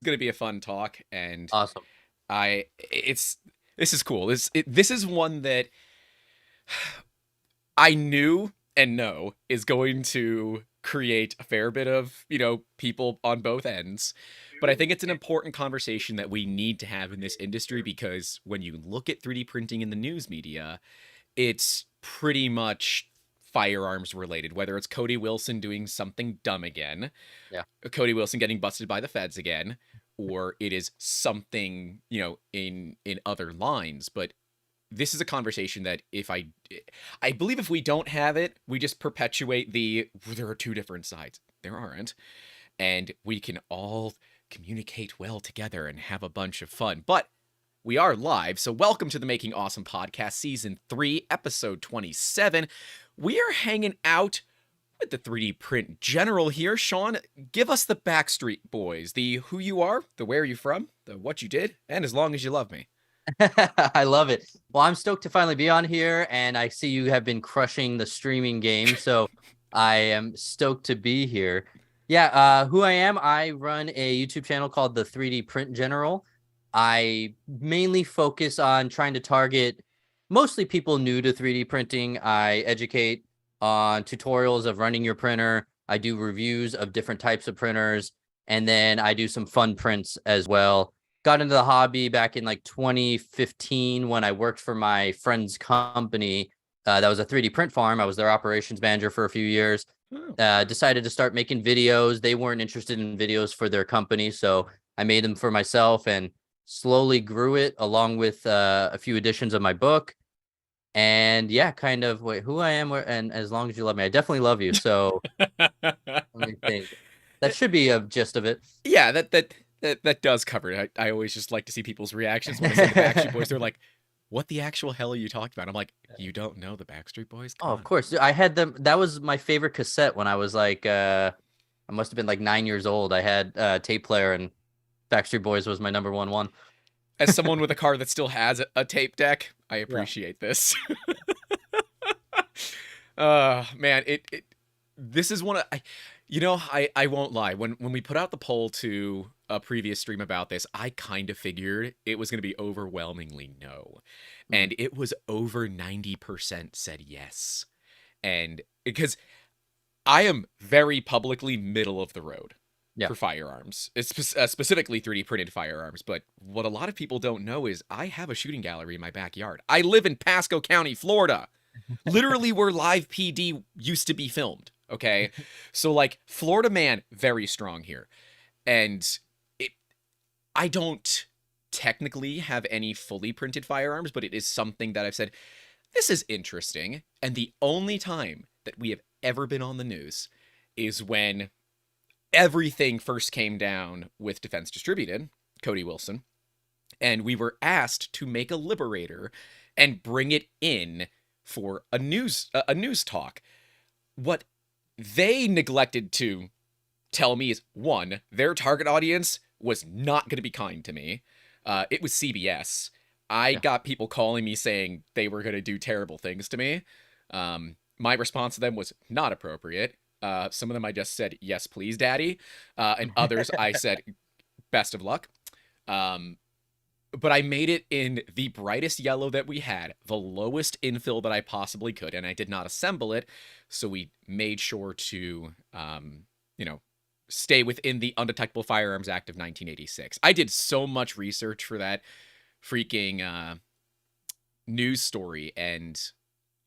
going to be a fun talk, and Awesome. this is cool. This is one that I knew and know is going to create a fair bit of, people on both ends. But I think it's an important conversation that we need to have in this industry because when you look at 3D printing in the news media, it's pretty much firearms related, whether it's Cody Wilson doing something dumb again, Yeah. Cody Wilson getting busted by the feds again, or it is something, in other lines. But this is a conversation that I believe if we don't have it, we just perpetuate there are two different sides. There aren't. And we can all communicate well together and have a bunch of fun. But we are live, so welcome to the Making Awesome Podcast, Season 3, Episode 27. We are hanging out with the 3D print general here. Sean, give us the Backstreet Boys, the who you are, the where you from, the what you did, and as long as you love me. I love it. Well, I'm stoked to finally be on here, and I see you have been crushing the streaming game, so I am stoked to be here. Yeah, who I am, I run a YouTube channel called the 3D Print General. I mainly focus on trying to target mostly people new to 3D printing. I educate on tutorials of running your printer. I do reviews of different types of printers, and then I do some fun prints as well. Got into the hobby back in like 2015 when I worked for my friend's company. That was a 3D print farm. I was their operations manager for a few years. Oh. Decided to start making videos. They weren't interested in videos for their company, so I made them for myself and slowly grew it along with a few editions of my book. And yeah, kind of who I am, and as long as you love me, I definitely love you. So let me think. That should be a gist of it. Yeah, that does cover it. I always just like to see people's reactions when I say the Backstreet Boys. They're like, "What the actual hell are you talking about?" I'm like, "You don't know the Backstreet Boys? Oh, Come of on." course. I had them. That was my favorite cassette when I was like, I must have been like 9 years old. I had a tape player, and Backstreet Boys was my number one. As someone with a car that still has a tape deck, I Yeah. appreciate this. Man, this is one of I won't lie. When we put out the poll to a previous stream about this, I kind of figured it was going to be overwhelmingly no. Mm. And it was over 90% said yes. And because I am very publicly middle of the road Yeah. for firearms. It's specifically 3D printed firearms, but what a lot of people don't know is I have a shooting gallery in my backyard. I live in Pasco County, Florida. Literally where live PD used to be filmed. Okay. So like Florida man, very strong here. And it I don't technically have any fully printed firearms, but it is something that I've said, this is interesting. And the only time that we have ever been on the news is when everything first came down with Defense Distributed, Cody Wilson, and we were asked to make a Liberator and bring it in for a news talk. What they neglected to tell me is one, their target audience was not going to be kind to me. It was CBS. I Yeah. got people calling me saying they were going to do terrible things to me. My response to them was not appropriate. Some of them I just said, yes, please, daddy. And others I said, best of luck. But I made it in the brightest yellow that we had, the lowest infill that I possibly could, and I did not assemble it. So we made sure to, you know, stay within the Undetectable Firearms Act of 1986. I did so much research for that freaking news story, and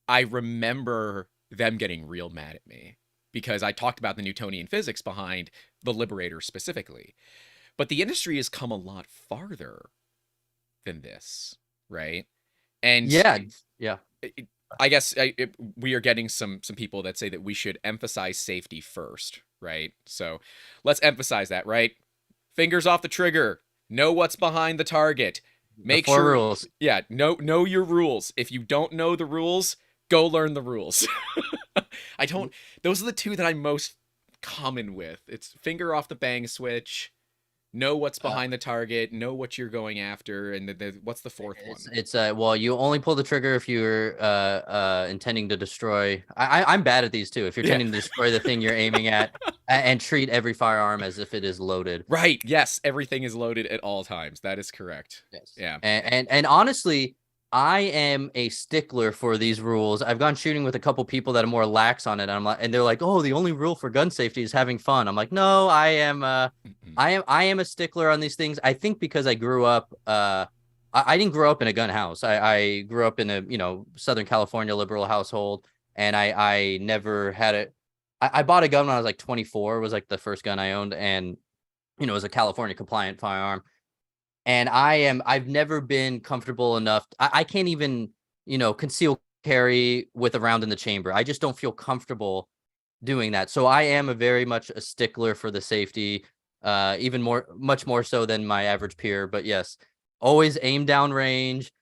I remember them getting real mad at me because I talked about the Newtonian physics behind the Liberator specifically. But the industry has come a lot farther than this, right? And Yeah. Yeah. I guess we are getting some people that say that we should emphasize safety first, right? So let's emphasize that, right? Fingers off the trigger. Know what's behind the target. The Make four sure, rules. yeah, know your rules. If you don't know the rules, go learn the rules. I Mm. don't. Those are the two that I'm most common with. It's finger off the bang switch Know what's Uh, behind the target, know what you're going after, and what's the fourth one? it's well, you only pull the trigger if you're intending to destroy. I'm bad at these too. If you're Yeah. intending to destroy the thing you're aiming at, and treat every firearm as if it is loaded. Right. Yes, everything is loaded at all times. That is correct. Yes. Yeah. And honestly, I am a stickler for these rules. I've gone shooting with a couple people that are more lax on it. And I'm like, and they're like, "Oh, the only rule for gun safety is having fun." I'm like, "No, I am a stickler on these things." I think because I grew up I didn't grow up in a gun house. I grew up in a, Southern California liberal household, and I never had it. I bought a gun when I was like 24, was like the first gun I owned, and it was a California compliant firearm. And I've never been comfortable enough. I can't even, conceal carry with a round in the chamber. I just don't feel comfortable doing that. So I am a very much a stickler for the safety, much more so than my average peer. But yes, always aim down range,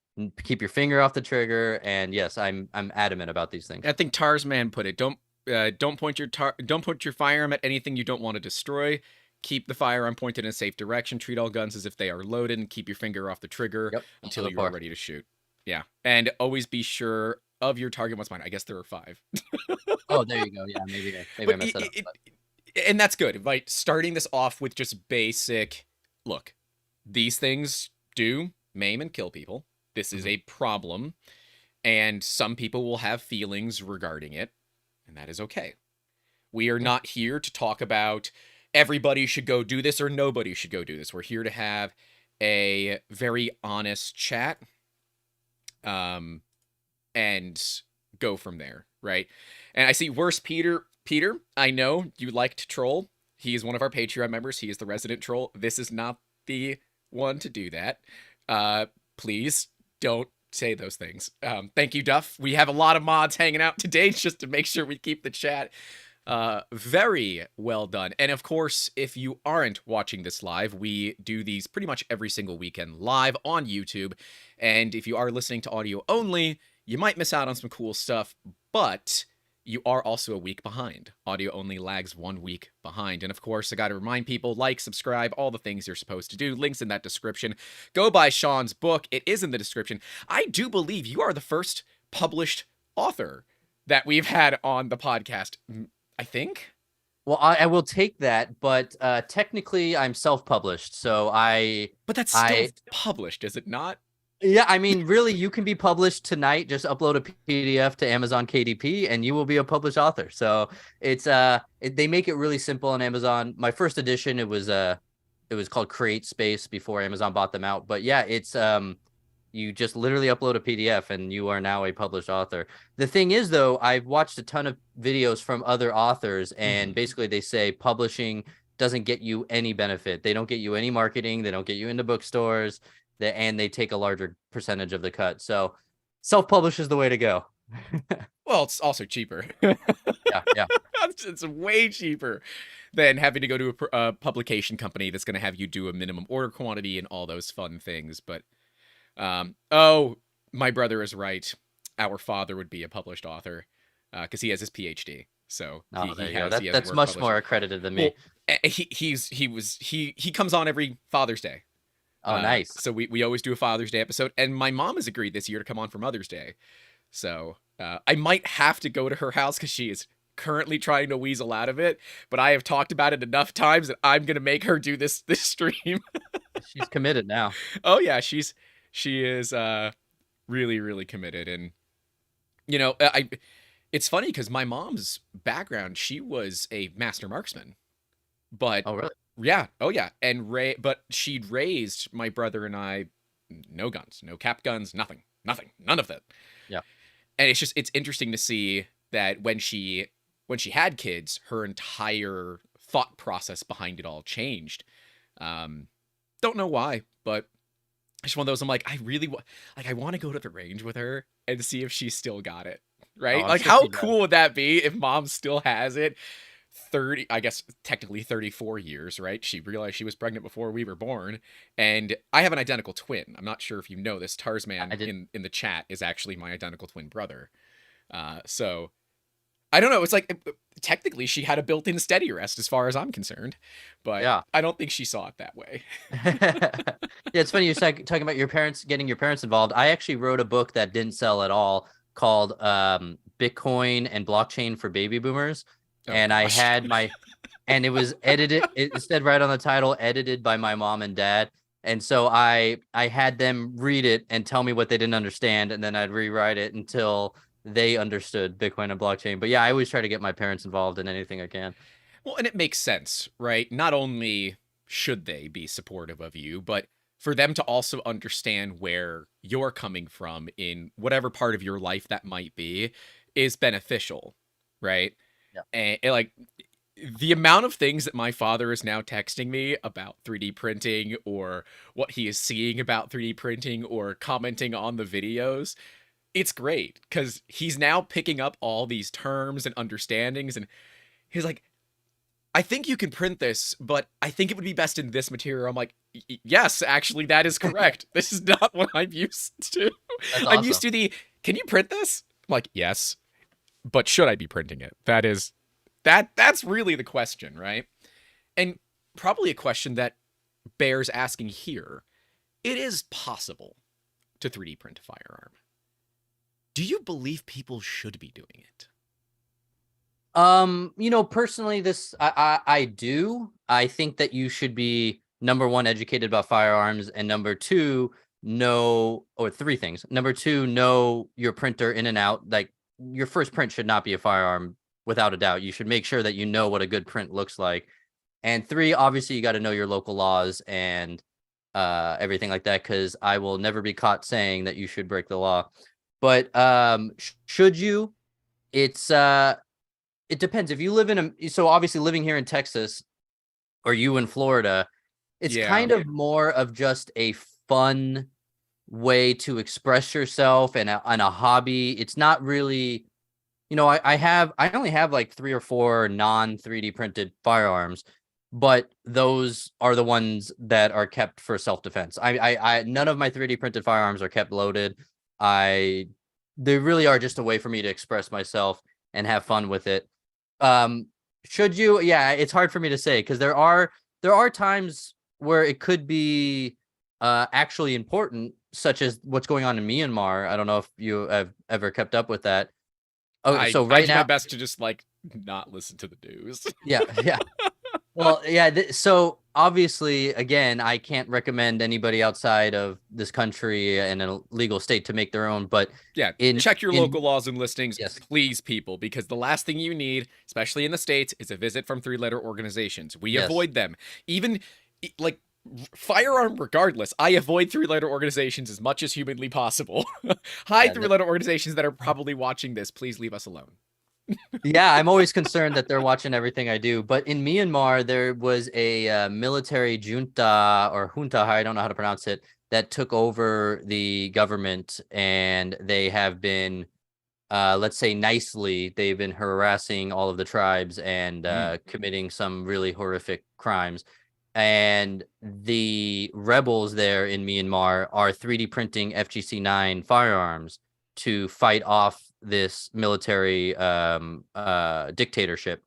keep your finger off the trigger. And yes, I'm adamant about these things. I think Tarzman put it. Don't point your firearm at anything you don't want to destroy. Keep the firearm pointed in a safe direction. Treat all guns as if they are loaded, and keep your finger off the trigger Yep. until you're ready to shoot. Yeah, and always be sure of your target. What's mine? I guess there are 5. Oh, there you go. Yeah, maybe I But messed that up. and that's good. Right, starting this off with just basic. Look, these things do maim and kill people. This is a problem, and some people will have feelings regarding it, and that is okay. We are not here to talk about everybody should go do this or nobody should go do this. We're here to have a very honest chat, and go from there, right? And I see Worst Peter. Peter, I know you like to troll. He is one of our Patreon members. He is the resident troll. This is not the one to do that. Please don't say those things. Thank you, Duff. We have a lot of mods hanging out today just to make sure we keep the chat very well done. And of course, if you aren't watching this live, we do these pretty much every single weekend live on YouTube. And if you are listening to audio only, you might miss out on some cool stuff, but you are also a week behind. Audio only lags 1 week behind. And of course, I got to remind people, like, subscribe, all the things you're supposed to do. Links in that description. Go buy Sean's book. It is in the description. I do believe you are the first published author that we've had on the podcast, I think. Well, I will take that, but technically I'm self-published, so But that's still published, is it not? Yeah, I mean, really, you can be published tonight. Just upload a PDF to Amazon KDP, and you will be a published author. So it's they make it really simple on Amazon. My first edition, it was called Create Space before Amazon bought them out. But yeah, it's you just literally upload a PDF, and you are now a published author. The thing is, though, I've watched a ton of videos from other authors, and basically they say publishing doesn't get you any benefit. They don't get you any marketing. They don't get you into bookstores. And they take a larger percentage of the cut. So self-publish is the way to go. Well, it's also cheaper. Yeah. It's way cheaper than having to go to a publication company that's going to have you do a minimum order quantity and all those fun things. But, oh, my brother is right. Our father would be a published author because he has his PhD. So that's much more accredited than me. Well, he comes on every Father's Day. Oh, nice. So we always do a Father's Day episode, and my mom has agreed this year to come on for Mother's Day. So I might have to go to her house because she is currently trying to weasel out of it, but I have talked about it enough times that I'm going to make her do this stream. She's committed now. Oh, yeah, she is really, really committed. And, it's funny because my mom's background, she was a master marksman. But oh, really? Yeah. Oh, yeah. And but she'd raised my brother and I no guns, no cap guns, nothing, none of that. Yeah. And it's interesting to see that when she had kids, her entire thought process behind it all changed. Don't know why, but it's one of those. I'm like, I really I want to go to the range with her and see if she still got it. Right? Oh, like, sure how cool would that be if mom still has it? 30, I guess technically 34 years, right? She realized she was pregnant before we were born, and I have an identical twin. I'm not sure if you know this. Tarzman in the chat is actually my identical twin brother. So I don't know. It's like technically she had a built-in steady rest as far as I'm concerned, but Yeah. I don't think she saw it that way. Yeah, it's funny you're talking about your parents getting your parents involved. I actually wrote a book that didn't sell at all called Bitcoin and Blockchain for Baby Boomers. Oh And I gosh. had my and it was edited, it said right on the title, edited by my mom and dad. And so I had them read it and tell me what they didn't understand, and then I'd rewrite it until they understood Bitcoin and blockchain. But yeah, I always try to get my parents involved in anything I can. Well, and it makes sense, right? Not only should they be supportive of you, but for them to also understand where you're coming from in whatever part of your life that might be is beneficial, right? Yeah. And like the amount of things that my father is now texting me about 3D printing or what he is seeing about 3D printing or commenting on the videos, it's great because he's now picking up all these terms and understandings. And he's like, I think you can print this, but I think it would be best in this material. I'm like, yes, actually, that is correct. This is not what I'm used to. That's I'm used awesome. to can you print this? I'm like, yes, but should I be printing it? That's really the question, right? And probably a question that bears asking here. It is possible to 3D print a firearm. Do you believe people should be doing it? Personally, I do. I think that you should be, number one, educated about firearms, and number two, know, or three things. Number two, know your printer in and out. Like, your first print should not be a firearm without a doubt. You should make sure that you know what a good print looks like. And three, obviously you got to know your local laws and everything like that, because I will never be caught saying that you should break the law. But should you? It's it depends. If you live in so obviously living here in Texas or you in Florida, it's Yeah. kind of more of just a fun way to express yourself and a hobby. It's not really, I only have like 3 or 4 non 3D printed firearms, but those are the ones that are kept for self-defense. I none of my 3D printed firearms are kept loaded. They really are just a way for me to express myself and have fun with it. Should you? Yeah, it's hard for me to say, because there are times where it could be actually important, such as what's going on in Myanmar. I don't know if you have ever kept up with that. Oh, so I right do my now, best to just like not listen to the news. yeah, yeah. Well, yeah. So obviously, again, I can't recommend anybody outside of this country in a legal state to make their own. But Yeah, in check your in local laws and listings, yes, please, people, because the last thing you need, especially in the States, is a visit from 3-letter organizations. We yes, avoid them. Even like firearm regardless, I avoid 3-letter organizations as much as humanly possible. Hi, yeah. 3-letter organizations that are probably watching this, please leave us alone. Yeah, I'm always concerned that they're watching everything I do. But in Myanmar, there was a military junta, or junta, I don't know how to pronounce it, that took over the government, and they have been, let's say nicely, they've been harassing all of the tribes and Mm. committing some really horrific crimes. And the rebels there in Myanmar are 3D printing FGC-9 firearms to fight off this military dictatorship.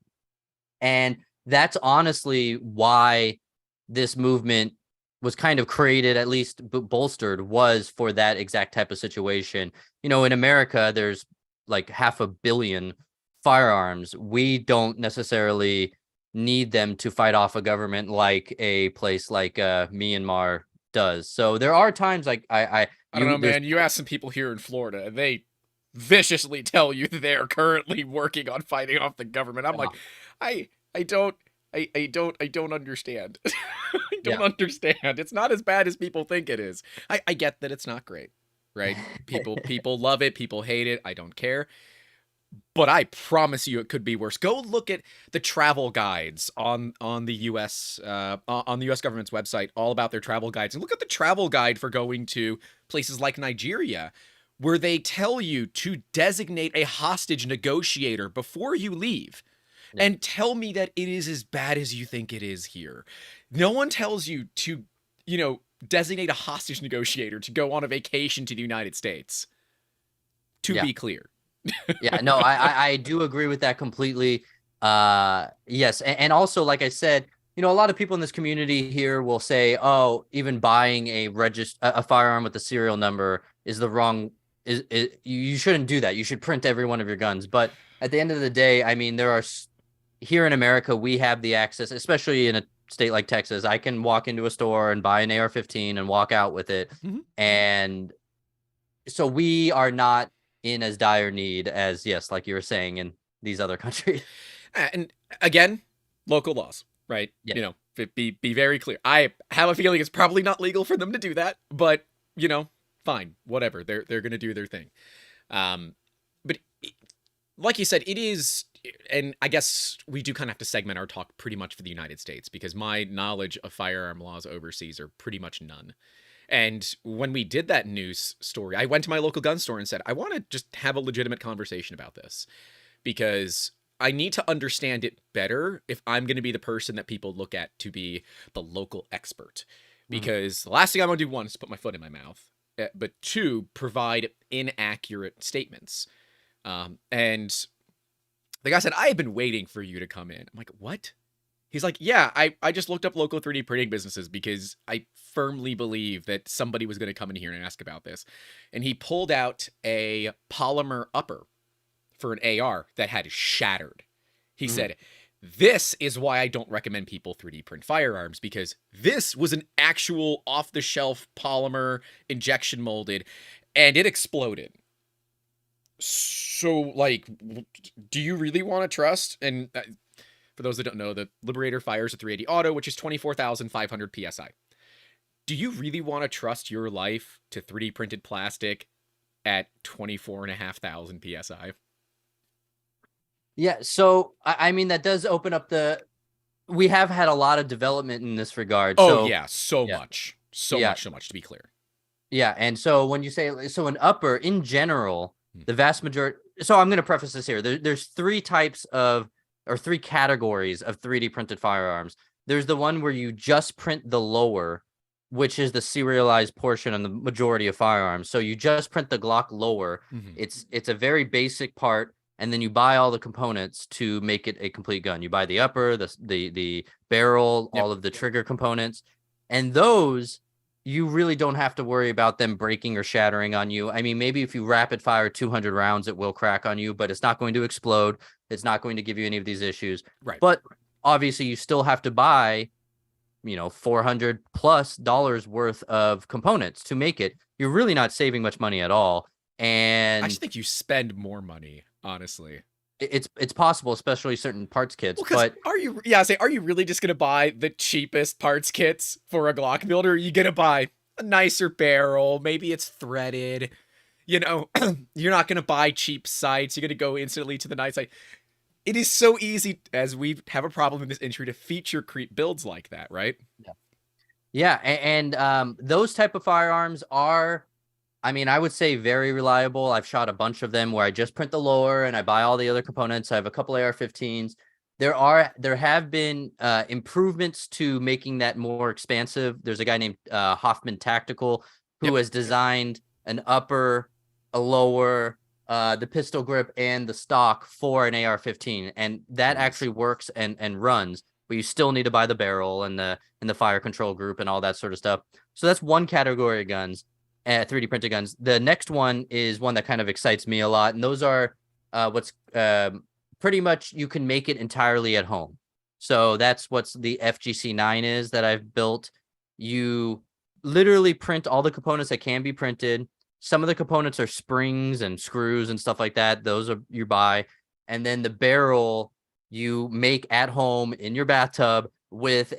And that's honestly why this movement was kind of created, at least bolstered, was for that exact type of situation. In America, there's like 500 million firearms. We don't necessarily need them to fight off a government like a place like Myanmar does. So there are times like I don't know, there's man. You ask some people here in Florida, and they viciously tell you that they are currently working on fighting off the government. I'm yeah, like, I I don't I don't understand. I yeah. don't understand. It's not as bad as people think it is. I get that it's not great, right? People love it, people hate it. I don't care. But I promise you it could be worse. Go look at the travel guides on the US on the US government's website, all about their travel guides. And look at the travel guide for going to places like Nigeria, where they tell you to designate a hostage negotiator before you leave. Yeah. And tell me that it is as bad as you think it is here. No one tells you to, designate a hostage negotiator to go on a vacation to the United States. To Yeah. be clear. Yeah, no, I do agree with that completely. Yes, and also, like I said, a lot of people in this community here will say, "Oh, even buying a firearm with a serial number is the wrong is you shouldn't do that. You should print every one of your guns." But at the end of the day, I mean, here in America, we have the access, especially in a state like Texas. I can walk into a store and buy an AR-15 and walk out with it, Mhm. and so we are not in as dire need as, yes, like you were saying, in these other countries. And again, local laws, right? Yeah. Be very clear. I have a feeling it's probably not legal for them to do that, but fine, whatever. They're gonna do their thing. But like you said, it is, and I guess we do kind of have to segment our talk pretty much for the United States because my knowledge of firearm laws overseas are pretty much none. And when we did that news story, I went to my local gun store and said, I want to just have a legitimate conversation about this because I need to understand it better if I'm going to be the person that people look at to be the local expert. Because the last thing I want to do, one, is put my foot in my mouth, but two, provide inaccurate statements. And the guy said, I have been waiting for you to come in. I'm like, what? He's like, yeah, I just looked up local 3D printing businesses because I firmly believe that somebody was going to come in here and ask about this. And he pulled out a polymer upper for an AR that had shattered. He said, this is why I don't recommend people 3D print firearms, because this was an actual off-the-shelf polymer injection molded, and it exploded. So, like, do you really want to trust? And for those that don't know, the Liberator fires a 380 auto, which is 24,500 PSI. Do you really want to trust your life to 3D printed plastic at 24,500 PSI? Yeah, so I mean that does open up we have had a lot of development in this regard. Oh So yeah, so yeah, much. yeah, So much to be clear. yeah. And so when you say an upper in general, the vast majority. So I'm going to preface this here. There's three types of or three categories of 3D printed firearms. There's the one where you just print the lower, which is the serialized portion on the majority of firearms. So you just print the Glock lower. It's a very basic part, and then you buy all the components to make it a complete gun. You buy the upper, the barrel, all of the trigger components, and those you really don't have to worry about them breaking or shattering on you. I mean, maybe if you rapid fire 200 rounds, it will crack on you, but it's not going to explode. It's not going to give you any of these issues. Right. But obviously, you still have to buy, $400+ worth of components to make it. You're really not saving much money at all. And I just think you spend more money, honestly. it's possible, especially certain parts kits. Well, but are you really just gonna buy the cheapest parts kits for a Glock builder? Or are you gonna buy a nicer barrel? Maybe it's threaded. You're not gonna buy cheap sights. You're gonna go instantly to the nice site. It is so easy, as we have a problem in this industry, to feature creep builds like that, right? Yeah, and those type of firearms are, I mean, I would say very reliable. I've shot a bunch of them where I just print the lower and I buy all the other components. I have a couple AR-15s. There have been improvements to making that more expansive. There's a guy named Hoffman Tactical who has designed an upper, a lower, the pistol grip, and the stock for an AR-15, and that actually works and runs. But you still need to buy the barrel and the fire control group and all that sort of stuff. So that's one category of guns. 3D printed guns. The next one is one that kind of excites me a lot, and those are what's pretty much you can make it entirely at home. So that's what's the FGC9 is that I've built. You literally print all the components that can be printed. Some of the components are springs and screws and stuff like that. Those are you buy, and then the barrel you make at home in your bathtub with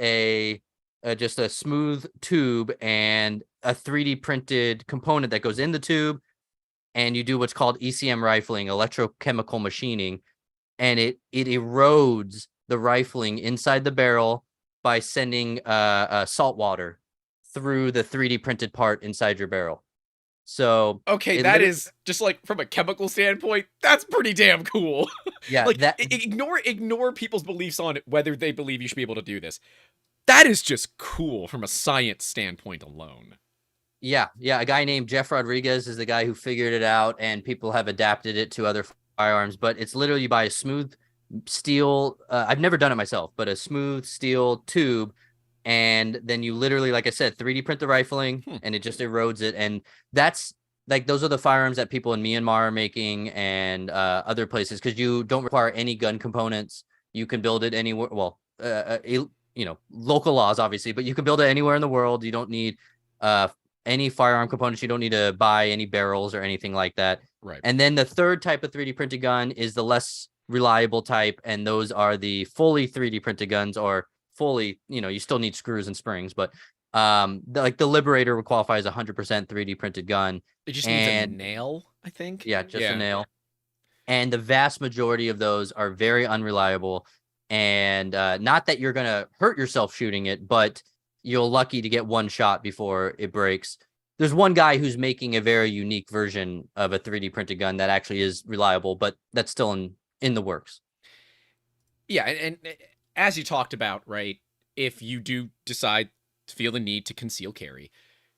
just a smooth tube and a 3D printed component that goes in the tube, and you do what's called ECM rifling, electrochemical machining, and it erodes the rifling inside the barrel by sending salt water through the 3D printed part inside your barrel. So okay, that is just like from a chemical standpoint, that's pretty damn cool. Yeah, like ignore people's beliefs on whether they believe you should be able to do this. That is just cool from a science standpoint alone. Yeah. A guy named Jeff Rodriguez is the guy who figured it out, and people have adapted it to other firearms. But it's literally you buy a smooth steel. I've never done it myself, but a smooth steel tube, and then you literally, like I said, 3D print the rifling, Hmm. and it just erodes it. And that's like those are the firearms that people in Myanmar are making and other places because you don't require any gun components. You can build it anywhere. Well, local laws obviously, but you can build it anywhere in the world. You don't need uh any firearm components. You don't need to buy any barrels or anything like that. Right. And then the third type of 3D printed gun is the less reliable type, and those are the fully 3D printed guns, or fully, you still need screws and springs, but the Liberator would qualify as 100% 3D printed gun. It just needs a And nail, I think. yeah, just a Yeah. nail. And the vast majority of those are very unreliable. And not that you're going to hurt yourself shooting it, but you're lucky to get one shot before it breaks. There's one guy who's making a very unique version of a 3D printed gun that actually is reliable, but that's still in the works. Yeah, and as you talked about, right, if you do decide to feel the need to conceal carry,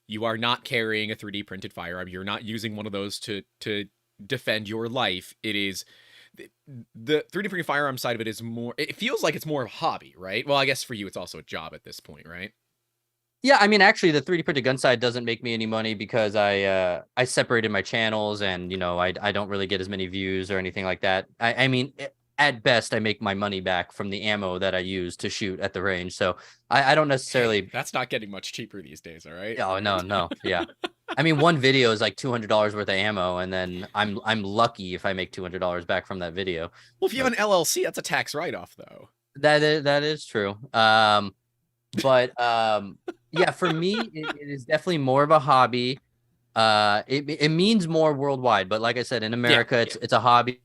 you are not carrying a 3D printed firearm. You're not using one of those to defend your life. It is the 3D printed firearm side of it is more. It feels like it's more of a hobby, right? Well, I guess for you, it's also a job at this point, right? Yeah, I mean, actually, the 3D printed gun side doesn't make me any money because I separated my channels, and I don't really get as many views or anything like that. I mean, at best, I make my money back from the ammo that I use to shoot at the range. So I don't Hey, necessarily. that's not getting much cheaper these days, all right? Oh no, yeah. I mean, one video is like $200 worth of ammo, and then I'm lucky if I make $200 back from that video. Well, if you have But an LLC, that's a tax write-off, though. that is true. But yeah, for me, it is definitely more of a hobby. It means more worldwide, but like I said, in Yeah, America, it's a hobby,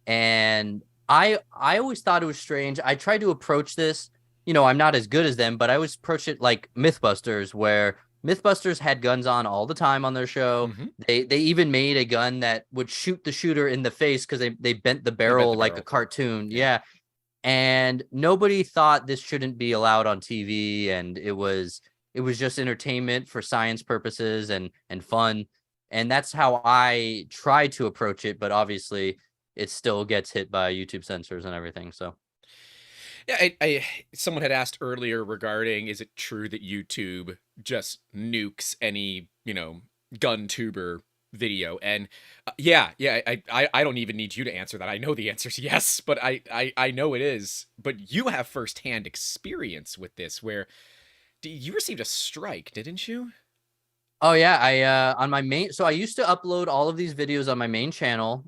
and I always thought it was strange. I tried to approach this, I'm not as good as them, but I always approach it like Mythbusters, where Mythbusters had guns on all the time on their show. mm-hmm. They even made a gun that would shoot the shooter in the face because they bent the They bent barrel the like a barrel. cartoon. Yeah. Yeah. And nobody thought this shouldn't be allowed on TV, and it was just entertainment for science purposes and fun. And that's how I try to approach it, but obviously it still gets hit by YouTube censors and everything. So Yeah, someone had asked earlier regarding is it true that YouTube just nukes any, gun tuber video? And yeah, I don't even need you to answer that. I know the answer is yes, but I know it is. But you have firsthand experience with this where you received a strike, didn't you? oh yeah, I on my main, so I used to upload all of these videos on my main channel.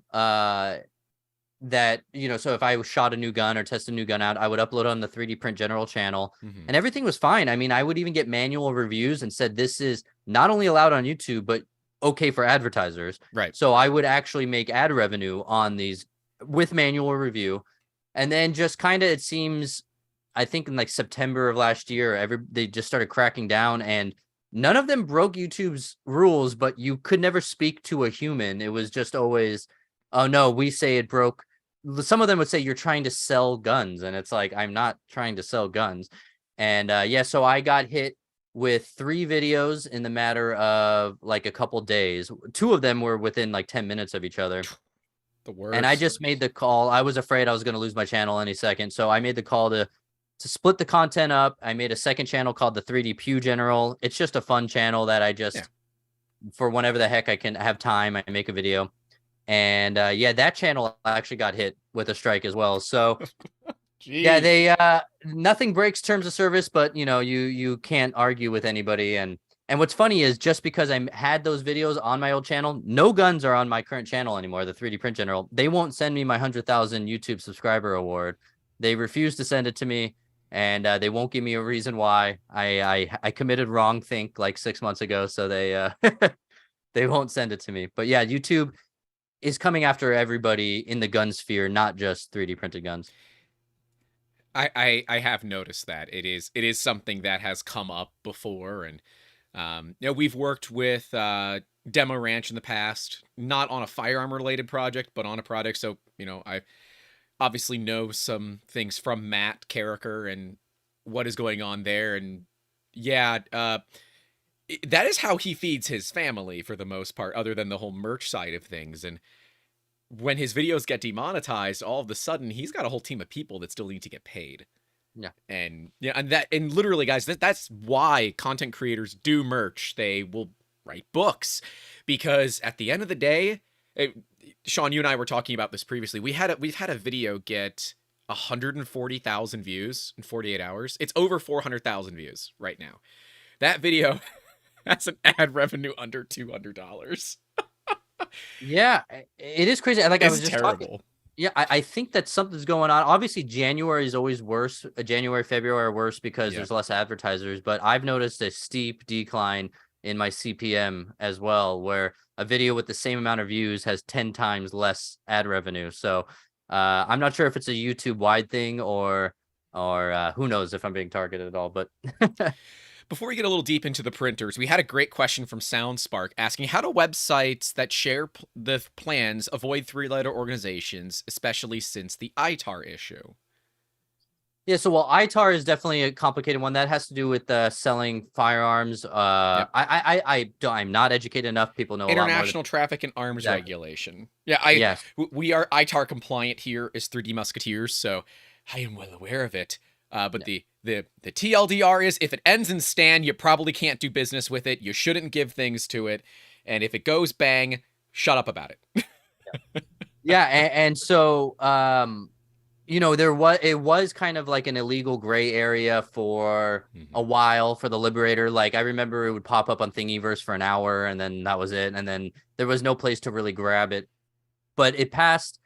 That so if I shot a new gun or test a new gun out, I would upload on the 3D print general channel, Mm-hmm. and everything was fine. I mean, I would even get manual reviews and said this is not only allowed on YouTube but okay for advertisers. Right. So I would actually make ad revenue on these with manual review. And then just kind of, it seems, I think in like September of last year, they just started cracking down, and none of them broke YouTube's rules, but you could never speak to a human. It was just always, oh no, we say it broke. Some of them would say you're trying to sell guns, and it's like, I'm not trying to sell guns. And yeah, so I got hit with 3 videos in the matter of like a couple days. 2 of them were within like 10 minutes of each other. The And I worst. just made the call. I was afraid I was going to lose my channel any second. So I made the call to split the content up. I made a second channel called the 3D Pew General. It's just a fun channel that I just, Yeah. for whenever the heck I can have time, I make a video. And yeah, that channel actually got hit with a strike as well. So yeah, Jeez. they nothing breaks terms of service, but you can't argue with anybody. And what's funny is just because I had those videos on my old channel, no guns are on my current channel anymore, the 3D Print General. They won't send me my 100,000 YouTube subscriber award. They refuse to send it to me, and they won't give me a reason why. I committed wrong think like 6 months ago, so they they won't send it to me. But yeah, YouTube is coming after everybody in the gun sphere, not just 3D printed guns. I have noticed that it is something that has come up before, and we've worked with Demo Ranch in the past, not on a firearm related project, but on a project. So I obviously know some things from Matt Carricker and what is going on there, and yeah, that is how he feeds his family for the most part, other than the whole merch side of things. And when his videos get demonetized, all of a sudden he's got a whole team of people that still need to get paid. Yeah. And yeah, and literally, guys, that's why content creators do merch. They will write books, because at the end of the day, Sean, you and I were talking about this previously. We've had a video get 140,000 views in 48 hours. It's over 400,000 views right now. That video has an ad revenue under $200. Yeah, it is crazy. Like, I was It's just terrible. talking. Yeah, I think that something's going on. Obviously, January is always worse. January, February are worse because there's less advertisers. But I've noticed a steep decline in my CPM as well, where a video with the same amount of views has 10 times less ad revenue. So I'm not sure if it's a YouTube-wide thing or who knows if I'm being targeted at all. But Before we get a little deep into the printers, we had a great question from SoundSpark asking, how do websites that share the plans avoid three-letter organizations, especially since the ITAR issue? yeah, so well, ITAR is definitely a complicated one that has to do with selling firearms. Yep. I'm not educated enough. People know International Traffic and Arms Regulation. Yeah, we are ITAR compliant here as 3D Musketeers, so I am well aware of it. But the TLDR is, if it ends in stan, you probably can't do business with it. You shouldn't give things to it. And if it goes bang, shut up about it. Yeah, and so it was kind of like an illegal gray area for a while for the Liberator. Like, I remember it would pop up on Thingiverse for an hour, and then that was it. And then there was no place to really grab it. But it passed.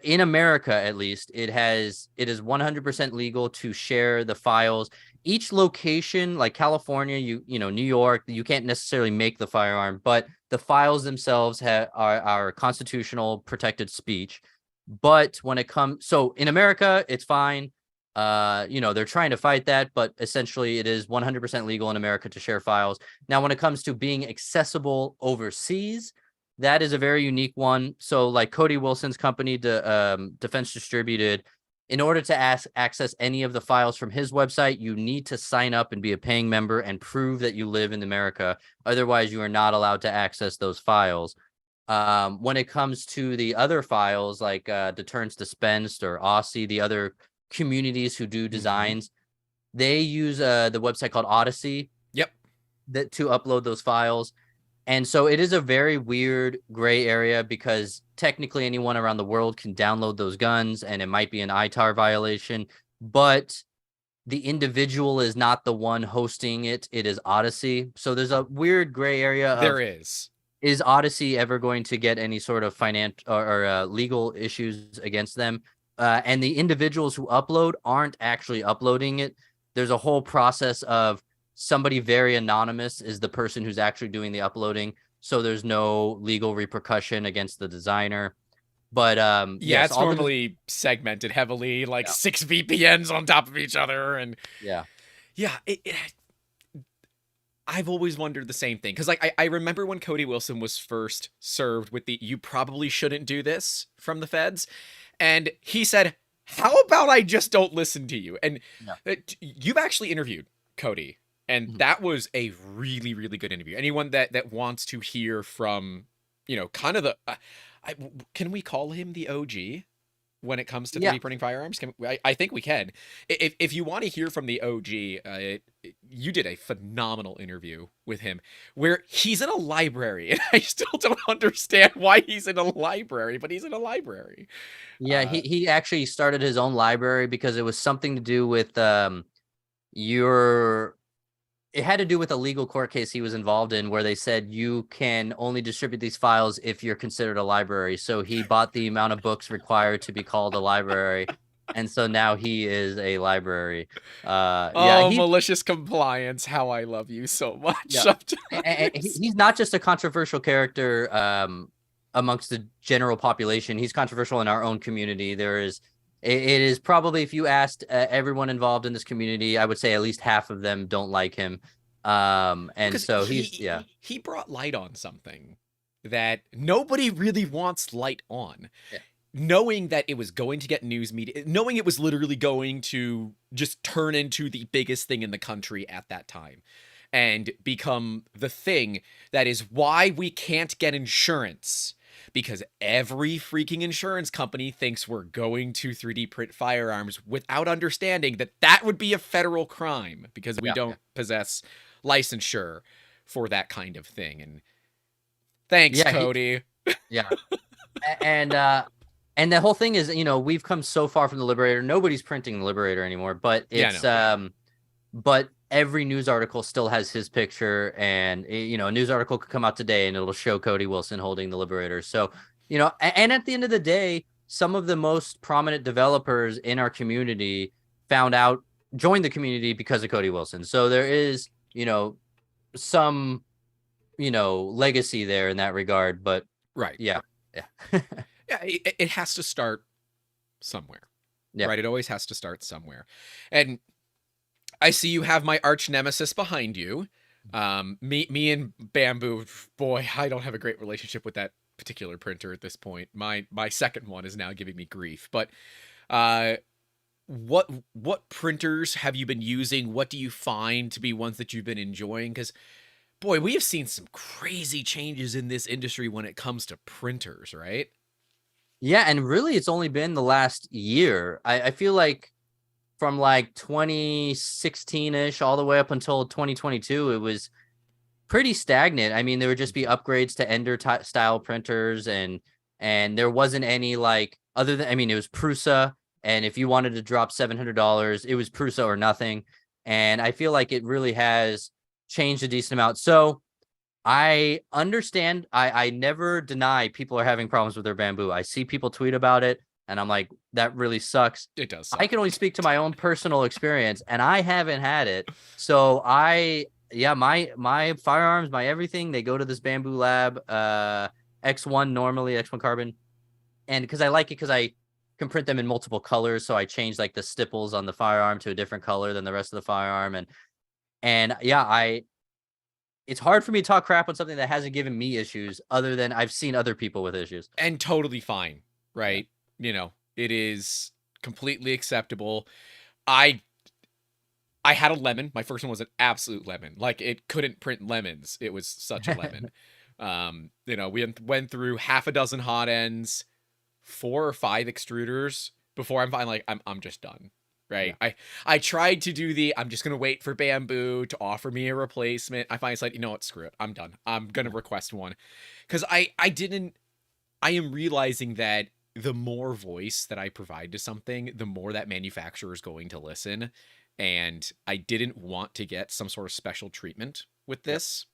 In America, at least, it is 100% legal to share the files. Each location, like California, New York, you can't necessarily make the firearm, but the files themselves are constitutional protected speech. But when it comes, so in America, it's fine. They're trying to fight that, but essentially it is 100% legal in America to share files. Now, when it comes to being accessible overseas, that is a very unique one. So like Cody Wilson's company, Defense Distributed, in order to access any of the files from his website, you need to sign up and be a paying member and prove that you live in America. Otherwise, you are not allowed to access those files. When it comes to the other files like Deterrence Dispensed or Aussie, the other communities who do designs, they use the website called Odyssey. Yep. To upload those files. And so it is a very weird gray area because technically anyone around the world can download those guns and it might be an ITAR violation, but the individual is not the one hosting it. It is Odyssey. So there's a weird gray area. There is. Is Odyssey ever going to get any sort of financial or legal issues against them? And the individuals who upload aren't actually uploading it. There's a whole process of somebody very anonymous is the person who's actually doing the uploading, so there's no legal repercussion against the designer. But it's normally segmented heavily, like 6 VPNs on top of each other, and I've always wondered the same thing, because like I remember when Cody Wilson was first served with the "you probably shouldn't do this" from the feds, and he said, "How about I just don't listen to you?" And you've actually interviewed Cody. And that was a really, really good interview. Anyone that wants to hear from, kind of the, can we call him the OG when it comes to 3D printing firearms? I think we can. If you want to hear from the OG, you did a phenomenal interview with him where he's in a library. And I still don't understand why he's in a library, but he's in a library. Yeah, he actually started his own library because it was something to do with it had to do with a legal court case he was involved in where they said you can only distribute these files if you're considered a library. So he bought the amount of books required to be called a library. And so now he is a library. Malicious compliance. How I love you so much. Yeah. And he's not just a controversial character amongst the general population. He's controversial in our own community. It is probably, if you asked everyone involved in this community, I would say at least half of them don't like him. And so he brought light on something that nobody really wants light on. Yeah. Knowing that it was going to get news media, knowing it was literally going to just turn into the biggest thing in the country at that time. and become the thing that is why we can't get insurance. Because every freaking insurance company thinks we're going to 3D print firearms without understanding that that would be a federal crime because we Yeah, don't possess licensure for that kind of thing. And thanks, yeah, Cody. yeah. And the whole thing is, we've come so far from the Liberator. Nobody's printing the Liberator anymore, but Yeah, it's no. but every news article still has his picture, and a news article could come out today and it'll show Cody Wilson holding the Liberator. So, and at the end of the day, some of the most prominent developers in our community joined the community because of Cody Wilson. So there is, some, legacy there in that regard, but Right. yeah. Yeah. Yeah, it has to start somewhere. Yeah. Right? It always has to start somewhere. And I see you have my arch nemesis behind you. Me and Bamboo, boy, I don't have a great relationship with that particular printer at this point. My second one is now giving me grief. But what printers have you been using? What do you find to be ones that you've been enjoying? Because boy, we have seen some crazy changes in this industry when it comes to printers, right? Yeah, and really it's only been the last year. I feel like from like 2016-ish all the way up until 2022, it was pretty stagnant. I mean, there would just be upgrades to Ender style printers, and there wasn't any like other than, I mean, it was Prusa, and if you wanted to drop $700, it was Prusa or nothing. And I feel like it really has changed a decent amount. So I understand. I never deny people are having problems with their Bamboo. I see people tweet about it, and I'm like, that really sucks. It does I suck. can only speak to my own personal experience, and I haven't had it. So my firearms, my everything, they go to this Bamboo Lab, X1 normally, X1 carbon. And because I like it, because I can print them in multiple colors. So I change like the stipples on the firearm to a different color than the rest of the firearm. And yeah, it's hard for me to talk crap on something that hasn't given me issues, other than I've seen other people with issues. And totally fine, Yeah. right? It is completely acceptable. I had a lemon. My first one was an absolute lemon. Like, it couldn't print lemons. It was such a lemon. We went through half a dozen hot ends, 4 or 5 extruders before I'm finally like, I'm just done. Right. Yeah. I tried to do I'm just gonna wait for Bamboo to offer me a replacement. I finally said, you know what, screw it. I'm done. I'm gonna request one. Cause I am realizing that the more voice that I provide to something, the more that manufacturer is going to listen. And I didn't want to get some sort of special treatment with Yep. this.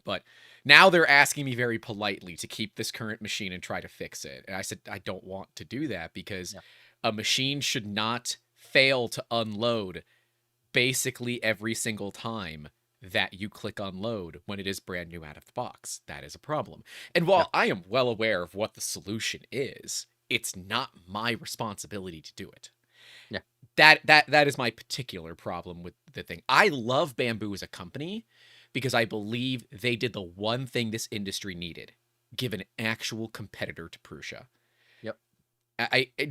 But now they're asking me very politely to keep this current machine and try to fix it. And I said, I don't want to do that because Yeah. a machine should not fail to unload basically every single time that you click unload when it is brand new out of the box. That is a problem. And Yeah. while I am well aware of what the solution is, it's not my responsibility to do it. Yeah. That is my particular problem with the thing. I love Bamboo as a company because I believe they did the one thing this industry needed: give an actual competitor to Prusa. Yep.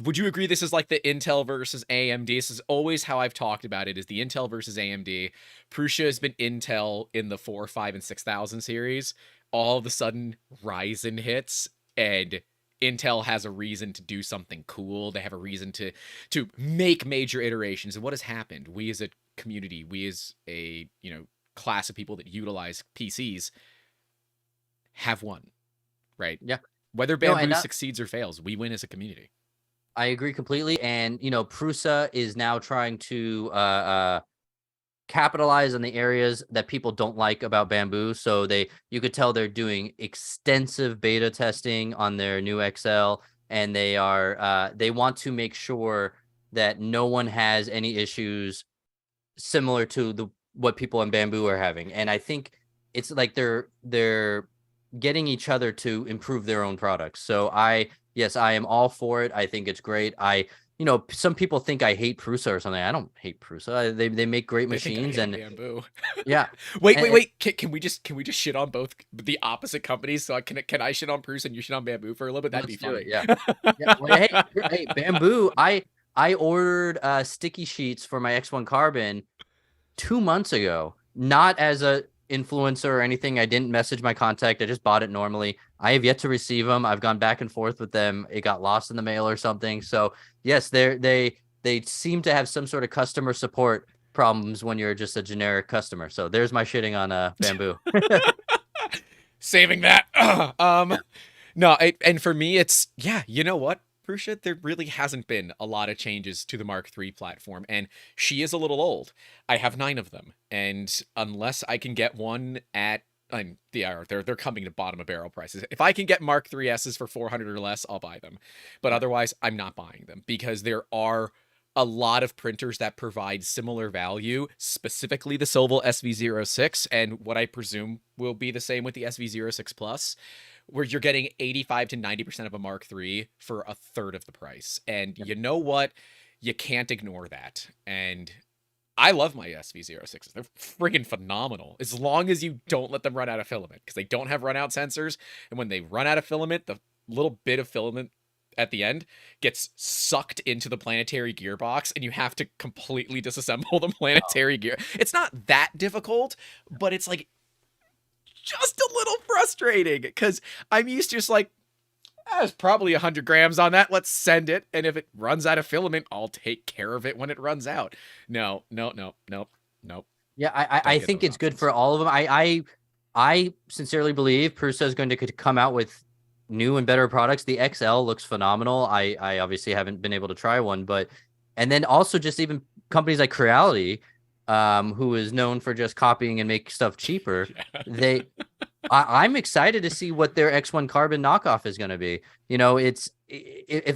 Would you agree this is like the Intel versus AMD? This is always how I've talked about it: is the Intel versus AMD. Prusa has been Intel in the 4, 5, and 6000 series. All of a sudden, Ryzen hits, and Intel has a reason to do something cool. They have a reason to make major iterations. And what has happened? We as a community, we as a class of people that utilize PCs have won, right? Yeah. Whether No, Bamboo and succeeds or fails, we win as a community. I agree completely. And Prusa is now trying to capitalize on the areas that people don't like about Bamboo. So you could tell they're doing extensive beta testing on their new XL, and they want to make sure that no one has any issues similar to what people in Bamboo are having. And I think it's like they're getting each other to improve their own products. So yes, I am all for it. I think it's great. Some people think I hate Prusa or something. I don't hate Prusa. They make great They think I machines, hate and Bamboo. yeah. Wait. Can we just shit on both the opposite companies? So can I shit on Prusa and you shit on Bamboo for a little bit? That'd Let's be do funny. it. Yeah. Yeah. Well, hey, Bamboo. I ordered sticky sheets for my X1 Carbon 2 months ago, not as a influencer or anything. I didn't message my contact. I just bought it normally. I have yet to receive them. I've gone back and forth with them. It got lost in the mail or something. So yes, they seem to have some sort of customer support problems when you're just a generic customer. So there's my shitting on bamboo. Saving that. Yeah. No, and for me, it's yeah. You know what, Prusha? There really hasn't been a lot of changes to the Mark III platform, and she is a little old. I have 9 of them, and unless I can get one at they're coming to bottom of barrel prices. If I can get Mark III S's for 400 or less, I'll buy them. But Yeah. otherwise, I'm not buying them because there are a lot of printers that provide similar value, specifically the Sovol SV06, and what I presume will be the same with the SV06 Plus, where you're getting 85 to 90% of a Mark III for a third of the price. And Yep. you know what? You can't ignore that. And I love my SV06s. They're friggin' phenomenal. As long as you don't let them run out of filament, because they don't have run out sensors. And when they run out of filament, the little bit of filament at the end gets sucked into the planetary gearbox, and you have to completely disassemble the Oh, planetary gear. It's not that difficult, but it's like just a little frustrating because I'm used to just like, there's probably 100 grams on that. Let's send it. And if it runs out of filament, I'll take care of it when it runs out. No, no, no, no, no. yeah, I Don't get think those it's good options. for all of them. I sincerely believe Prusa is going to come out with new and better products. The XL looks phenomenal. I obviously haven't been able to try one, but and then also just even companies like Creality, who is known for just copying and make stuff cheaper. Yeah. They I'm excited to see what their X1 Carbon knockoff is going to be. You know, if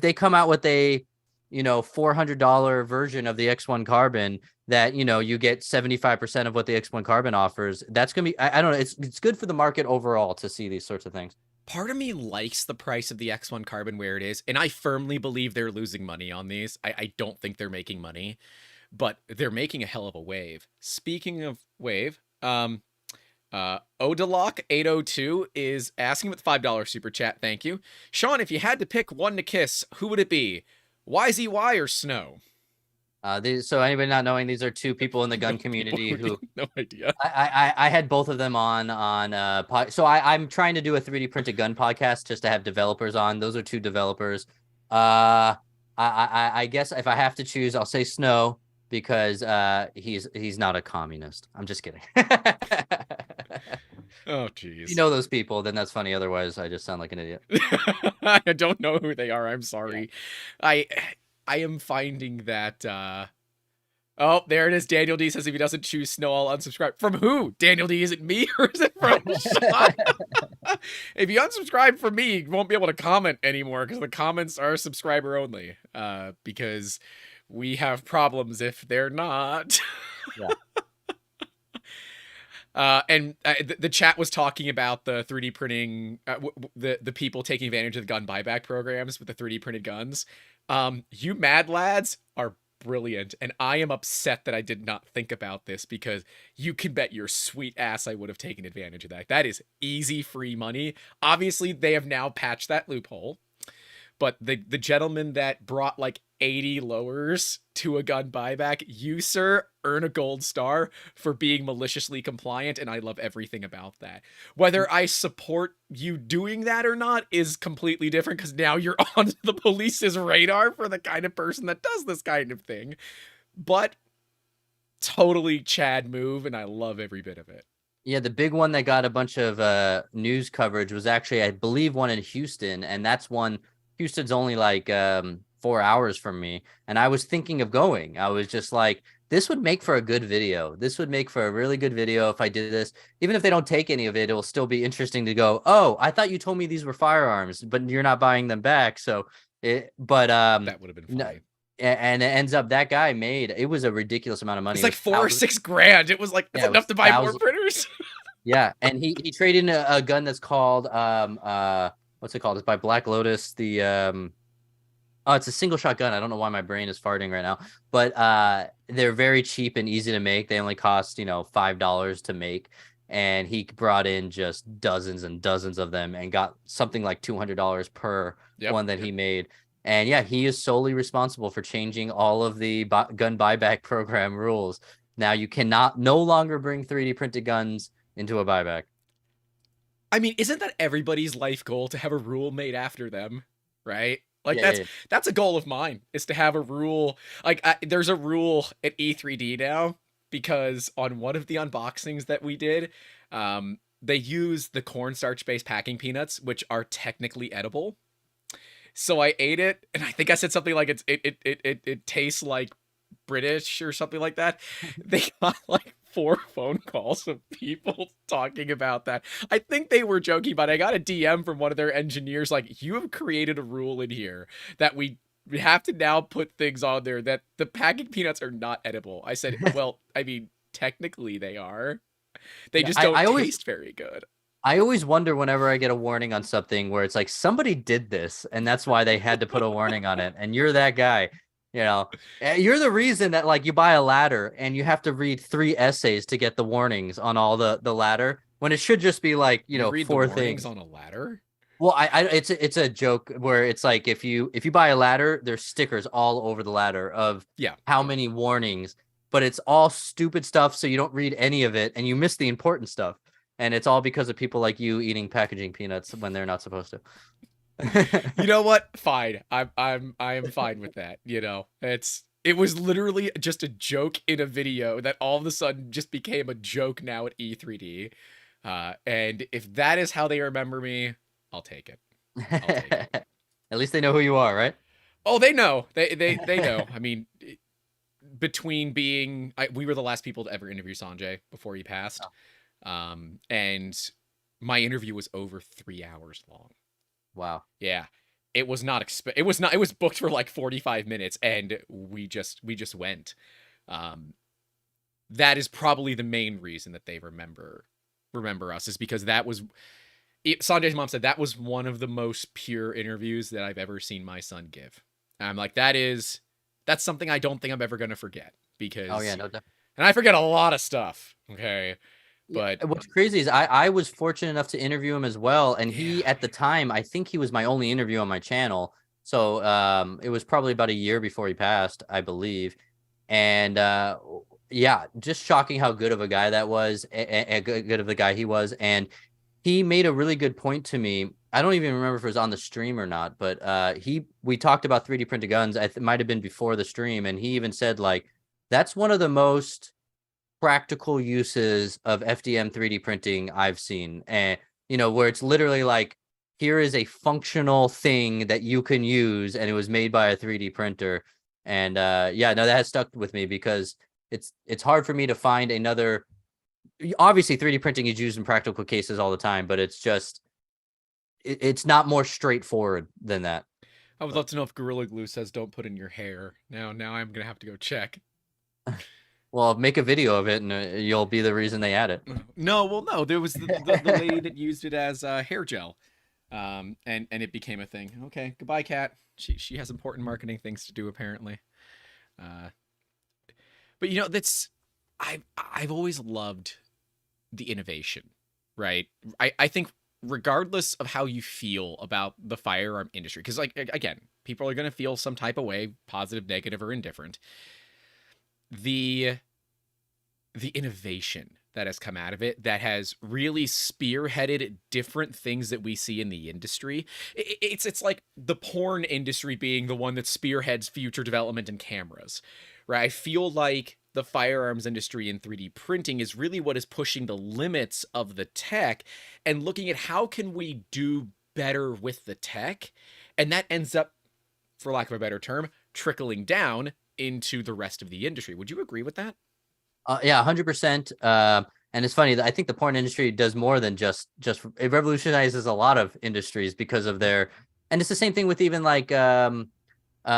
they come out with a, $400 version of the X1 Carbon that, you get 75% of what the X1 Carbon offers, that's going to be, I don't know, it's good for the market overall to see these sorts of things. Part of me likes the price of the X1 Carbon where it is, and I firmly believe they're losing money on these. I don't think they're making money, but they're making a hell of a wave. Speaking of wave, Odalock 802 is asking with the $5 super chat. Thank you. Sean, if you had to pick one to kiss, who would it be? YZY or Snow? So anybody not knowing, these are two people in the No, gun people community who who no idea. I had both of them on so I'm trying to do a 3D printed gun podcast just to have developers on. Those are two developers. I guess if I have to choose, I'll say Snow because he's not a communist. I'm just kidding. Oh, If you jeez. know those people, then that's funny. Otherwise, I just sound like an idiot. I don't know who they are. I'm Yeah. sorry. I I am finding that oh, there it is. Daniel D says if he doesn't choose Snow, I'll unsubscribe. From who? Daniel D, is it me or is it from Sean? If you unsubscribe from me, you won't be able to comment anymore because the comments are subscriber only. Because we have problems if they're not. Yeah. And the chat was talking about the 3D printing, the people taking advantage of the gun buyback programs with the 3D printed guns. You mad lads are brilliant, and I am upset that I did not think about this because you can bet your sweet ass I would have taken advantage of that. That is easy free money. Obviously, they have now patched that loophole. But the gentleman that brought like 80 lowers to a gun buyback, you, sir, earn a gold star for being maliciously compliant, and I love everything about that. Whether I support you doing that or not is completely different because now you're on the police's radar for the kind of person that does this kind of thing. But totally Chad move, and I love every bit of it. Yeah, the big one that got a bunch of news coverage was actually, I believe, one in Houston, and that's one. Houston's only like 4 hours from me, and I was thinking of going. I was just like, this would make for a good video. This would make for a really good video if I did this. Even if they don't take any of it, it will still be interesting to go, oh, I thought you told me these were firearms, but you're not buying them back. So but That would have been no, funny. and it ends up that guy made, it was a ridiculous amount of money. It's It like was 4 or 6 grand. It was like, that's yeah, it enough was to buy more thousands. printers. Yeah, and he traded in a gun that's called what's it called? It's by Black Lotus. The oh, it's a single shot gun. I don't know why my brain is farting right now, but they're very cheap and easy to make. They only cost, $5 to make, and he brought in just dozens and dozens of them and got something like $200 per Yep. one that he made. And yeah, he is solely responsible for changing all of the gun buyback program rules. Now you cannot no longer bring 3D printed guns into a buyback. I mean, isn't that everybody's life goal to have a rule made after them, right? Like Yeah, yeah, yeah. that's a goal of mine is to have a rule. Like there's a rule at E3D now because on one of the unboxings that we did, they use the cornstarch based packing peanuts, which are technically edible. So I ate it, and I think I said something like it tastes like British or something like that. They got like 4 phone calls of people talking about that. I think they were joking, but I got a DM from one of their engineers like, "You have created a rule in here that we have to now put things on there that the packing peanuts are not edible." I said, "Well, I mean, technically they are. They Yeah, just don't taste very good." I always wonder whenever I get a warning on something where it's like somebody did this and that's why they had to put a warning on it. And you're that guy, you know, you're the reason that like you buy a ladder and you have to read 3 essays to get the warnings on all the ladder when it should just be like, You read the 4 warnings things on a ladder? Well, it's a joke where it's like if you buy a ladder, there's stickers all over the ladder of Yeah. how many warnings, but it's all stupid stuff, so you don't read any of it and you miss the important stuff. And it's all because of people like you eating packaging peanuts when they're not supposed to. You know what? Fine. I am fine with that. It was literally just a joke in a video that all of a sudden just became a joke now at E3D. And if that is how they remember me, I'll take it. I'll take it. At least they know who you are, right? Oh, they know. They know. I mean, between we were the last people to ever interview Sanjay before he passed. And my interview was over 3 hours long. Wow. Yeah. It was not it was booked for like 45 minutes and we just went. That is probably the main reason that they remember us is because Sanjay's mom said that was one of the most pure interviews that I've ever seen my son give. And I'm like, that's something I don't think I'm ever going to forget because Oh yeah, no doubt. And I forget a lot of stuff. Okay. But yeah, what's crazy is I was fortunate enough to interview him as well. And he, at the time, I think he was my only interview on my channel. So it was probably about a year before he passed, I believe. And yeah, just shocking how good of a guy that was, good of the guy he was. And he made a really good point to me. I don't even remember if it was on the stream or not, but we talked about 3D printed guns. It might have been before the stream. And he even said, like, that's one of the most practical uses of FDM 3D printing I've seen. And, where it's literally like, here is a functional thing that you can use, and it was made by a 3D printer. And yeah, no, that has stuck with me because it's hard for me to find another. Obviously, 3D printing is used in practical cases all the time, but it's just it's not more straightforward than that. I would love to know if Gorilla Glue says don't put in your hair. Now I'm gonna have to go check. Well, make a video of it, and you'll be the reason they add it. No. There was the lady that used it as hair gel, and it became a thing. Okay, goodbye, Kat. She has important marketing things to do apparently. But that's I've always loved the innovation, right? I think regardless of how you feel about the firearm industry, because like again, people are gonna feel some type of way, positive, negative, or indifferent. The innovation that has come out of it that has really spearheaded different things that we see in the industry. It's like the porn industry being the one that spearheads future development in cameras, right? I feel like the firearms industry in 3D printing is really what is pushing the limits of the tech and looking at how can we do better with the tech. And that ends up, for lack of a better term, trickling down into the rest of the industry. Would you agree with that? Yeah, 100%. And it's funny that I think the porn industry does more than just it revolutionizes a lot of industries because of and it's the same thing with even like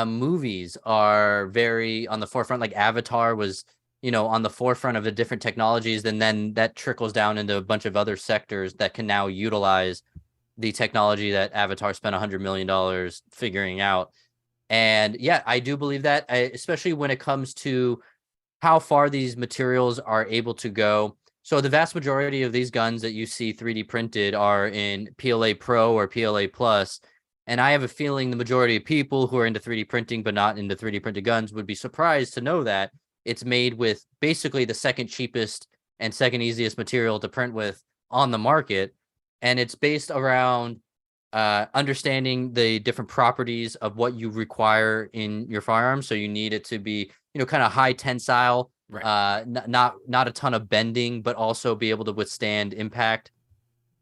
movies are very on the forefront. Like Avatar was, on the forefront of the different technologies, and then that trickles down into a bunch of other sectors that can now utilize the technology that Avatar spent $100 million figuring out. And yeah, I do believe that, especially when it comes to how far these materials are able to go. So the vast majority of these guns that you see 3D printed are in PLA Pro or PLA Plus. And I have a feeling the majority of people who are into 3D printing but not into 3D printed guns would be surprised to know that it's made with basically the second cheapest and second easiest material to print with on the market. And it's based around understanding the different properties of what you require in your firearm. So you need it to be, kind of high tensile, Right. not a ton of bending, but also be able to withstand impact.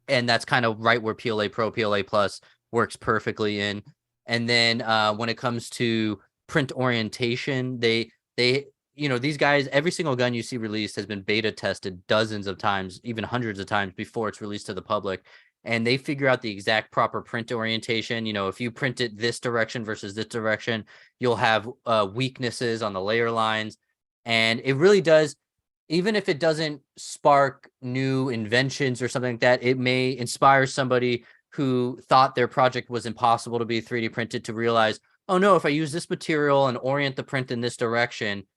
And that's kind of right where PLA Pro, PLA Plus works perfectly in. And then when it comes to print orientation, they these guys, every single gun you see released has been beta tested dozens of times, even hundreds of times before it's released to the public. And they figure out the exact proper print orientation. If you print it this direction versus this direction, you'll have weaknesses on the layer lines. And it really does, even if it doesn't spark new inventions or something like that, it may inspire somebody who thought their project was impossible to be 3D printed to realize, oh no, if I use this material and orient the print in this direction,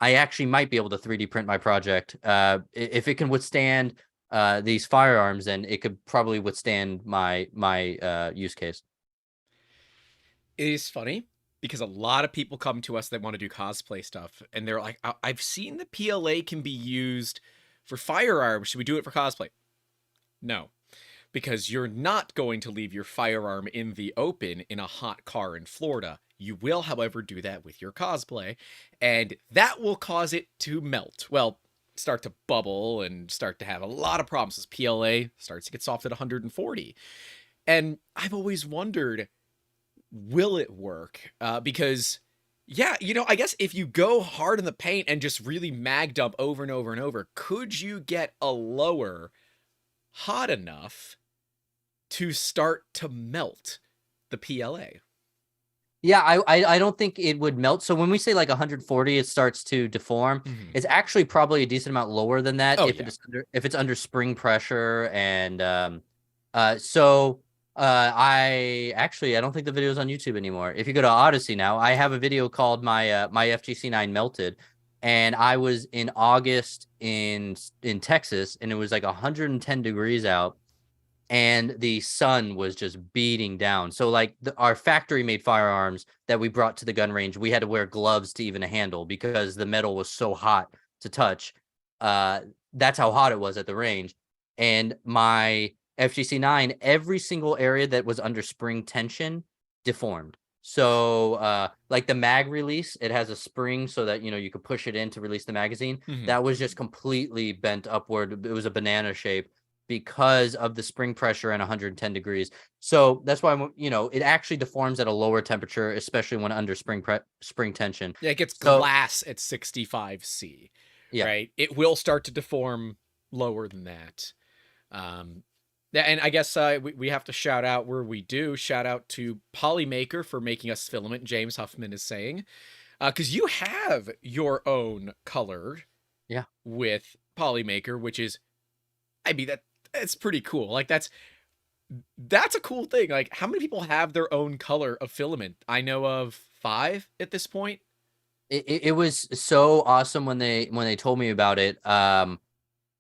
I actually might be able to 3D print my project. If it can withstand these firearms, then it could probably withstand my use case. It is funny because a lot of people come to us that want to do cosplay stuff, and they're like, I've seen the PLA can be used for firearms. Should we do it for cosplay? No, because you're not going to leave your firearm in the open in a hot car in Florida. You will, however, do that with your cosplay, and that will cause it to melt. Well, start to bubble and start to have a lot of problems as PLA starts to get soft at 140. And I've always wondered, will it work? Because, yeah, I guess if you go hard in the paint and just really mag dump over and over and over, could you get a lower hot enough to start to melt the PLA? Yeah, I don't think it would melt. So when we say like 140, it starts to deform. Mhm. It's actually probably a decent amount lower than that Oh, if yeah. it's under spring pressure. And I don't think the video is on YouTube anymore. If you go to Odyssey now, I have a video called my FGC9 melted, and I was in August in Texas, and it was like 110 degrees out, and the sun was just beating down. So like our factory made firearms that we brought to the gun range, we had to wear gloves to even handle because the metal was so hot to touch. That's how hot it was at the range. And my FGC9, every single area that was under spring tension deformed. So like the mag release, it has a spring so that you could push it in to release the magazine. Mhm. That was just completely bent upward. It was a banana shape because of the spring pressure and 110 degrees. So that's why it actually deforms at a lower temperature, especially when under spring tension. Yeah, it gets So glass at 65°C, yeah, right? It will start to deform lower than that. Yeah, and I guess we have to shout out shout out to Polymaker for making us filament, James Huffman is saying. Because you have your own color yeah. with Polymaker, which is, I mean, that's pretty cool. Like, that's a cool thing. Like, how many people have their own color of filament? I know of 5 at this point. It was so awesome when they told me about it.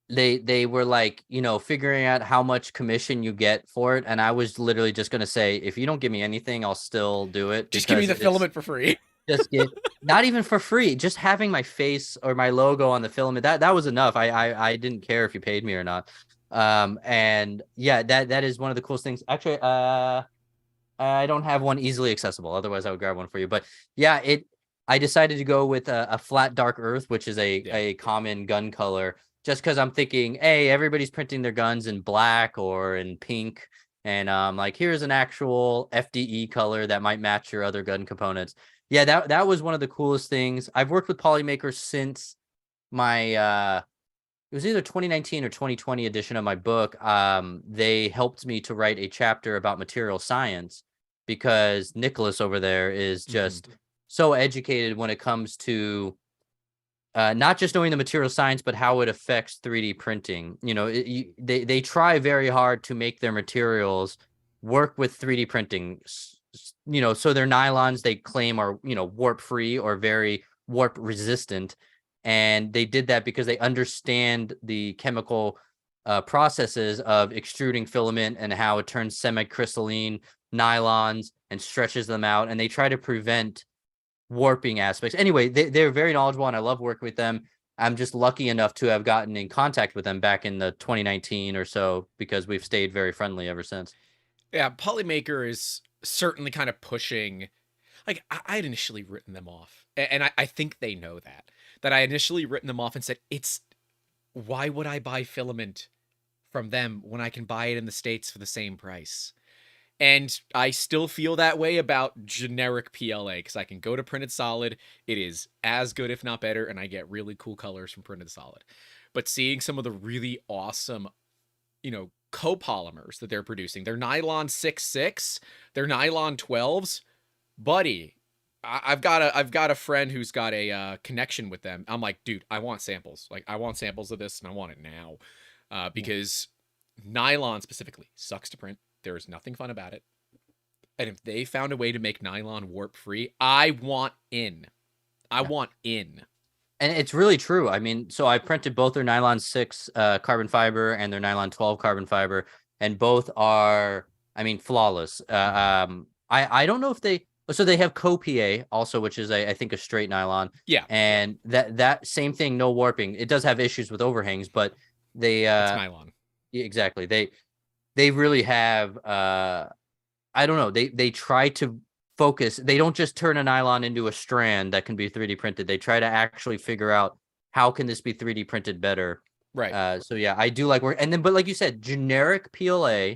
They were like, figuring out how much commission you get for it, and I was literally just gonna say, if you don't give me anything, I'll still do it. Just give me the filament for free. Just get not even for free, just having my face or my logo on the filament, that was enough. I didn't care if you paid me or not. And yeah, that is one of the coolest things. Actually, I don't have one easily accessible, otherwise I would grab one for you. But yeah, I decided to go with a flat dark earth, which is a common gun color, just because I'm thinking, hey, everybody's printing their guns in black or in pink, and like, here's an actual FDE color that might match your other gun components. Yeah, that was one of the coolest things. I've worked with Polymaker since my it was either 2019 or 2020 edition of my book. They helped me to write a chapter about material science because Nicholas over there is just so educated when it comes to not just knowing the material science, but how it affects 3D printing. They try very hard to make their materials work with 3D printing. So their nylons, they claim, are warp free or very warp resistant. And they did that because they understand the chemical processes of extruding filament and how it turns semi-crystalline nylons and stretches them out. And they try to prevent warping aspects. Anyway, they're very knowledgeable, and I love working with them. I'm just lucky enough to have gotten in contact with them back in the 2019 or so, because we've stayed very friendly ever since. Yeah, Polymaker is certainly kind of pushing. Like I'd initially written them off, and I think they know that I initially written them off and said, it's why would I buy filament from them when I can buy it in the States for the same price? And I still feel that way about generic PLA, because I can go to Printed Solid. It is as good, if not better, and I get really cool colors from Printed Solid. But seeing some of the really awesome, copolymers that they're producing, their nylon 6.6, their nylon 12s, buddy. I've got a friend who's got a connection with them. I'm like, dude, I want samples. Like, I want samples of this, and I want it now, because nylon specifically sucks to print. There is nothing fun about it. And if they found a way to make nylon warp free, I want in. I want in. And it's really true. I mean, so I printed both their nylon 6 carbon fiber and their nylon 12 carbon fiber, and both are, I mean, flawless. I don't know if so they have CoPA also, which is I think a straight nylon. Yeah. And that same thing, no warping. It does have issues with overhangs, but they it's nylon. Exactly. They really have I don't know. They try to focus. They don't just turn a nylon into a strand that can be 3D printed. They try to actually figure out how can this be 3D printed better. Right. So yeah, I do like work. And then, but like you said, generic PLA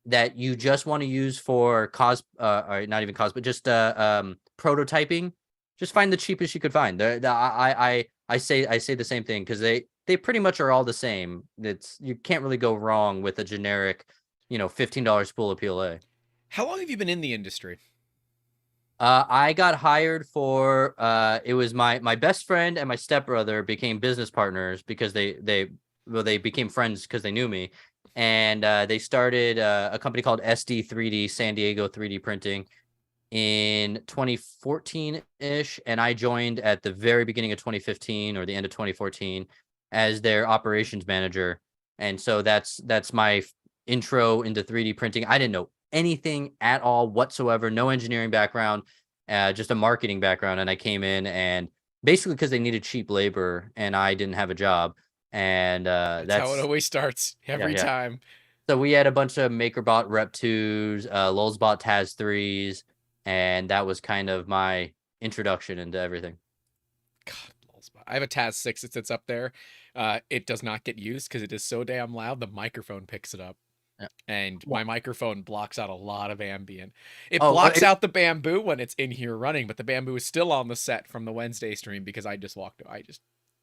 that you just want to use for or not even but just prototyping. Just find the cheapest you could find. I say the same thing, because they pretty much are all the same. You can't really go wrong with a generic, $15 spool of PLA. How long have you been in the industry? I got hired for it was my best friend and my stepbrother became business partners, because they became friends because they knew me, and they started a company called SD3D, San Diego 3D Printing, in 2014-ish, and I joined at the very beginning of 2015 or the end of 2014 as their operations manager. And so that's my intro into 3D printing. I didn't know anything at all whatsoever, no engineering background, just a marketing background. And I came in, and basically because they needed cheap labor and I didn't have a job. And that's how it always starts every time. So we had a bunch of MakerBot Rep 2s, Lulzbot Taz 3s, and that was kind of my introduction into everything. God, Lulzbot. I have a Taz 6 that sits up there. It does not get used because it is so damn loud. The microphone picks it up. Yeah. And my microphone blocks out a lot of ambient. It blocks out the bamboo when it's in here running, but the bamboo is still on the set from the Wednesday stream because I just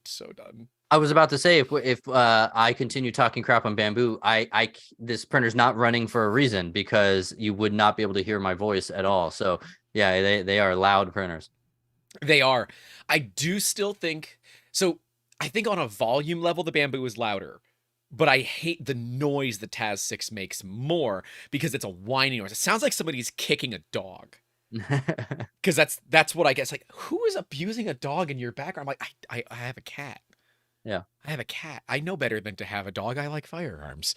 so done. I was about to say, if I continue talking crap on bamboo, this printer's not running for a reason, because you would not be able to hear my voice at all. So yeah, they are loud printers. They are. I do still think so. I think on a volume level, the bamboo is louder. But I hate the noise the Taz 6 makes more, because it's a whining noise. It sounds like somebody's kicking a dog. Because that's what I guess. Like, who is abusing a dog in your background? I'm like, I have a cat. Yeah. I have a cat. I know better than to have a dog. I like firearms.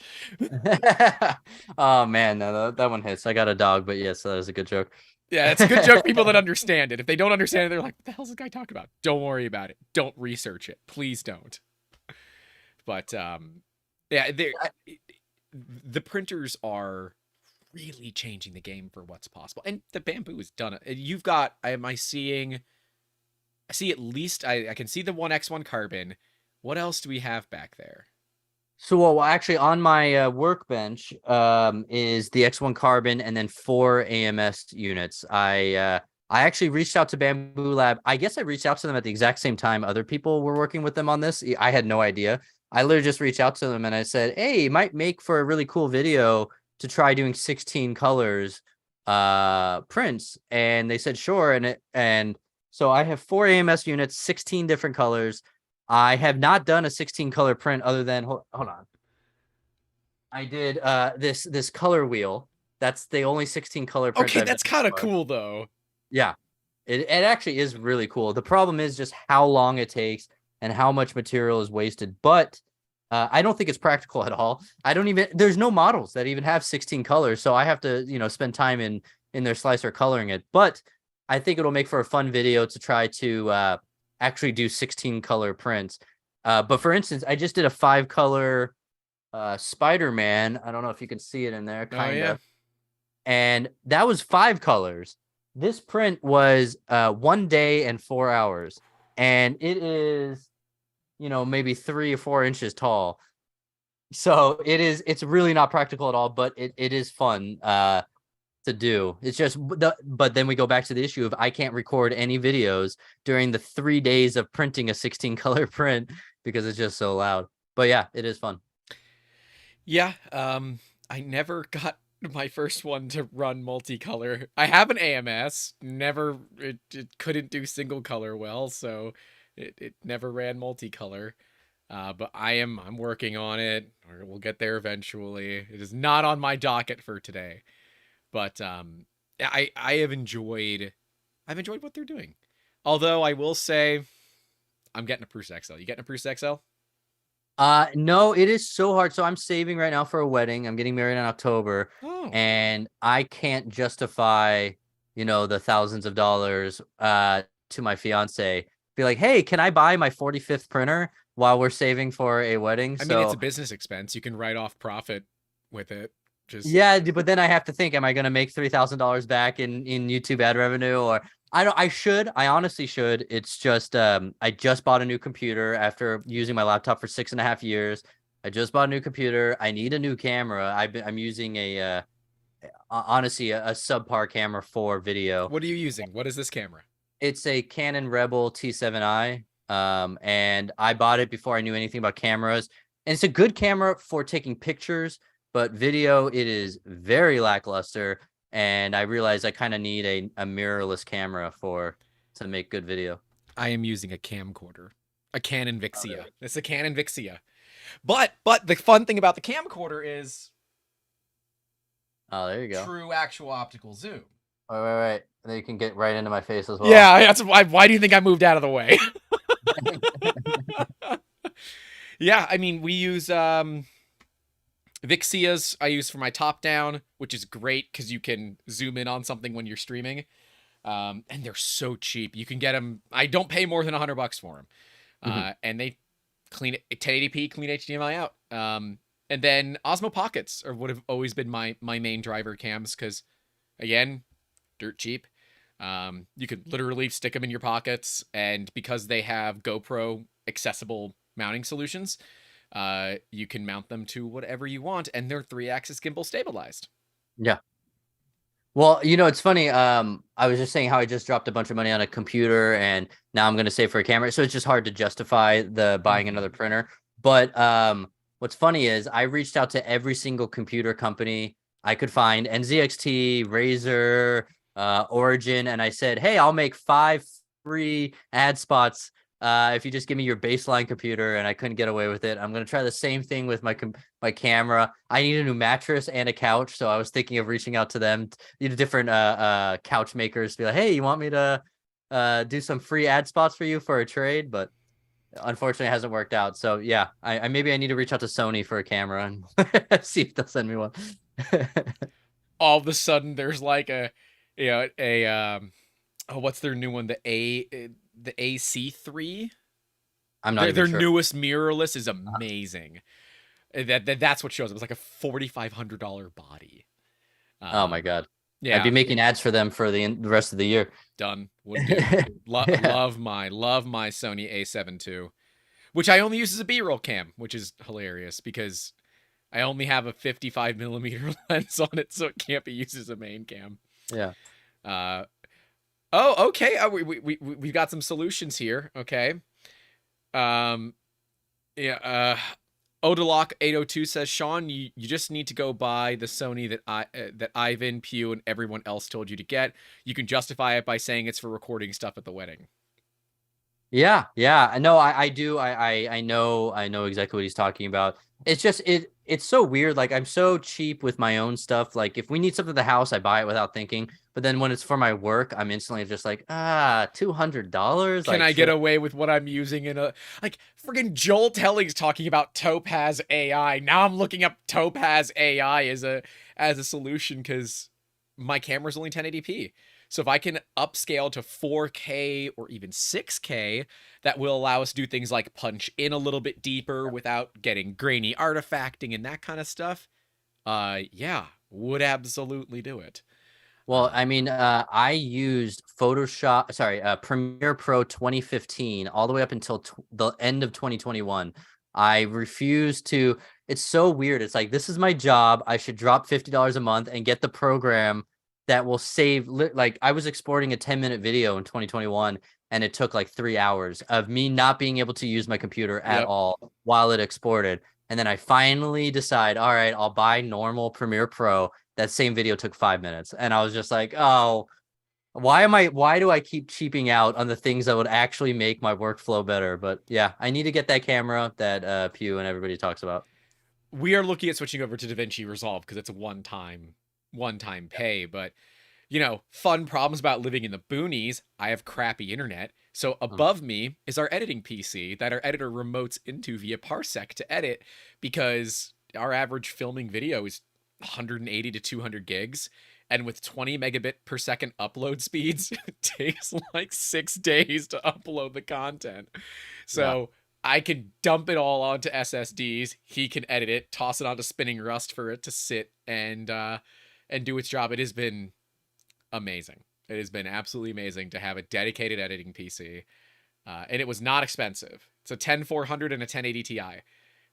Oh, man. No, that one hits. I got a dog, but yes, that was a good joke. Yeah, it's a good joke. People that understand it. If they don't understand it, they're like, what the hell's this guy talking about? Don't worry about it. Don't research it. Please don't. But, yeah, the printers are really changing the game for what's possible, and the bamboo has done it. You've got, I see at least I can see the 1x1 carbon. What else do we have back there? So, well, actually, on my workbench is the X1 carbon and then 4 AMS units. I actually reached out to Bamboo Lab. I guess I reached out to them at the exact same time other people were working with them on this. I had no idea. I literally just reached out to them and I said, hey, it might make for a really cool video to try doing 16 colors prints. And they said, sure. And so I have 4 AMS units, 16 different colors. I have not done a 16 color print other than, hold on. I did this color wheel. That's the only 16 color print. Okay, that's kind of cool though. Yeah, it actually is really cool. The problem is just how long it takes and how much material is wasted. But I don't think it's practical at all. There's no models that even have 16 colors. So I have to, spend time in their slicer coloring it. But I think it'll make for a fun video to try to actually do 16 color prints. But for instance, I just did a 5 color Spider-Man. I don't know if you can see it in there, Oh kind yeah. of. And that was 5 colors. This print was 1 day and 4 hours. And it is, maybe 3 or 4 inches tall. So it's really not practical at all, but it is fun to do. It's just but then we go back to the issue of I can't record any videos during the 3 days of printing a 16 color print because it's just so loud. But yeah, it is fun. Yeah, I never got my first one to run multicolor. I have an AMS, never it couldn't do single color well, so it never ran multicolor. But I'm working on it, or we'll get there eventually. It is not on my docket for today. But I have enjoyed what they're doing. Although I will say I'm getting a Prusa XL. You getting a Prusa XL? No, it is so hard. So I'm saving right now for a wedding. I'm getting married in October, Oh. and I can't justify, the thousands of dollars to my fiance. Be like, hey, can I buy my 45th printer while we're saving for a wedding? I mean, it's a So business expense. You can write off profit with it. Just yeah, but then I have to think, am I gonna make $3,000 back in YouTube ad revenue? Or I honestly should. It's just I just bought a new computer after using my laptop for 6.5 years. I just bought a new computer. I need a new camera. I'm using honestly a subpar camera for video. what are you using? What is this camera? It's a Canon Rebel T7i. And I bought it before I knew anything about cameras. And it's a good camera for taking pictures, but video, it is very lackluster. And I realized I kind of need a mirrorless camera to make good video. I am using a camcorder, a Canon Oh, Vixia. really? It's a Canon Vixia. But the fun thing about the camcorder is Oh, there you go. true actual optical zoom. Right. And then you can get right into my face as well. Yeah, that's why do you think I moved out of the way? Yeah, I mean, we use Vixias I use for my top down, which is great because you can zoom in on something when you're streaming. And they're so cheap. You can get them. I don't pay more than $100 for them. Mhm. And they clean it 1080p, clean HDMI out. And then Osmo Pockets would have always been my main driver cams because, again, dirt cheap. You could literally stick them in your pockets, and because they have GoPro accessible mounting solutions, you can mount them to whatever you want, and they're 3-axis gimbal stabilized. Yeah. Well, it's funny. I was just saying how I just dropped a bunch of money on a computer and now I'm going to save for a camera. So it's just hard to justify the buying another printer. But what's funny is I reached out to every single computer company I could find, NZXT, Razer, Origin, and I said, hey, I'll make 5 free ad spots if you just give me your baseline computer. And I couldn't get away with it. I'm going to try the same thing with my camera. I need a new mattress and a couch. So I was thinking of reaching out to them, different couch makers, be like, hey, you want me to do some free ad spots for you for a trade? But unfortunately it hasn't worked out. So yeah, I maybe I need to reach out to Sony for a camera and see if they'll send me one. All of a sudden, there's like what's their new one? The AC3. I'm not Their even their sure. newest mirrorless is amazing. That's what shows up. It's like a $4,500 body. Oh my God. Yeah, I'd be making ads for them for the rest of the year. done. Would do. Yeah. Love my Sony A7 II, which I only use as a B-roll cam, which is hilarious because I only have a 55mm lens on it, so it can't be used as a main cam. Yeah. Oh, okay. We've got some solutions here. Okay. Yeah. Odalock 802 says, Sean, you just need to go buy the Sony that Ivan, Pew, and everyone else told you to get. You can justify it by saying it's for recording stuff at the wedding. Yeah. No, I do. I know exactly what he's talking about. It's just it's so weird. Like I'm so cheap with my own stuff. Like if we need something at the house, I buy it without thinking. But then when it's for my work, I'm instantly just like, $200. Can Like, I get sure. away with what I'm using in a like friggin' Joel Telling's talking about Topaz AI. Now I'm looking up Topaz AI as a solution because my camera's only 1080p. So if I can upscale to 4K or even 6K, that will allow us to do things like punch in a little bit deeper without getting grainy artifacting and that kind of stuff. Yeah, would absolutely do it. Well, I mean, I used Premiere Pro 2015 all the way up until the end of 2021. I refused to. It's so weird. It's like, this is my job. I should drop $50 a month and get the program that will save. Like, I was exporting a 10-minute video in 2021, and it took like 3 hours of me not being able to use my computer at Yep. all while it exported. And then I finally decide, all right, I'll buy normal Premiere Pro. That same video took 5 minutes, and I was just like, oh, why do I keep cheaping out on the things that would actually make my workflow better? But yeah, I need to get that camera that Pew and everybody talks about. We are looking at switching over to DaVinci Resolve because it's a one-time pay, but fun problems about living in the boonies. I have crappy internet. So above me is our editing PC that our editor remotes into via Parsec to edit, because our average filming video is 180 to 200 gigs. And with 20 megabit per second upload speeds, it takes like 6 days to upload the content. So I can dump it all onto SSDs. He can edit it, toss it onto spinning rust for it to sit and do its job. It has been amazing. It has been absolutely amazing to have a dedicated editing PC. And it was not expensive. It's a 10400 and a 1080 Ti.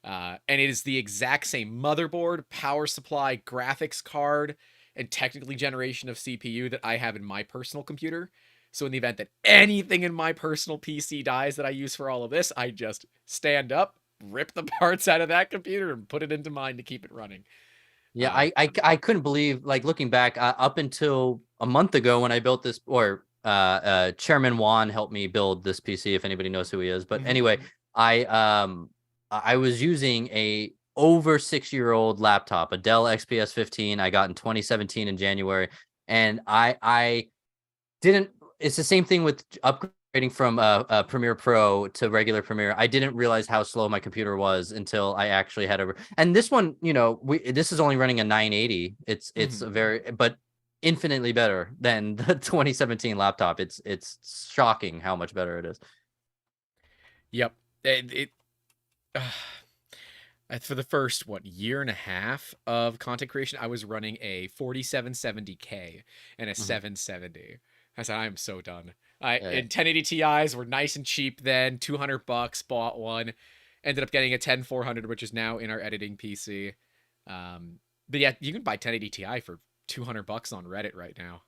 And it is the exact same motherboard, power supply, graphics card, and technically generation of CPU that I have in my personal computer. So in the event that anything in my personal PC dies that I use for all of this, I just stand up, rip the parts out of that computer, and put it into mine to keep it running. Yeah, I couldn't believe, like, looking back, up until a month ago when I built this, or Chairman Juan helped me build this PC, if anybody knows who he is. But anyway, I was using a over 6-year-old laptop, a Dell XPS 15 I got in 2017 in January, and I didn't. It's the same thing with upgrading from Premiere Pro to regular Premiere. I didn't realize how slow my computer was until I actually had a. And this one, this is only running a 980. It's a very, but infinitely better than the 2017 laptop. It's shocking how much better it is. Yep. For the first year and a half of content creation, I was running a 4770K and a 770. I said, I'm so done. And 1080 Ti's were nice and cheap then, $200, bought one. Ended up getting a 10400, which is now in our editing PC. But yeah, you can buy 1080 Ti for $200 on Reddit right now.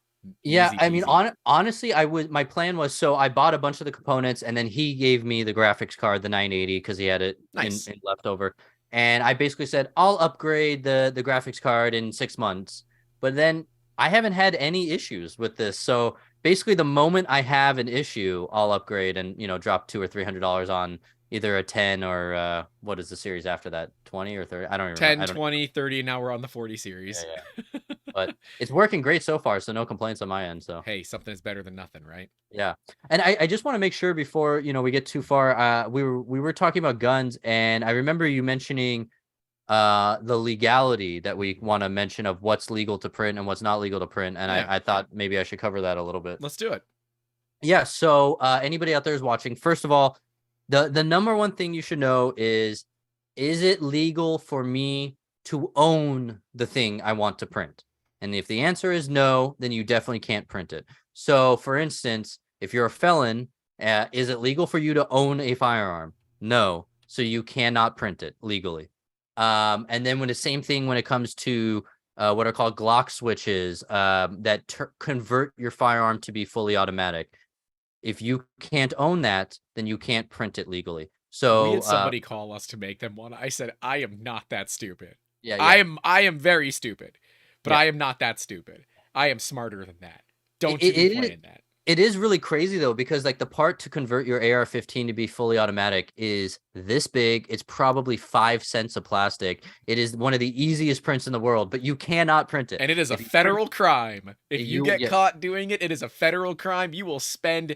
Yeah, Easy I mean, peasy. honestly, my plan was, so I bought a bunch of the components, and then he gave me the graphics card, the 980, because he had it Nice. in leftover. And I basically said, I'll upgrade the graphics card in 6 months. But then I haven't had any issues with this. So basically, the moment I have an issue, I'll upgrade and, drop $200 or $300 on either a 10 or what is the series after that? 20 or 30? I don't remember. 10, 20, 30, and now we're on the 40 series. Yeah. But it's working great so far, so no complaints on my end. So Hey, something is better than nothing, right? yeah. And I just want to make sure before we get too far, we were talking about guns, and I remember you mentioning the legality that we want to mention of what's legal to print and what's not legal to print. And I thought maybe I should cover that a little bit. Let's do it. Yeah. So anybody out there is watching, first of all, the number one thing you should know is it legal for me to own the thing I want to print? And if the answer is no, then you definitely can't print it. So for instance, if you're a felon, is it legal for you to own a firearm? No. So you cannot print it legally. And then when the same thing when it comes to what are called Glock switches that convert your firearm to be fully automatic. If you can't own that, then you can't print it legally. So we had somebody call us to make them one. I said, I am not that stupid. Yeah. I am very stupid, but I am not that stupid. I am smarter than that. Don't you be playing that. It is really crazy though, because like the part to convert your AR-15 to be fully automatic is this big. It's probably 5 cents of plastic. It is one of the easiest prints in the world, but you cannot print it. And it is a federal crime. If you get caught doing it, it is a federal crime. You will spend,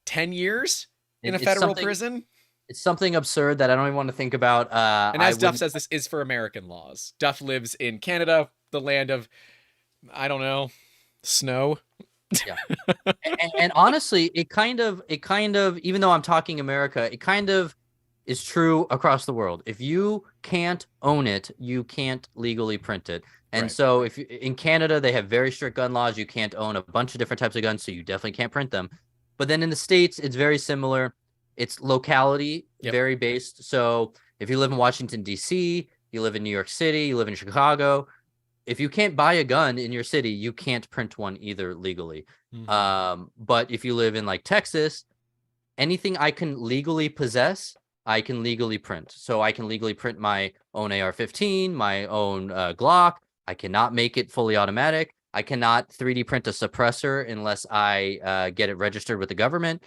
10 years in a federal prison? It's something absurd that I don't even want to think about. And as Duff says, this is for American laws. Duff lives in Canada, the land of, I don't know, snow. Yeah. And honestly, it kind of, even though I'm talking America, it kind of is true across the world. If you can't own it, you can't legally print it. And Right. so if in Canada, they have very strict gun laws. You can't own a bunch of different types of guns, so you definitely can't print them. But then in the States, it's very similar. It's locality Yep. very based. So if you live in Washington, D.C., you live in New York City, you live in Chicago, if you can't buy a gun in your city, you can't print one either legally. Hmm. But if you live in like Texas, anything I can legally possess, I can legally print. So I can legally print my own AR-15, my own Glock. I cannot make it fully automatic. I cannot 3D print a suppressor unless I get it registered with the government.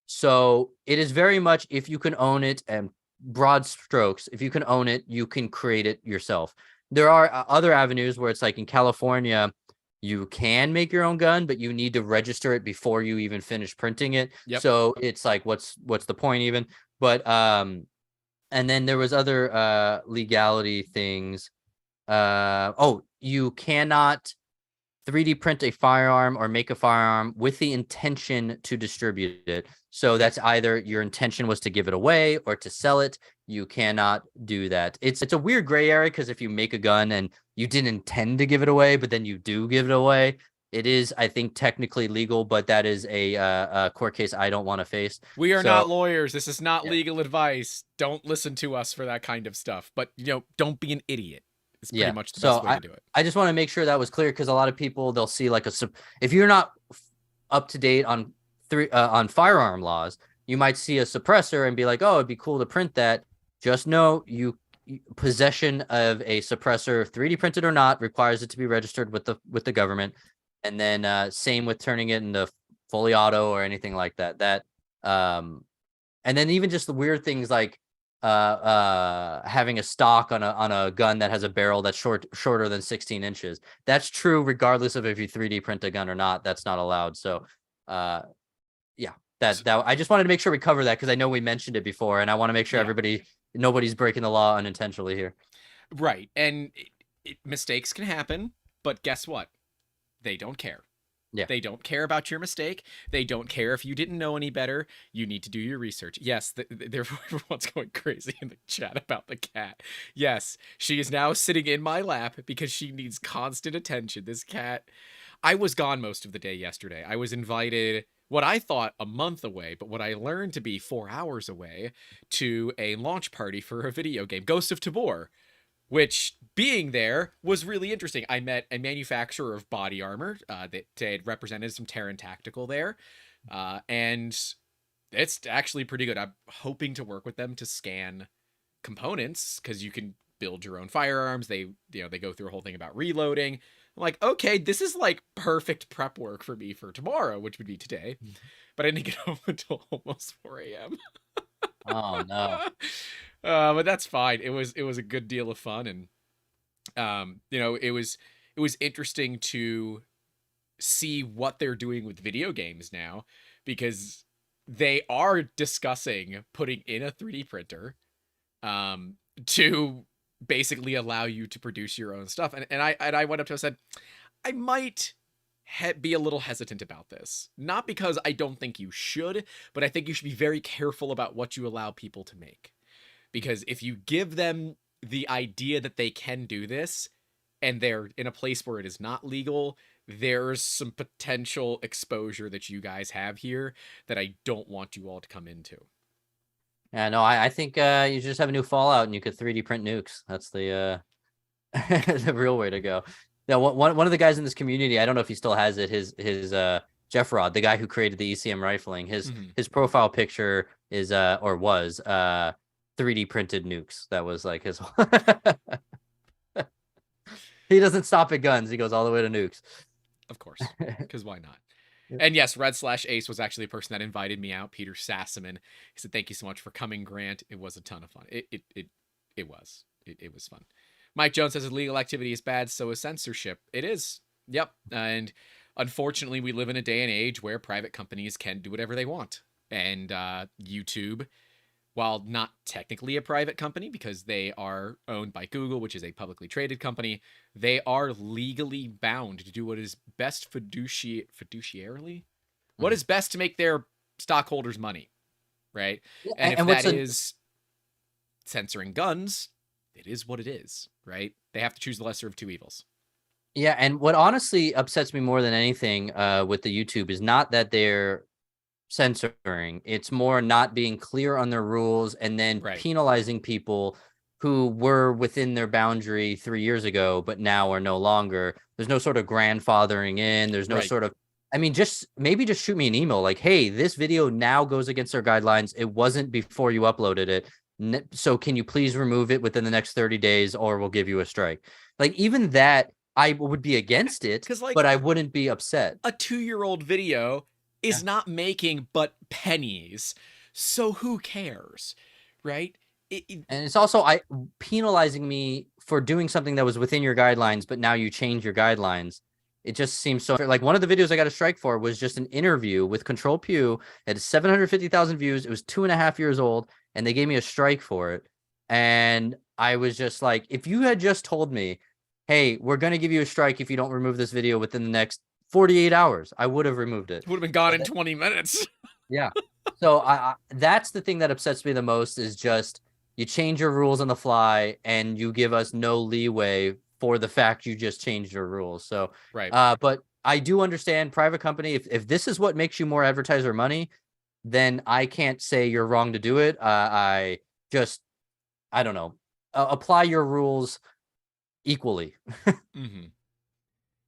So it is very much, if you can own it, and broad strokes, if you can own it, you can create it yourself. There are other avenues where it's like in California, you can make your own gun, but you need to register it before you even finish printing it. Yep. So it's like, what's the point even? But and then there was other legality things. Oh, you cannot 3D print a firearm or make a firearm with the intention to distribute it. So that's either your intention was to give it away or to sell it. You cannot do that. It's a weird gray area, because if you make a gun and you didn't intend to give it away, but then you do give it away, it is, I think, technically legal, but that is a court case I don't want to face. We are So not lawyers. This is not yeah. legal advice. Don't listen to us for that kind of stuff. But, don't be an idiot. It's pretty Yeah. much the So best way to do it. I just want to make sure that was clear, because a lot of people, they'll see like if you're not up to date on on firearm laws, you might see a suppressor and be like, oh, it'd be cool to print that. Just know possession of a suppressor, 3D printed or not, requires it to be registered with the government. And then same with turning it into fully auto or anything like that. And then even just the weird things like having a stock on a gun that has a barrel that's shorter than 16 inches. That's true regardless of if you 3D print a gun or not. That's not allowed. So yeah, that I just wanted to make sure we cover that, because I know we mentioned it before, and I want to make sure nobody's breaking the law unintentionally here. Right. And mistakes can happen, but guess what? They don't care. Yeah. They don't care about your mistake. They don't care if you didn't know any better. You need to do your research. Yes, everyone's going crazy in the chat about the cat. Yes, she is now sitting in my lap because she needs constant attention. This cat. I was gone most of the day yesterday. I was invited, what I thought a month away, but what I learned to be 4 hours away, to a launch party for a video game, Ghost of Tabor, which, being there, was really interesting. I met a manufacturer of body armor that had represented some Terran Tactical there, and it's actually pretty good. I'm hoping to work with them to scan components, because you can build your own firearms. They go through a whole thing about reloading. I'm like, okay, this is like perfect prep work for me for tomorrow, which would be today. But I didn't get home until almost 4 a.m. Oh no. But that's fine. It was a good deal of fun, and it was interesting to see what they're doing with video games now, because they are discussing putting in a 3D printer to basically allow you to produce your own stuff. And I went up to him and said, I might be a little hesitant about this. Not because I don't think you should, but I think you should be very careful about what you allow people to make. Because if you give them the idea that they can do this, and they're in a place where it is not legal, there's some potential exposure that you guys have here that I don't want you all to come into. Yeah, no, I think you just have a new Fallout and you could 3D print nukes. That's the the real way to go. Yeah, one of the guys in this community, I don't know if he still has it, his Jeff Rod, the guy who created the ECM rifling, his profile picture is or was 3D printed nukes. That was like his He doesn't stop at guns. He goes all the way to nukes. Of course, because why not? And yes, Red/Ace was actually a person that invited me out, Peter Sassaman. He said, thank you so much for coming, Grant. It was a ton of fun. It was fun. Mike Jones says illegal activity is bad, so is censorship. It is. Yep. And unfortunately, we live in a day and age where private companies can do whatever they want. And YouTube, while not technically a private company because they are owned by Google, which is a publicly traded company, they are legally bound to do what is best fiduciarily, what Mhm. is best to make their stockholders money, right? Yeah, And if and what's that a is censoring guns, it is what it is, right? They have to choose the lesser of two evils. Yeah, and what honestly upsets me more than anything with the YouTube is not that they're censoring. It's more not being clear on their rules and then Right. penalizing people who were within their boundary 3 years ago, but now are no longer. There's no sort of grandfathering in. There's no Right. sort of, I mean, just maybe just shoot me an email like, hey, this video now goes against our guidelines. It wasn't before you uploaded it. So can you please remove it within the next 30 days or we'll give you a strike? Like even that, I would be against it, Because, but like, I wouldn't be upset. a 2-year-old video Yeah. is not making but pennies. So who cares, right? And it's also I penalizing me for doing something that was within your guidelines, but now you change your guidelines. It just seems so like one of the videos I got a strike for was just an interview with Control Pew. It had 750,000 views. It was 2.5 years old, and they gave me a strike for it. And I was just like, if you had just told me, hey, we're going to give you a strike if you don't remove this video within the next 48 hours, I would have removed it. Would have been gone But in 20 minutes. yeah. So I that's the thing that upsets me the most is just you change your rules on the fly and you give us no leeway for the fact you just changed your rules. So Right. but I do understand private company. If this is what makes you more advertiser money, then I can't say you're wrong to do it. I just I don't know. Apply your rules equally. Mm-hmm.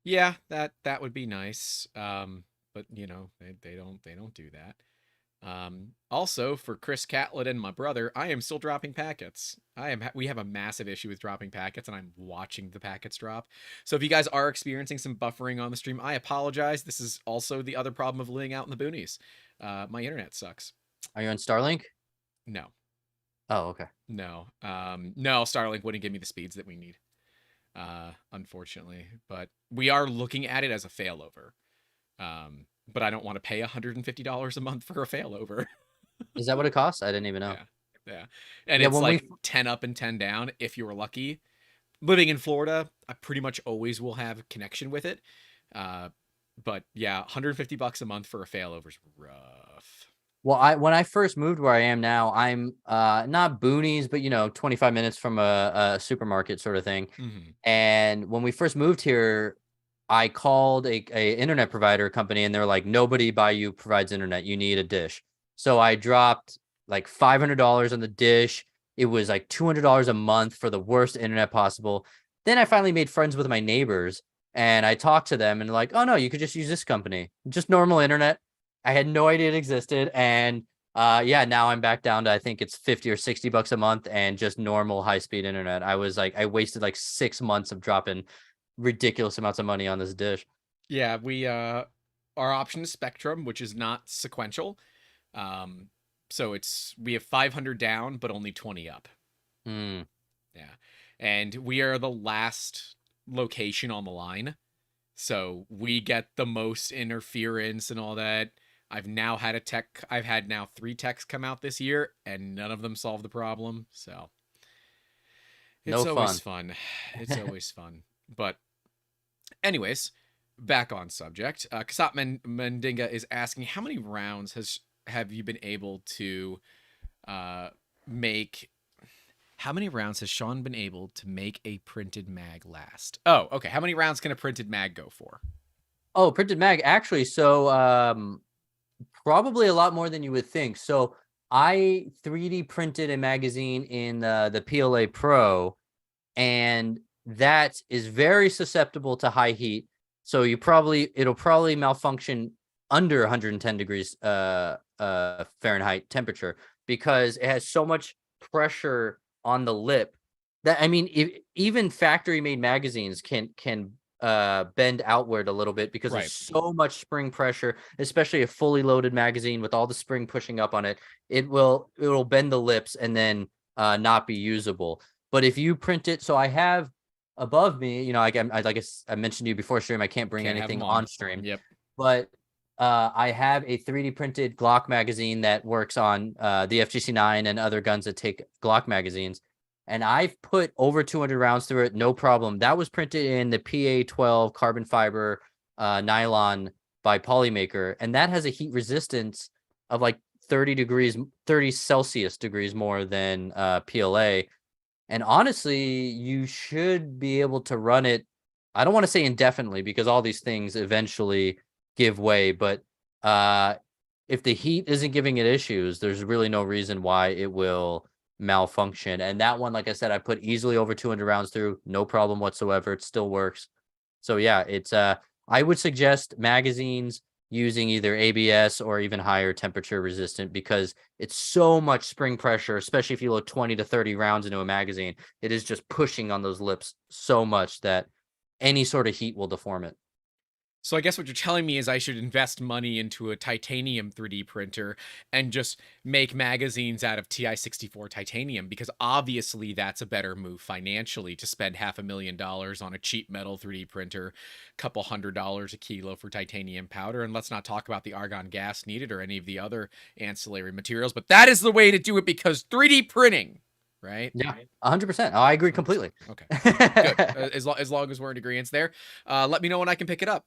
Yeah, that would be nice. But they don't do that. Also, for Chris Catlett and my brother, I am still dropping packets. We have a massive issue with dropping packets, and I'm watching the packets drop. So if you guys are experiencing some buffering on the stream, I apologize. This is also the other problem of living out in the boonies. My internet sucks. Are you on Starlink? No, Oh, okay. no, no. Starlink wouldn't give me the speeds that we need, unfortunately. But we are looking at it as a failover. But I don't want to pay $150 a month for a failover. Is that what it costs? I didn't even know. Yeah, yeah. And Yeah, it's when like 10 up and 10 down if you were lucky. Living in Florida, I pretty much always will have a connection with it. But yeah, $150 a month for a failover's rough. Well, when I first moved where I am now, I'm not boonies, but 25 minutes from a supermarket sort of thing. Mm-hmm. And when we first moved here, I called a internet provider company, and they're like, nobody by you provides internet. You need a dish. So I dropped like $500 on the dish. It was like $200 a month for the worst internet possible. Then I finally made friends with my neighbors, and I talked to them, and they're like, oh no, you could just use this company, just normal internet. I had no idea it existed. And yeah, now I'm back down to, I think it's 50 or $60 a month and just normal high speed internet. I wasted like 6 months of dropping ridiculous amounts of money on this dish. Yeah, our option is Spectrum, which is not sequential. So we have 500 down, but only 20 up. Mm. Yeah. And we are the last location on the line. So we get the most interference and all that. I've had now 3 techs come out this year, and none of them solve the problem. So it's always fun. It's always fun. But anyways, back on subject. Kasat Mendinga is asking, how many rounds have you been able to make? How many rounds has Sean been able to make a printed mag last? Oh, okay. How many rounds can a printed mag go for? Oh, printed mag, actually. So probably a lot more than you would think. So I 3D printed a magazine in the PLA Pro, and that is very susceptible to high heat. So it'll probably malfunction under 110 degrees Fahrenheit temperature, because it has so much pressure on the lip that, I mean, even factory made magazines can bend outward a little bit because Right. there's so much spring pressure, especially a fully loaded magazine with all the spring pushing up on it. It'll bend the lips and then not be usable. But if you print it, so I have above me, like I mentioned to you before stream, I can't bring anything on stream. Yep. But I have a 3D printed Glock magazine that works on the FGC9 and other guns that take Glock magazines. And I've put over 200 rounds through it, no problem. That was printed in the PA12 carbon fiber nylon by Polymaker. And that has a heat resistance of like 30 Celsius degrees more than PLA. And honestly, you should be able to run it. I don't want to say indefinitely because all these things eventually give way, but if the heat isn't giving it issues, there's really no reason why it will malfunction. And that one, like I said, I put easily over 200 rounds through, no problem whatsoever. It still works. So yeah, it's I would suggest magazines using either ABS or even higher temperature resistant because it's so much spring pressure, especially if you load 20 to 30 rounds into a magazine. It is just pushing on those lips so much that any sort of heat will deform it. So I guess what you're telling me is I should invest money into a titanium 3D printer and just make magazines out of TI-64 titanium, because obviously that's a better move financially to spend $500,000 on a cheap metal 3D printer, couple $100 a kilo for titanium powder, and let's not talk about the argon gas needed or any of the other ancillary materials, but that is the way to do it because 3D printing, right? Yeah, 100%. I agree completely. Okay, good. As long as we're in agreement there, let me know when I can pick it up.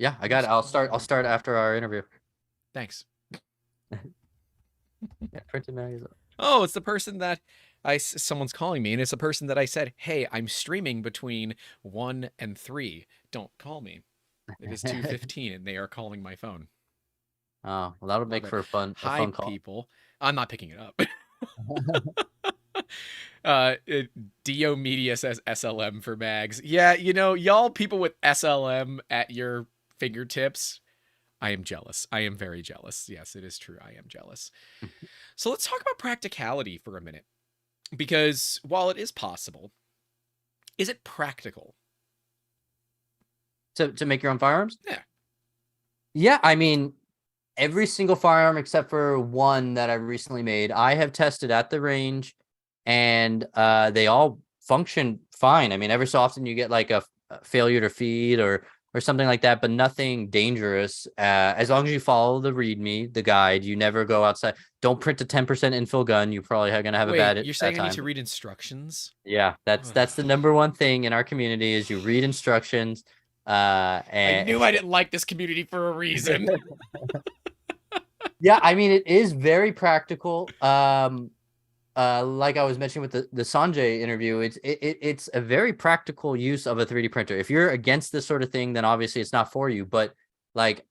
Yeah, I got it. I'll start after our interview. Thanks. Yeah, printed magazine. Oh, it's the person that someone's calling me, and it's the person that I said, hey, I'm streaming between 1 and 3. Don't call me. It is 2:15, and they are calling my phone. Oh, well, that'll make for a fun call. People. I'm not picking it up. Dio Media says SLM for mags. Yeah, y'all people with SLM at your fingertips, I am jealous. I am very jealous. Yes, it is true. I am jealous. So let's talk about practicality for a minute. Because while it is possible, is it practical? To make your own firearms? Yeah. Yeah, I mean, every single firearm except for one that I recently made, I have tested at the range, and they all function fine. I mean, every so often you get like a failure to feed or something like that, but nothing dangerous. As long as you follow the README, the guide, you never go outside. Don't print a 10% infill gun. You're probably going to have a bad. You're saying I need to read instructions? Yeah, that's the number one thing in our community is you read instructions. And I knew I didn't like this community for a reason. Yeah, I mean, it is very practical. Like I was mentioning with the Sanjay interview, it's a very practical use of a 3D printer. If you're against this sort of thing, then obviously it's not for you. But like,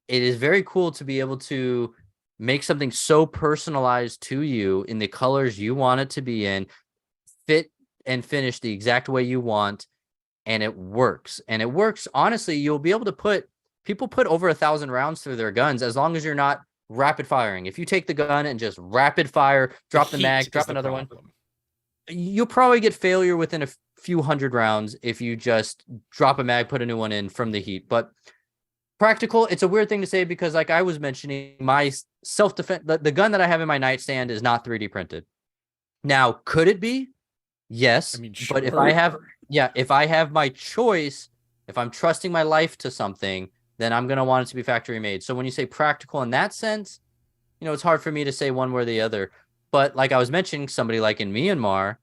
it is very cool to be able to make something so personalized to you in the colors you want it to be in, fit and finish the exact way you want, and it works. And it works, honestly, you'll be able to people put over 1,000 rounds through their guns as long as you're not rapid firing. If you take the gun and just rapid fire, drop the mag, drop another one, you'll probably get failure within a few hundred rounds if you just drop a mag, put a new one in from the heat. But practical, it's a weird thing to say because like I was mentioning, my self-defense, the gun that I have in my nightstand is not 3D printed. Now, could it be? Yes. I mean, sure. But if I have my choice, if I'm trusting my life to something, then I'm going to want it to be factory made. So when you say practical in that sense, it's hard for me to say one way or the other. But like I was mentioning, somebody like in Myanmar,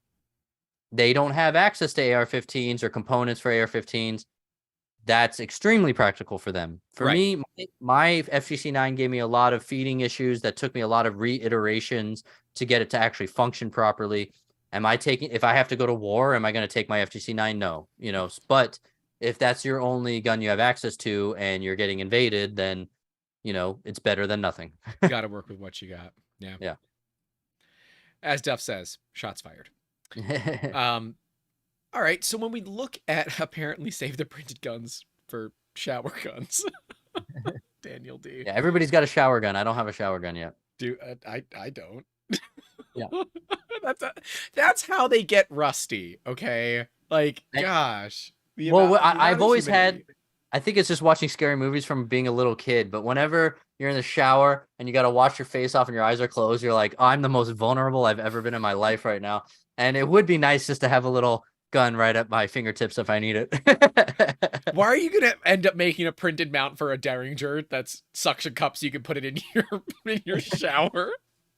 they don't have access to AR-15s or components for AR-15s. That's extremely practical for them. For me, my FGC9 gave me a lot of feeding issues that took me a lot of reiterations to get it to actually function properly. If I have to go to war, am I going to take my FGC9? No, but if that's your only gun you have access to and you're getting invaded, then, it's better than nothing. You got to work with what you got. Yeah. Yeah. As Duff says, shots fired. All right. So when we look at apparently save the printed guns for shower guns, Daniel D. Yeah. Everybody's got a shower gun. I don't have a shower gun yet. Dude, I don't. Yeah. That's how they get rusty. Okay. Like, gosh. Well, I've always had, I think it's just watching scary movies from being a little kid, but whenever you're in the shower and you got to wash your face off and your eyes are closed, you're like, oh, I'm the most vulnerable I've ever been in my life right now. And it would be nice just to have a little gun right at my fingertips if I need it. Why are you gonna end up making a printed mount for a Derringer that's suction cups so you can put it in your shower?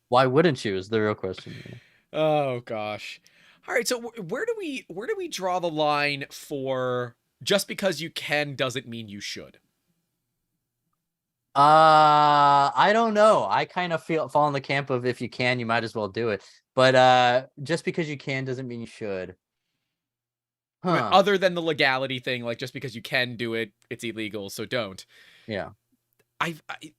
Why wouldn't you? Is the real question. Oh gosh. All right, so where do we draw the line for just because you can doesn't mean you should? I don't know. I kind of fall in the camp of if you can, you might as well do it. But just because you can doesn't mean you should. Huh. Other than the legality thing, like just because you can do it, it's illegal, so don't. Yeah.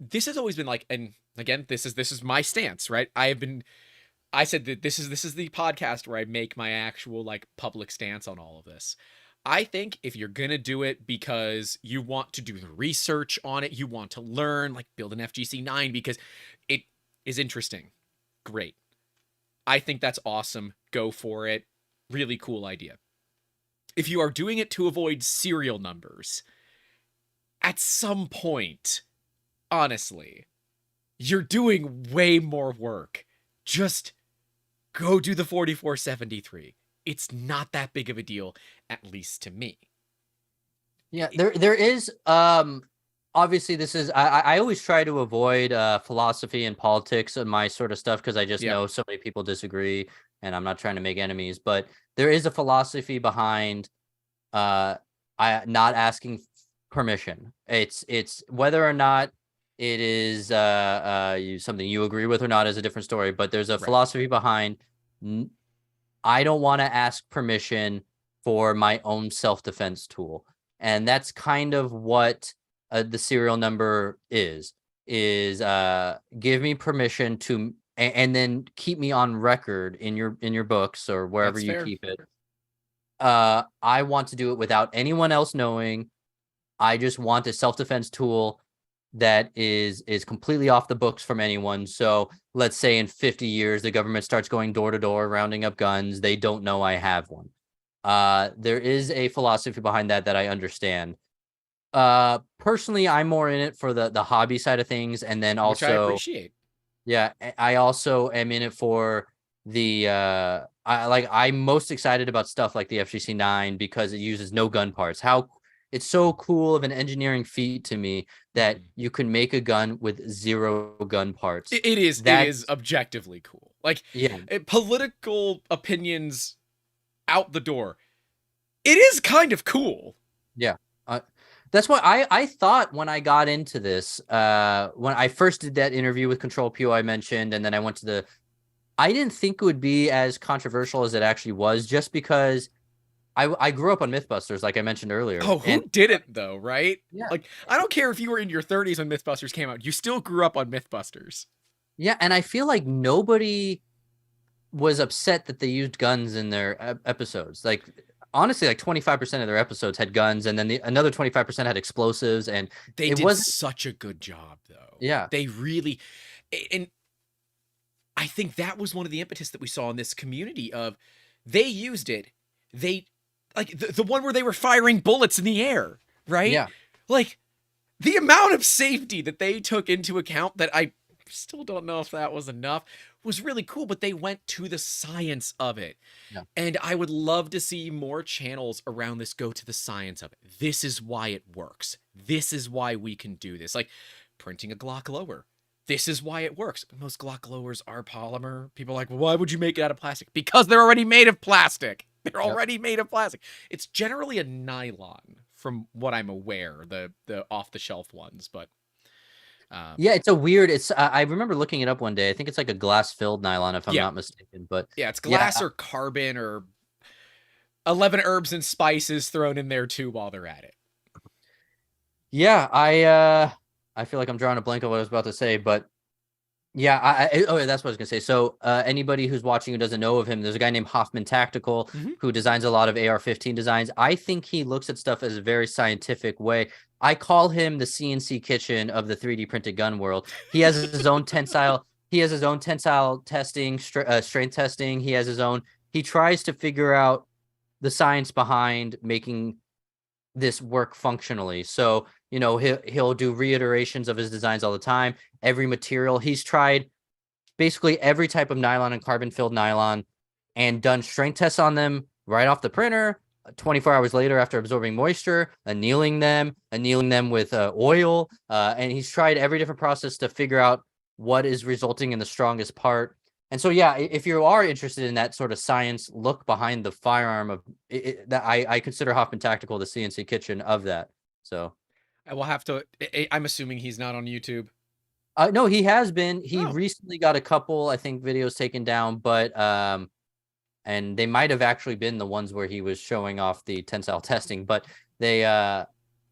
This has always been like, and again, this is my stance, right? I said that this is the podcast where I make my actual like public stance on all of this. I think if you're gonna do it because you want to do the research on it, you want to learn, like build an FGC9 because it is interesting. Great. I think that's awesome. Go for it. Really cool idea. If you are doing it to avoid serial numbers, at some point, honestly, you're doing way more work. Just go do the 4473. It's not that big of a deal, at least to me. Yeah, there is obviously this is I always try to avoid philosophy and politics and my sort of stuff because I just know so many people disagree and I'm not trying to make enemies, but there is a philosophy behind I not asking permission. It's whether or not it is something you agree with or not is a different story, but there's a philosophy behind I don't want to ask permission for my own self-defense tool. And that's kind of what the serial number is give me permission to and then keep me on record in your books or wherever you keep it. I want to do it without anyone else knowing. I just want a self-defense tool that is completely off the books from anyone. So let's say in 50 years, the government starts going door to door, rounding up guns. They don't know I have one. There is a philosophy behind that I understand. Personally, I'm more in it for the hobby side of things. And then also, which I appreciate. Yeah, I also am in it for the, I'm most excited about stuff like the FGC9 because it uses no gun parts. It's so cool of an engineering feat to me that you can make a gun with 0 gun parts. It is objectively cool. Like, political opinions out the door. It is kind of cool. Yeah. That's why I thought when I got into this, when I first did that interview with Control Pew I mentioned, and then I went to I didn't think it would be as controversial as it actually was, just because I grew up on Mythbusters, like I mentioned earlier. Oh, who didn't though, right? Yeah. Like, I don't care if you were in your 30s when Mythbusters came out. You still grew up on Mythbusters. Yeah, and I feel like nobody was upset that they used guns in their episodes. Like, honestly, like 25% of their episodes had guns, and then another 25% had explosives, and they did such a good job, though. Yeah. They really... And I think that was one of the impetus that we saw in this community of they used it. Like the one where they were firing bullets in the air, right? Yeah. Like the amount of safety that they took into account that I still don't know if that was enough was really cool, but they went to the science of it. Yeah. And I would love to see more channels around this go to the science of it. This is why it works. This is why we can do this. Like printing a Glock lower. This is why it works. But most Glock lowers are polymer. People are like, well, why would you make it out of plastic? Because they're already made of plastic. They're already made of plastic. It's generally a nylon, from what I'm aware, the off-the-shelf ones. But yeah, it's a weird. I remember looking it up one day. I think it's like a glass-filled nylon, if I'm not mistaken. But yeah, it's glass or carbon or 11 herbs and spices thrown in there too while they're at it. Yeah, I feel like I'm drawing a blank of what I was about to say, but yeah, that's what I was gonna say. So anybody who's watching who doesn't know of him, there's a guy named Hoffman Tactical who designs a lot of AR-15 designs. I think he looks at stuff as a very scientific way. I call him the CNC kitchen of the 3D printed gun world. He has his own tensile. He has his own tensile testing, strength testing. He has his own. He tries to figure out the science behind making this work functionally. So, you know, he'll do reiterations of his designs all the time. Every material he's tried, basically every type of nylon and carbon filled nylon, and done strength tests on them right off the printer. 24 hours later after absorbing moisture, annealing them with oil. And he's tried every different process to figure out what is resulting in the strongest part. And so, yeah, if you are interested in that sort of science look behind the firearm of that, I consider Hoffman Tactical the CNC kitchen of that. So I will have to. I'm assuming he's not on YouTube. no, he has been. He Oh, recently got a couple, I think, videos taken down, but and they might have actually been the ones where he was showing off the tensile testing, but they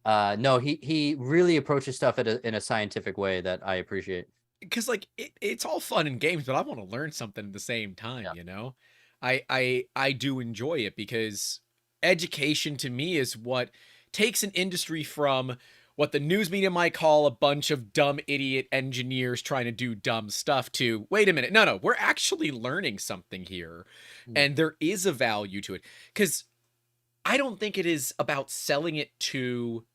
no, he really approaches stuff in a scientific way that I appreciate. because like it's all fun and games, but I want to learn something at the same time. Yeah. You know, I do enjoy it because education to me is what takes an industry from what the news media might call a bunch of dumb idiot engineers trying to do dumb stuff to wait a minute, no, we're actually learning something here, Mm. and there is a value to it. Because I don't think it is about selling it to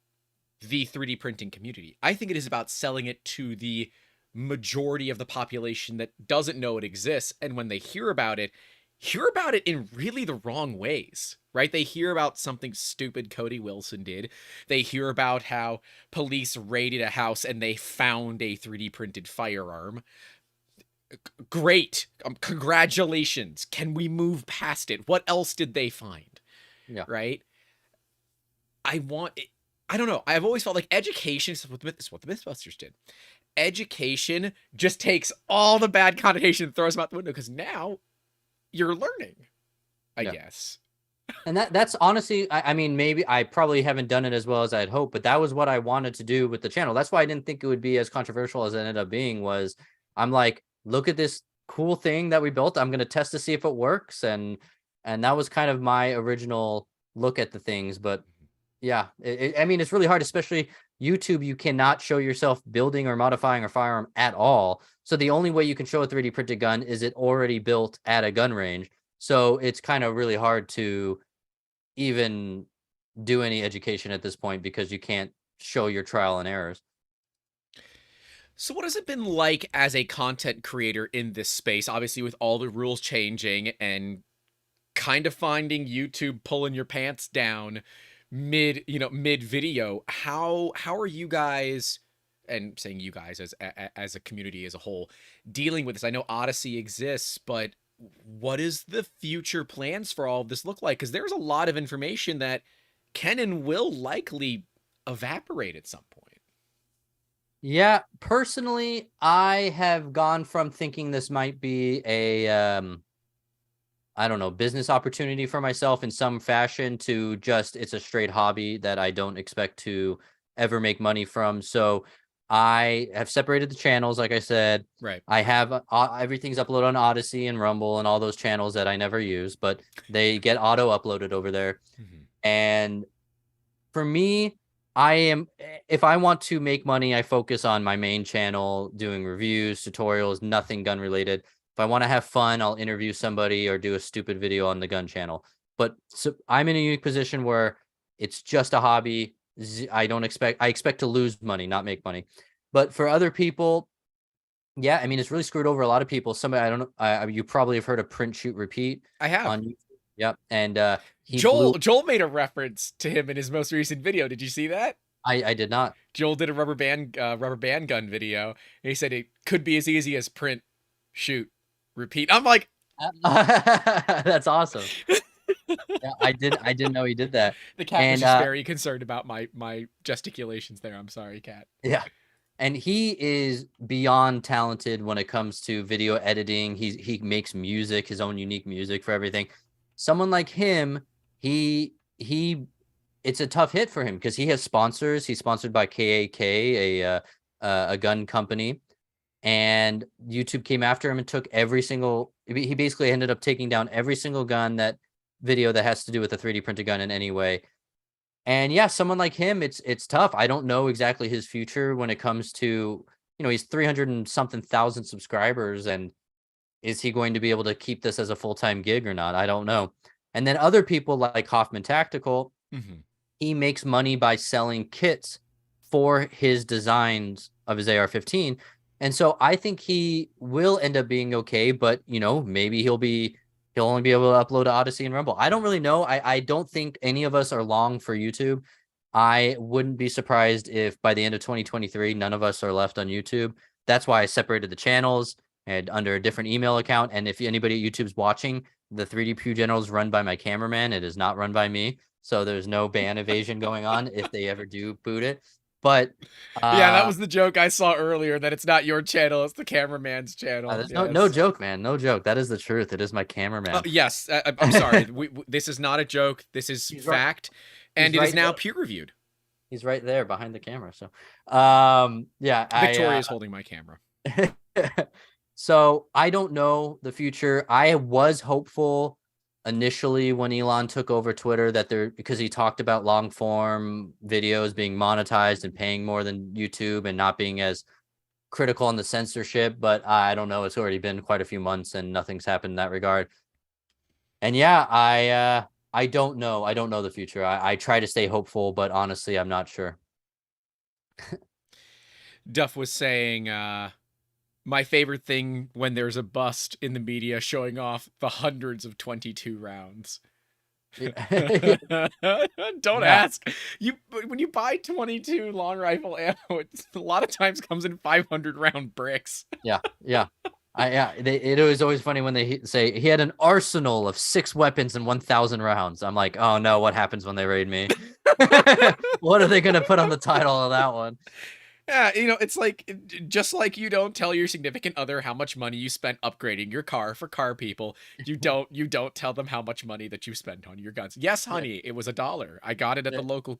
the 3D printing community. I think it is about selling it to the majority of the population that doesn't know it exists. And when they hear about it in really the wrong ways, right? They hear about something stupid Cody Wilson did. They hear about how police raided a house and they found a 3D printed firearm. Great. Congratulations. Can we move past it? What else did they find? Yeah. Right? I don't know. I've always felt like education is what the Mythbusters did. Education just takes all the bad connotation and throws them out the window because now you're learning, I guess. And that's honestly, I mean, maybe I probably haven't done it as well as I'd hoped, but that was what I wanted to do with the channel. That's why I didn't think it would be as controversial as it ended up being. Was I'm like, look at this cool thing that we built. I'm going to test to see if it works, and that was kind of my original look at the things. But yeah, I mean, it's really hard, especially YouTube. You cannot show yourself building or modifying a firearm at all. So the only way you can show a 3D printed gun is it already built at a gun range. So it's kind of really hard to even do any education at this point because you can't show your trial and errors. So what has it been like as a content creator in this space? Obviously, with all the rules changing and kind of finding YouTube pulling your pants down mid video. How are you guys, and saying you guys as a community as a whole, dealing with this? I know Odyssey exists, but what is the future plans for all of this look like? Because there's a lot of information that can and will likely evaporate at some point. Yeah, personally, I have gone from thinking this might be a I don't know, business opportunity for myself in some fashion to just it's a straight hobby that I don't expect to ever make money from. So I have separated the channels, like I said. Right. I have everything's uploaded on Odyssey and Rumble and all those channels that I never use, but they get auto uploaded over there. Mm-hmm. And for me, if I want to make money, I focus on my main channel, doing reviews, tutorials, nothing gun related. If I want to have fun, I'll interview somebody or do a stupid video on the gun channel. But so I'm in a unique position where it's just a hobby. I expect to lose money, not make money. But for other people, yeah, I mean, it's really screwed over a lot of people. Somebody, I don't know, you probably have heard of print, shoot, repeat. I have. On YouTube. Yep. And Joel made a reference to him in his most recent video. Did you see that? I did not. Joel did a rubber band gun video, and he said it could be as easy as print, shoot, repeat. I'm like, that's awesome. Yeah, I didn't know he did that. The cat was just very concerned about my gesticulations there. I'm sorry, cat. Yeah. And he is beyond talented when it comes to video editing. He makes music, his own unique music for everything. Someone like him, it's a tough hit for him because he has sponsors. He's sponsored by KAK, a gun company, and YouTube came after him and took every single. He basically ended up taking down every single video that has to do with a 3D printed gun in any way. And yeah, someone like him, it's tough. I don't know exactly his future when it comes to, he's 300 and something thousand subscribers, and is he going to be able to keep this as a full-time gig or not? I don't know. And then other people like Hoffman Tactical, he makes money by selling kits for his designs of his AR-15. And so I think he will end up being okay, but maybe he'll be He'll only be able to upload to Odyssey and Rumble. I don't really know. I don't think any of us are long for YouTube. I wouldn't be surprised if by the end of 2023, none of us are left on YouTube. That's why I separated the channels and under a different email account. And if anybody at YouTube's watching, the 3D Pew General is run by my cameraman. It is not run by me. So there's no ban evasion going on if they ever do boot it. But Yeah, that was the joke I saw earlier, that it's not your channel, it's the cameraman's channel. there's Yes. no joke, man. No joke. That is the truth. It is my cameraman. Yes, I'm sorry. This is not a joke. This is He's right. fact, and He's it is right now there. peer-reviewed. He's right there behind the camera. So, yeah, Victoria is holding my camera. So I don't know the future. I was hopeful initially when Elon took over Twitter that because he talked about long form videos being monetized and paying more than YouTube and not being as critical on the censorship, but I don't know. It's already been quite a few months and nothing's happened in that regard. And yeah, I don't know. I don't know the future. I try to stay hopeful, but honestly, I'm not sure. Duff was saying, my favorite thing when there's a bust in the media showing off the hundreds of 22 rounds. Don't ask. When you buy 22 long rifle ammo, it a lot of times comes in 500 round bricks. Yeah. It was always funny when they say he had an arsenal of 6 weapons and 1,000 rounds. I'm like, oh no, what happens when they raid me? What are they gonna put on the title of that one? Yeah, it's like, just like you don't tell your significant other how much money you spent upgrading your car for car people, you don't tell them how much money that you spent on your guns. Yes, honey, it was $1. I got it at the local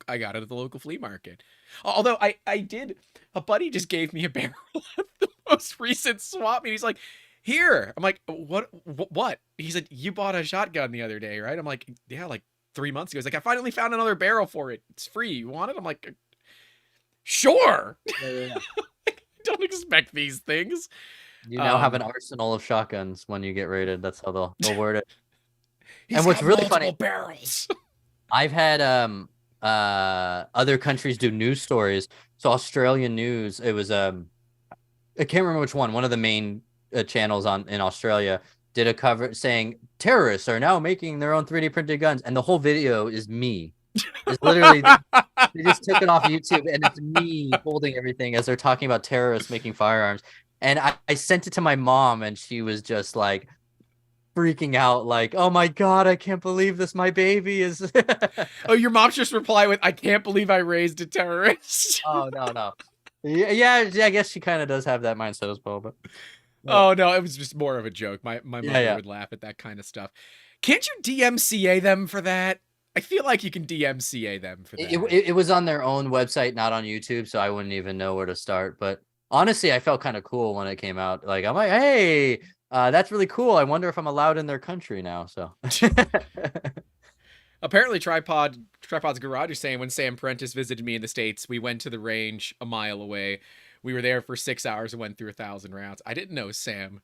flea market. Although a buddy just gave me a barrel at the most recent swap meet. He's like, "Here." I'm like, "What?" He said, "You bought a shotgun the other day, right?" I'm like, "Yeah, like 3 months ago." He's like, "I finally found another barrel for it. It's free. You want it?" I'm like, sure. Yeah. Don't expect these things. You now have an arsenal of shotguns when you get raided. That's how they'll word it. And what's really funny, barrels. I've had other countries do news stories. So Australian news, it was I can't remember which one. One of the main channels in Australia did a cover saying terrorists are now making their own 3D printed guns, and the whole video is me. It's literally they just took it off YouTube, and it's me holding everything as they're talking about terrorists making firearms. And I sent it to my mom, and she was just like freaking out, like, "Oh my god, I can't believe this! My baby is." Oh, your mom's just reply with, "I can't believe I raised a terrorist." Oh no. Yeah, I guess she kind of does have that mindset as well, but. Oh no, it was just more of a joke. My mother would laugh at that kind of stuff. Can't you DMCA them for that? I feel like you can DMCA them for that. It was on their own website, not on YouTube, so I wouldn't even know where to start. But honestly, I felt kind of cool when it came out. Like, I'm like, hey, that's really cool. I wonder if I'm allowed in their country now. So apparently, Tripod's Garage is saying, when Sam Prentice visited me in the States, we went to the range a mile away. We were there for 6 hours and went through 1,000 rounds. I didn't know, Sam,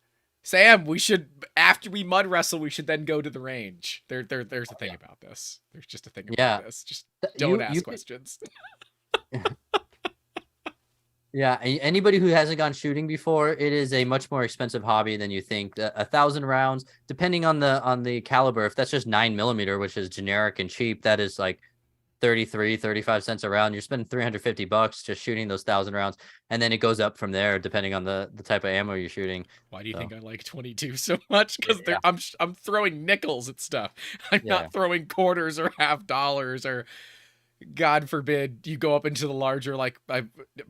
we should, after we mud wrestle, we should then go to the range. There's a thing about this. There's just a thing about this. Just don't ask questions. Yeah, anybody who hasn't gone shooting before, it is a much more expensive hobby than you think. 1,000 rounds, depending on the caliber. If that's just 9mm, which is generic and cheap, that is like 35 cents a round. You're spending $350 just shooting those 1,000 rounds, and then it goes up from there depending on the type of ammo you're shooting. Why do you think I like 22 so much? Because I'm throwing nickels at stuff. I'm not throwing quarters or half dollars, or God forbid you go up into the larger, like my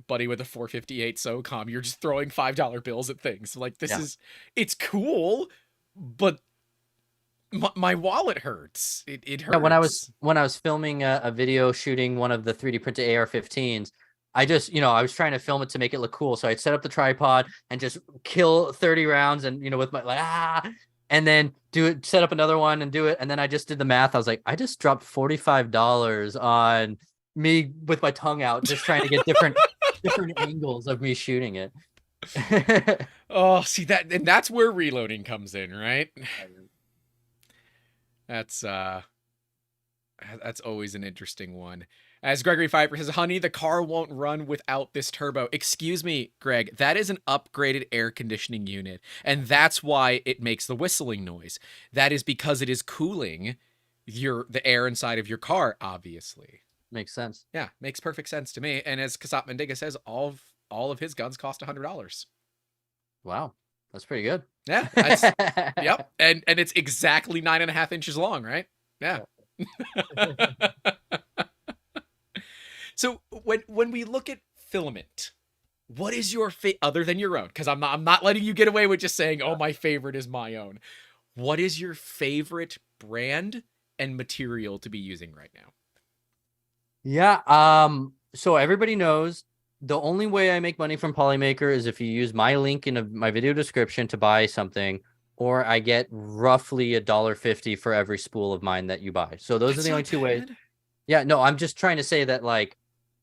buddy with a 458 SOCOM. You're just throwing $5 bills at things. Like, this it's cool, but my wallet hurts. It hurts. Yeah, when I was filming a video shooting one of the 3D printed AR-15s, I just, I was trying to film it to make it look cool. So I'd set up the tripod and just kill 30 rounds and, with my and then set up another one and do it. And then I just did the math. I was like, I just dropped $45 on me with my tongue out, just trying to get different angles of me shooting it. Oh, see that, and that's where reloading comes in, right? That's That's always an interesting one. As Gregory Fiber says, honey, the car won't run without this turbo. Excuse me, Greg, that is an upgraded air conditioning unit. And that's why it makes the whistling noise. That is because it is cooling the air inside of your car, obviously. Makes sense. Yeah, makes perfect sense to me. And as Kasat Mendiga says, all of his guns cost $100. Wow. That's pretty good. Yeah. Yep. And it's exactly 9.5 inches long, right? Yeah. So when we look at filament, what is your other than your own? Because I'm not letting you get away with just saying, oh, my favorite is my own. What is your favorite brand and material to be using right now? Yeah. So everybody knows the only way I make money from Polymaker is if you use my link in my video description to buy something, or I get roughly $1.50 for every spool of mine that you buy. So those are the only two ways. Yeah, no, I'm just trying to say that, like,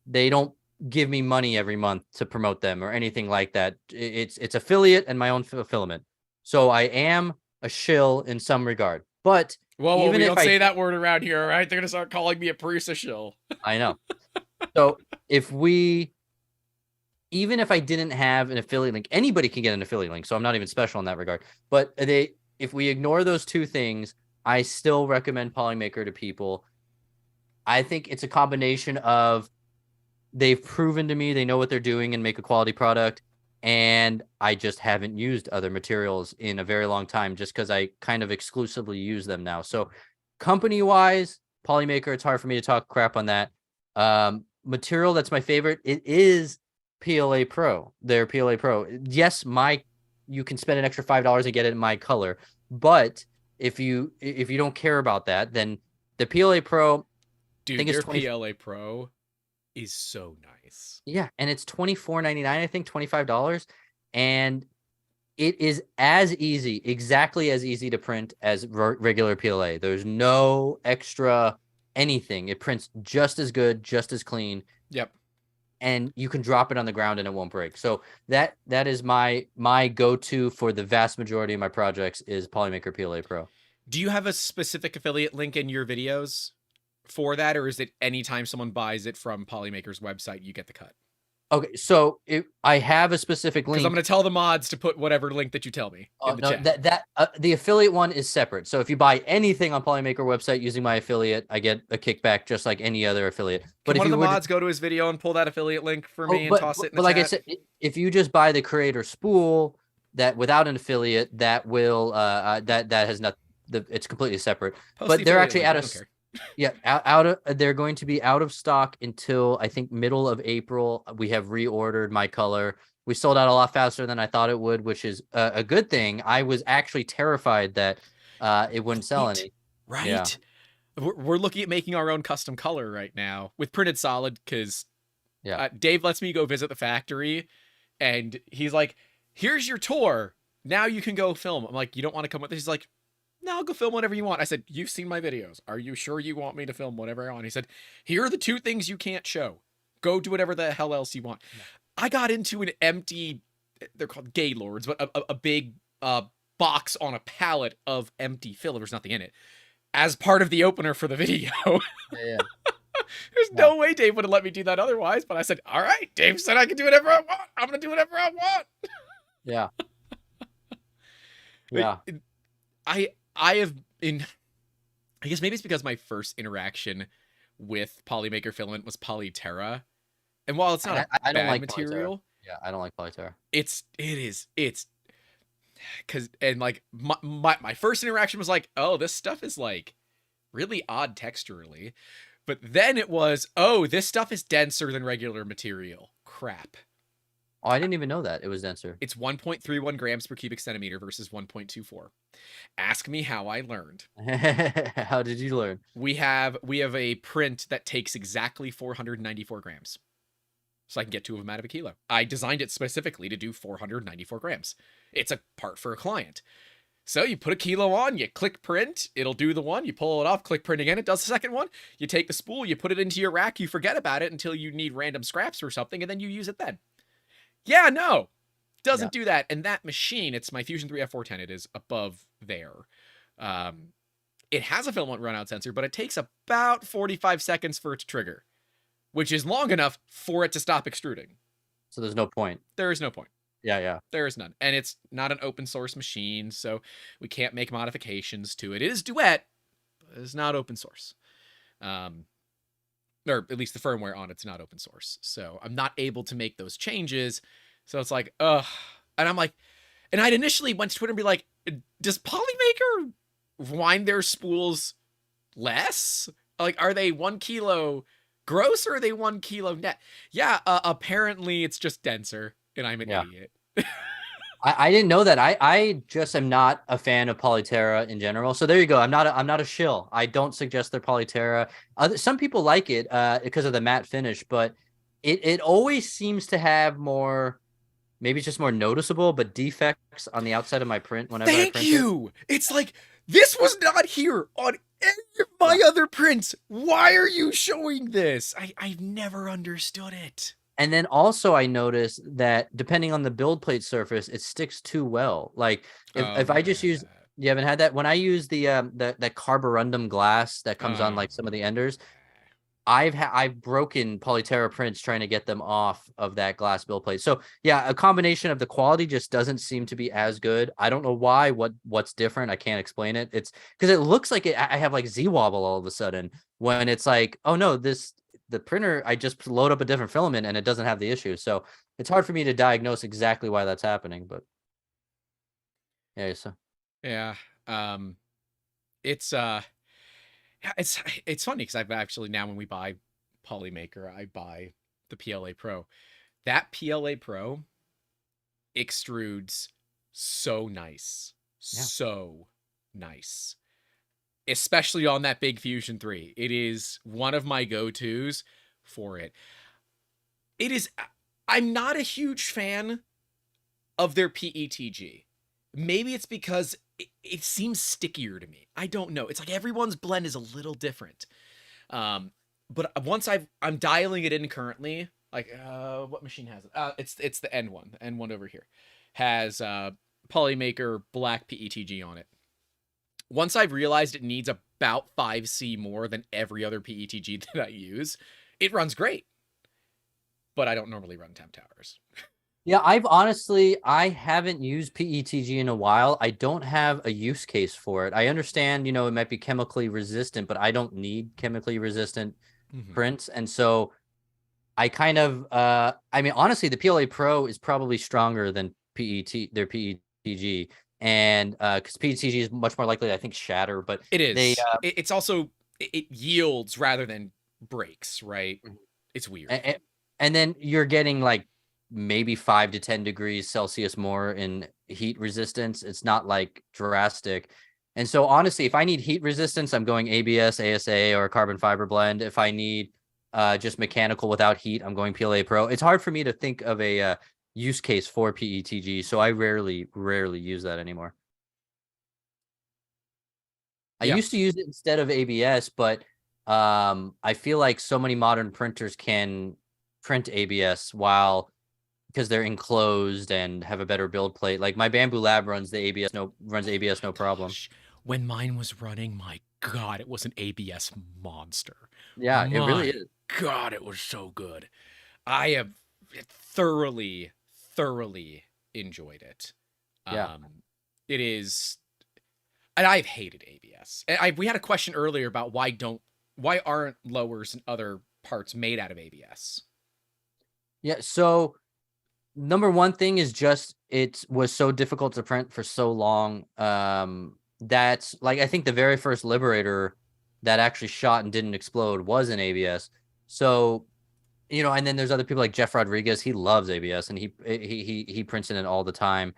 they don't give me money every month to promote them or anything like that. It's affiliate and my own filament. So I am a shill in some regard. But well, we don't say that word around here, all right? They're gonna start calling me a Prusa shill. I know. So even if I didn't have an affiliate link, anybody can get an affiliate link. So I'm not even special in that regard. But if we ignore those two things, I still recommend Polymaker to people. I think it's a combination of they've proven to me they know what they're doing and make a quality product. And I just haven't used other materials in a very long time just because I kind of exclusively use them now. So company-wise, Polymaker, it's hard for me to talk crap on that. Material that's my favorite, it is PLA Pro. Their PLA Pro. Yes, you can spend an extra $5 and get it in my color. But if you don't care about that, then the PLA Pro, dude, I think their PLA Pro is so nice. Yeah, and it's $24.99, I think, $25, and it is as easy, exactly as easy to print as regular PLA. There's no extra anything. It prints just as good, just as clean. Yep. And you can drop it on the ground and it won't break. So that is my go-to for the vast majority of my projects is Polymaker PLA Pro. Do you have a specific affiliate link in your videos for that, or is it anytime someone buys it from Polymaker's website, you get the cut? Okay, so I have a specific link. Because I'm going to tell the mods to put whatever link that you tell me in the chat. The affiliate one is separate. So if you buy anything on Polymaker website using my affiliate, I get a kickback just like any other affiliate. But if one of the mods go to his video and pull that affiliate link for me and toss it in the chat? But like I said, if you just buy the creator spool that without an affiliate, that will that has not it's completely separate. But they're actually out of they're going to be out of stock until I think middle of April. We have reordered my color. We sold out a lot faster than I thought it would, which is a good thing. I was actually terrified that it wouldn't sell any. Right. Yeah. We're looking at making our own custom color right now with printed solid because Dave lets me go visit the factory and he's like, here's your tour. Now you can go film. I'm like, you don't want to come with this? He's like, no, I'll go film whatever you want. I said, you've seen my videos. Are you sure you want me to film whatever I want? He said, here are the 2 things you can't show. Go do whatever the hell else you want. Yeah. I got into an empty, they're called Gaylords, but a big box on a pallet of empty filler. There's nothing in it. As part of the opener for the video. Yeah. There's no way Dave would have let me do that otherwise. But I said, all right, Dave said I can do whatever I want. I'm going to do whatever I want. Yeah. Yeah. I have been, I guess maybe it's because my first interaction with Polymaker Filament was Polyterra. And while it's not I don't like material. Polyterra. Yeah, I don't like Polyterra. It's because, and like my first interaction was like, oh, this stuff is like really odd texturally. But then it was, oh, this stuff is denser than regular material. Crap. Oh, I didn't even know that it was denser. It's 1.31 grams per cubic centimeter versus 1.24. Ask me how I learned. How did you learn? We have a print that takes exactly 494 grams. So I can get 2 of them out of a kilo. I designed it specifically to do 494 grams. It's a part for a client. So you put a kilo on, you click print, it'll do the one, you pull it off, click print again, it does the second one. You take the spool, you put it into your rack, you forget about it until you need random scraps or something, and then you use it then. Yeah, no, doesn't do that. And that machine, it's my Fusion 3 F410. It is above there. It has a filament runout sensor, but it takes about 45 seconds for it to trigger, which is long enough for it to stop extruding. So there's no point. There is no point. Yeah, yeah. There is none. And it's not an open source machine, so we can't make modifications to it. It is Duet, but it's not open source. Or at least the firmware on it's not open source. So I'm not able to make those changes. So it's like, ugh. And I'm like, and I'd initially went to Twitter and be like, does Polymaker wind their spools less? Like, are they 1 kilo gross or are they 1 kilo net? Yeah, apparently it's just denser, and I'm an idiot. I didn't know that. I just am not a fan of Polyterra in general. So there you go. I'm not a shill. I don't suggest their Polyterra. Some people like it because of the matte finish, but it always seems to have more, maybe it's just more noticeable, but defects on the outside of my print whenever I print it. It's like, this was not here on any of my other prints. Why are you showing this? I've never understood it. And then also I noticed that depending on the build plate surface, it sticks too well. Like if I just use, you haven't had that? When I use the carborundum glass that comes on like some of the enders, I've broken Polyterra prints trying to get them off of that glass build plate. So yeah, a combination of the quality just doesn't seem to be as good. I don't know why, what's different. I can't explain it. It's because it looks like I have like Z wobble all of a sudden when it's like, oh no, the printer, I just load up a different filament and it doesn't have the issue. So it's hard for me to diagnose exactly why that's happening, but yeah. So yeah, it's funny because I've actually, now when we buy Polymaker, I buy the PLA Pro. That PLA Pro extrudes so nice, so nice. Especially on that big Fusion 3. It is one of my go-tos for it. I'm not a huge fan of their PETG. Maybe it's because it seems stickier to me. I don't know. It's like everyone's blend is a little different. But once I'm dialing it in currently, like what machine has it? It's the N1. The N1 over here has Polymaker black PETG on it. Once I've realized it needs about 5C more than every other PETG that I use, it runs great. But I don't normally run temp towers. Yeah, I haven't used PETG in a while. I don't have a use case for it. I understand, it might be chemically resistant, but I don't need chemically resistant prints. And so I kind of, honestly, the PLA Pro is probably stronger than their PETG. And because PETG is much more likely, I think, shatter, but it is. It's also, it yields rather than breaks, right? It's weird. And then you're getting like maybe 5 to 10 degrees Celsius more in heat resistance. It's not like drastic. And so honestly, if I need heat resistance, I'm going ABS, ASA, or carbon fiber blend. If I need just mechanical without heat, I'm going PLA Pro. It's hard for me to think of a use case for PETG, so I rarely use that anymore. I used to use it instead of ABS, but I feel like so many modern printers can print ABS because they're enclosed and have a better build plate. Like my Bamboo Lab runs ABS no problem. Gosh, when mine was running, my God, it was an ABS monster. Yeah, it really is. God, it was so good. I have thoroughly enjoyed it. Yeah. It is, and I've hated ABS. We had a question earlier about why aren't lowers and other parts made out of ABS? Yeah, so number one thing is just it was so difficult to print for so long. That's like, I think the very first Liberator that actually shot and didn't explode was an ABS. So, and then there's other people like Jeff Rodriguez. He loves ABS and he prints in it all the time.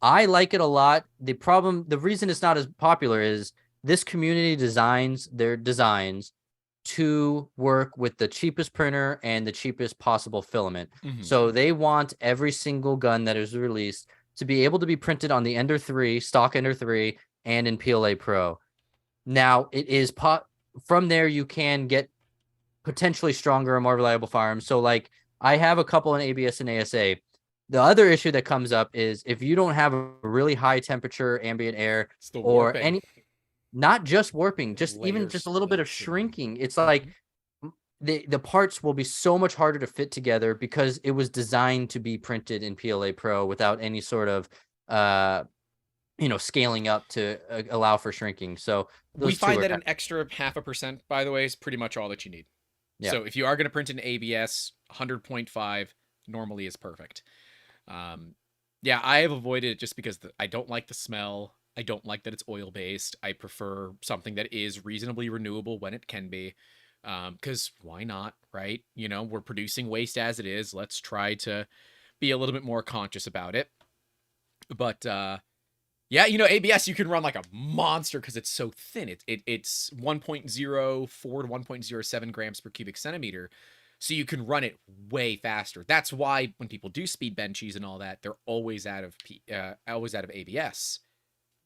I like it a lot. The reason it's not as popular is this community designs their designs to work with the cheapest printer and the cheapest possible filament. So they want every single gun that is released to be able to be printed on the Ender 3, stock Ender 3, and in PLA Pro. Now, it is from there you can get potentially stronger and more reliable firearms. So like I have a couple in ABS and ASA. The other issue that comes up is if you don't have a really high temperature ambient air or any not just warping, just even just Layers a little bit of splits and shrinking. It's like the parts will be so much harder to fit together because it was designed to be printed in PLA Pro without any sort of scaling up to allow for shrinking. So we those two find are that an extra 0.5%, by the way, is pretty much all that you need. yeah. So if you are going to print an ABS, 100.5 normally is perfect. Yeah, I have avoided it just because I don't like the smell. I don't like that it's oil based. I prefer something that is reasonably renewable when it can be. Because why not, right? We're producing waste as it is. Let's try to be a little bit more conscious about it. But yeah, ABS you can run like a monster because it's so thin. It's 1.04 to 1.07 grams per cubic centimeter. So you can run it way faster. That's why when people do speed benchies and all that, they're always out of ABS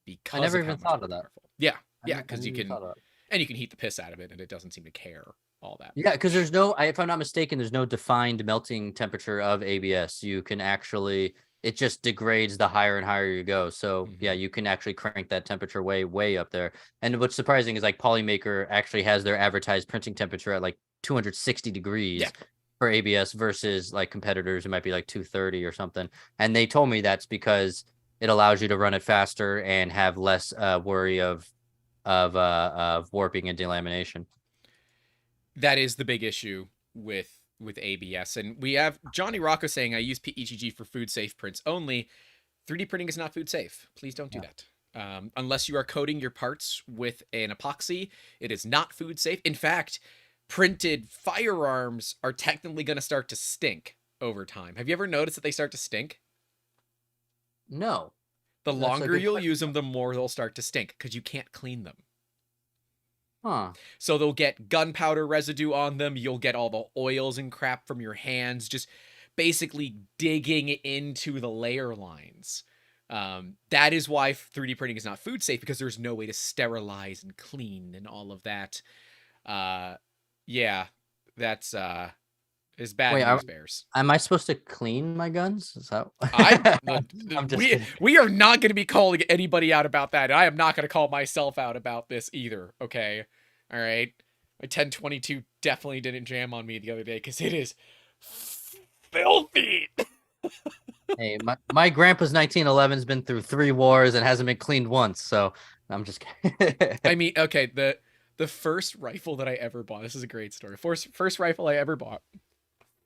because I never of how even much thought more of that. powerful. Yeah, I yeah, never, I because never you even can, thought of that. and you can heat the piss out of it, and it doesn't seem to care all that. Yeah, because there's no, if I'm not mistaken, there's no defined melting temperature of ABS. You can actually, it just degrades the higher and higher you go. So yeah, you can actually crank that temperature way up there. And what's surprising is like Polymaker actually has their advertised printing temperature at like 260 degrees. Yeah. For ABS versus like competitors who might be like 230 or something. And they told me that's because it allows you to run it faster and have less worry of warping and delamination. That is the big issue with ABS. And we have Johnny Rocco saying, I use PETG for food safe prints only. 3D printing is not food safe. Please don't do that. Unless you are coating your parts with an epoxy, it is not food safe. In fact, printed firearms are technically going to start to stink over time. Have you ever noticed that they start to stink? No. The longer you'll use them, the more they'll start to stink because you can't clean them. Huh. So they'll get gunpowder residue on them. You'll get all the oils and crap from your hands, just basically digging into the layer lines. That is why 3D printing is not food safe, because there's no way to sterilize and clean and all of that. Yeah, that's is bad news, bears. Am I supposed to clean my guns? Is that I'm just we are not going to be calling anybody out about that. I am not going to call myself out about this either. Okay, all right. My 1022 definitely didn't jam on me the other day because it is filthy. Hey, my grandpa's 1911's been through 3 wars and hasn't been cleaned once, so I'm just kidding. I mean, okay, the first rifle that I ever bought, this is a great story. First rifle I ever bought,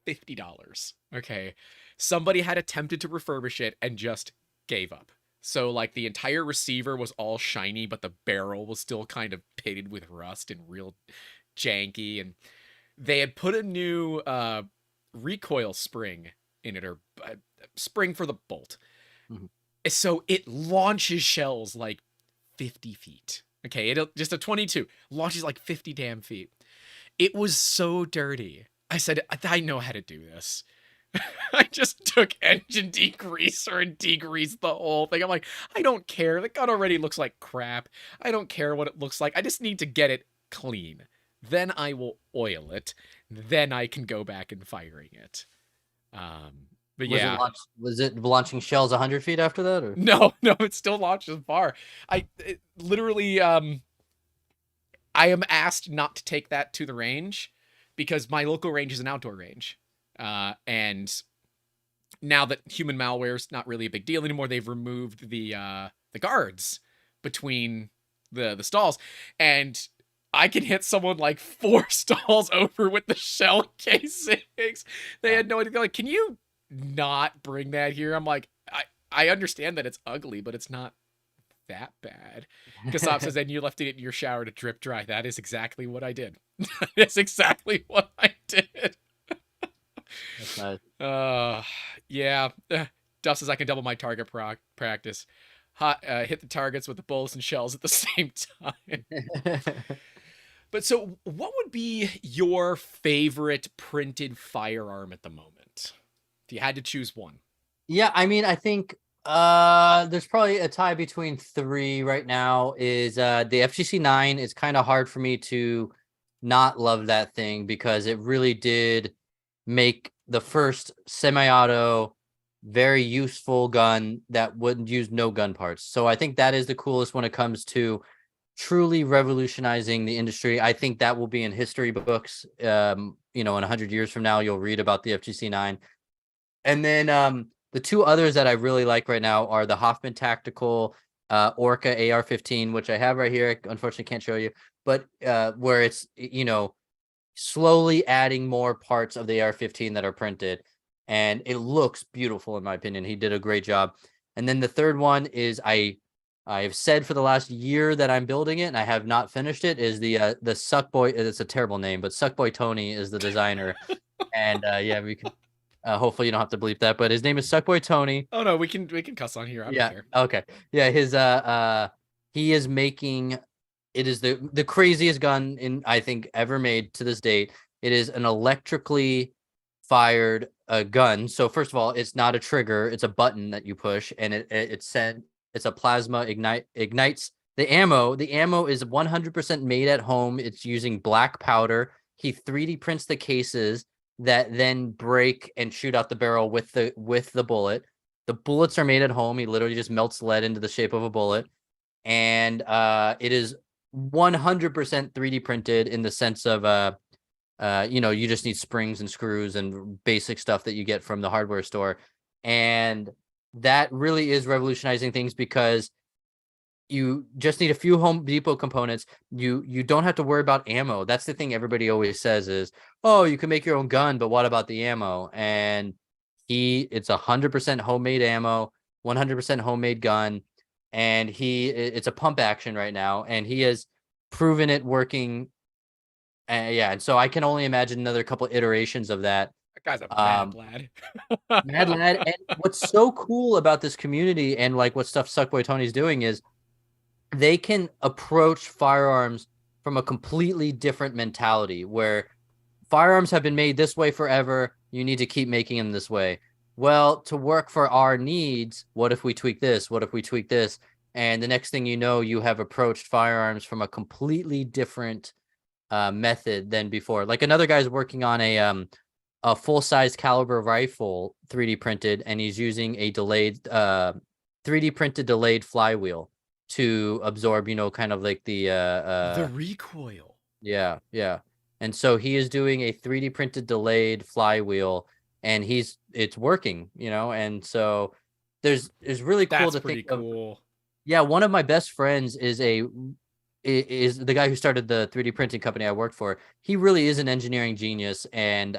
$50. Okay. Somebody had attempted to refurbish it and just gave up. So like the entire receiver was all shiny, but the barrel was still kind of pitted with rust and real janky. And they had put a new recoil spring in it, or spring for the bolt. Mm-hmm. So it launches shells like 50 feet. Okay, it just a 22 launches like 50 damn feet. It was so dirty. I said, I know how to do this. I just took engine degreaser and degreased the whole thing. I'm like, I don't care. The gun already looks like crap. I don't care what it looks like. I just need to get it clean. Then I will oil it. Then I can go back and firing it. But yeah, was it launching shells 100 feet after that? Or? No, it still launches far. Literally, I am asked not to take that to the range because my local range is an outdoor range. And now that human malware is not really a big deal anymore, they've removed the guards between the stalls, and I can hit someone like 4 stalls over with the shell casings. They had no idea. They're like, can you not bring that here? I'm like, I understand that it's ugly, but it's not that bad. Kasab says, and you left it in your shower to drip dry. That is exactly what I did. That's exactly what I did. That's nice. Yeah. Duff says I can double my target practice. Hit the targets with the bullets and shells at the same time. But so what would be your favorite printed firearm at the moment? If you had to choose one. Yeah, I mean, I think there's probably a tie between 3 right now. Is the FGC 9 is kind of hard for me to not love that thing because it really did make the first semi-auto very useful gun that wouldn't use no gun parts. So I think that is the coolest when it comes to truly revolutionizing the industry. I think that will be in history books. In 100 years from now, you'll read about the FGC9. And then the two others that I really like right now are the Hoffman Tactical Orca AR-15, which I have right here. I unfortunately can't show you, but where it's, slowly adding more parts of the AR-15 that are printed. And it looks beautiful, in my opinion. He did a great job. And then the third one is I've said for the last year that I'm building it, and I have not finished it, is the Suckboy. It's a terrible name, but Suckboy Tony is the designer. And yeah, we can hopefully you don't have to bleep that, but his name is Suckboy Tony. Oh no, we can cuss on here. I don't care. Okay. Yeah, his he is making, it is the craziest gun in I think ever made to this date. It is an electrically fired gun. So first of all, it's not a trigger, it's a button that you push, and it's a plasma ignites the ammo. The ammo is 100% made at home. It's using black powder. He 3D prints the cases that then break and shoot out the barrel with the bullet. The bullets are made at home. He literally just melts lead into the shape of a bullet. And it is 100% 3D printed in the sense of you just need springs and screws and basic stuff that you get from the hardware store. And that really is revolutionizing things because you just need a few Home Depot components. You don't have to worry about ammo. That's the thing everybody always says is, oh, you can make your own gun, but what about the ammo? And it's 100% homemade ammo, 100% homemade gun. And it's a pump action right now, and he has proven it working. And so I can only imagine another couple iterations of that. That guy's a mad lad. Mad lad. And what's so cool about this community and like what stuff Suckboy Tony's doing is they can approach firearms from a completely different mentality where firearms have been made this way forever. You need to keep making them this way. Well, to work for our needs, what if we tweak this? What if we tweak this? And the next thing you know, you have approached firearms from a completely different method than before. Like another guy's working on a full-size caliber rifle 3D printed, and he's using a 3D printed delayed flywheel to absorb, kind of like the recoil. Yeah. And so he is doing a 3D printed delayed flywheel, and it's working, and so it's really cool to think of. Yeah, one of my best friends is the guy who started the 3D printing company I worked for. He really is an engineering genius, and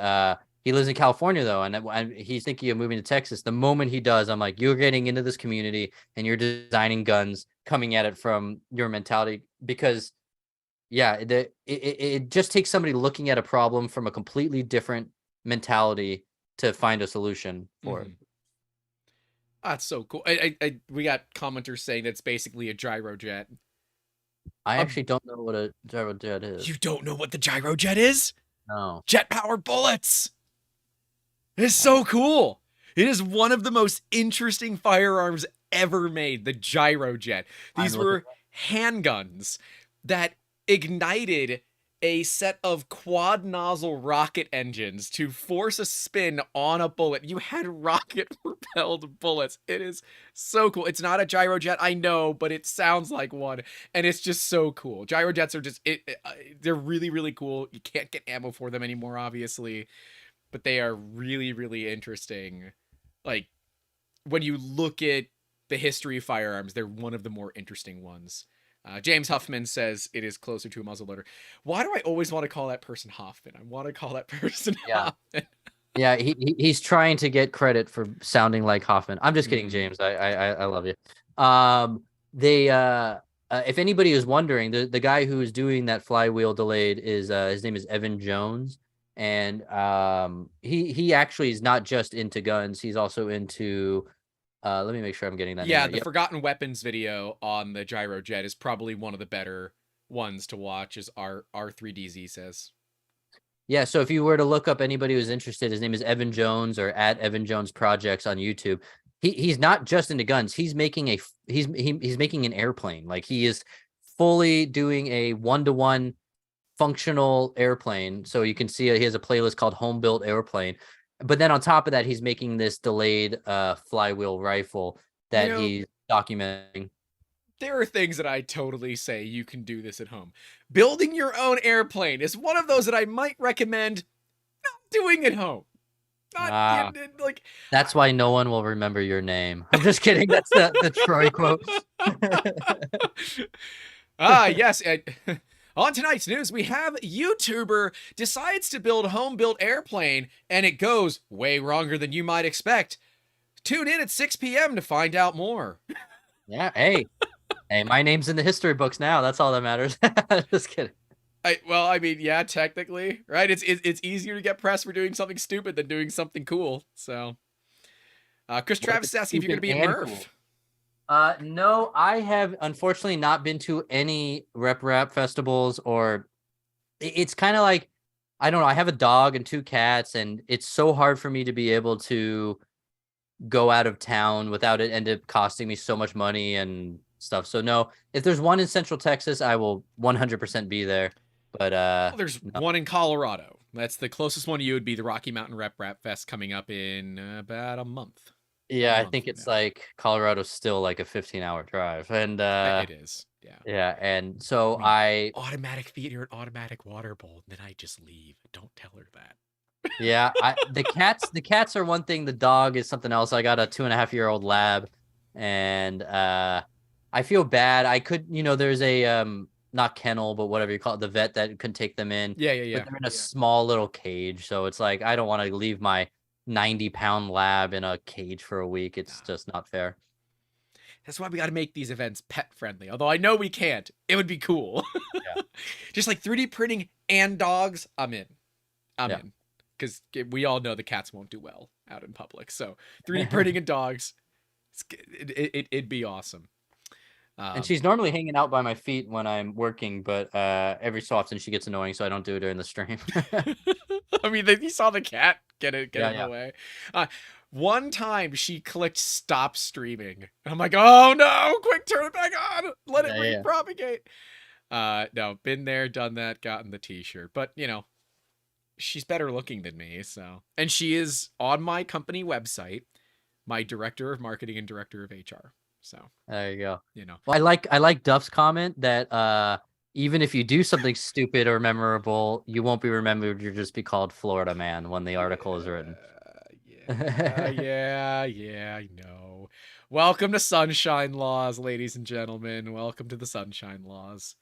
he lives in California though, and he's thinking of moving to Texas. The moment he does, I'm like, you're getting into this community and you're designing guns, coming at it from your mentality, because yeah, it just takes somebody looking at a problem from a completely different mentality to find a solution for it. That's so cool. We got commenters saying that's basically a gyrojet. I actually don't know what a gyrojet is. You don't know what the gyrojet is? No. Jet power bullets. It is so cool. It is one of the most interesting firearms ever made, the gyrojet. These were handguns that ignited a set of quad nozzle rocket engines to force a spin on a bullet. You had rocket propelled bullets. It is so cool. It's not a gyrojet, I know, but it sounds like one, and it's just so cool. Gyrojets are just they're really, really cool. You can't get ammo for them anymore, obviously, but they are really, really interesting. Like, when you look at the history of firearms, they're one of the more interesting ones. James Huffman says it is closer to a muzzleloader. Why do I always want to call that person Hoffman? I want to call that person Hoffman. Yeah, he's trying to get credit for sounding like Hoffman. I'm just kidding, James. I love you. If anybody is wondering, the guy who is doing that flywheel delayed is his name is Evan Jones, and he actually is not just into guns. He's also into let me make sure I'm getting that. Yeah, the Forgotten Weapons video on the gyrojet is probably one of the better ones to watch, as R3DZ says. Yeah, so if you were to look up anybody who's interested, his name is Evan Jones, or at Evan Jones Projects on YouTube. He's not just into guns. He's making he's making an airplane. Like, he is fully doing a 1-to-1 functional airplane. So you can see he has a playlist called Home Built Airplane. But then on top of that, he's making this delayed flywheel rifle that he's documenting. there are things that I totally say you can do this at home. Building your own airplane is one of those that I might recommend not doing at home. Not like that's why no one will remember your name. I'm just kidding. That's the Troy quote. Yes. On tonight's news, we have YouTuber decides to build home-built airplane, and it goes way wronger than you might expect. Tune in at 6 p.m. to find out more. Yeah. Hey, my name's in the history books now. That's all that matters. Just kidding. I mean, yeah, technically, right? It's easier to get press for doing something stupid than doing something cool. So, Chris Travis is asking if you're going to be at Murph. Cool. No, I have unfortunately not been to any rap festivals, or it's kind of like, I don't know. I have a dog and 2 cats, and it's so hard for me to be able to go out of town without it end up costing me so much money and stuff. So no, if there's one in Central Texas, I will 100% be there. But well, there's one in Colorado. That's the closest one to you would be the Rocky Mountain Rap Fest coming up in about a month. Yeah, I think it's like Colorado's still like a 15-hour drive, and it is. Yeah. Yeah, and so automatic theater and automatic water bowl, and then I just leave. Don't tell her that. Yeah, the cats are one thing. The dog is something else. I got a 2.5-year-old lab, and I feel bad. I could, there's a not kennel, but whatever you call it, the vet that can take them in. Yeah. But they're in a small little cage, so it's like I don't want to leave my 90-pound lab in a cage for a week. It's just not fair. That's why we got to make these events pet friendly. Although I know we can't. It would be cool. Yeah. Just like 3D printing and dogs, I'm in. I'm in. Because we all know the cats won't do well out in public. So 3D printing and dogs, it'd be awesome. And she's normally hanging out by my feet when I'm working, but every so often she gets annoying, so I don't do it during the stream. I mean, you saw the cat get in the way. One time she clicked stop streaming. I'm like, oh no, quick, turn it back on. Let it repropagate. No, been there, done that, gotten the t-shirt. But, she's better looking than me, so. And she is on my company website, my director of marketing and director of HR. So there you go. Well, I like Duff's comment that even if you do something stupid or memorable, you won't be remembered. You'll just be called Florida Man when the article is written. Yeah, I know. Welcome to Sunshine Laws, ladies and gentlemen. Welcome to the Sunshine Laws.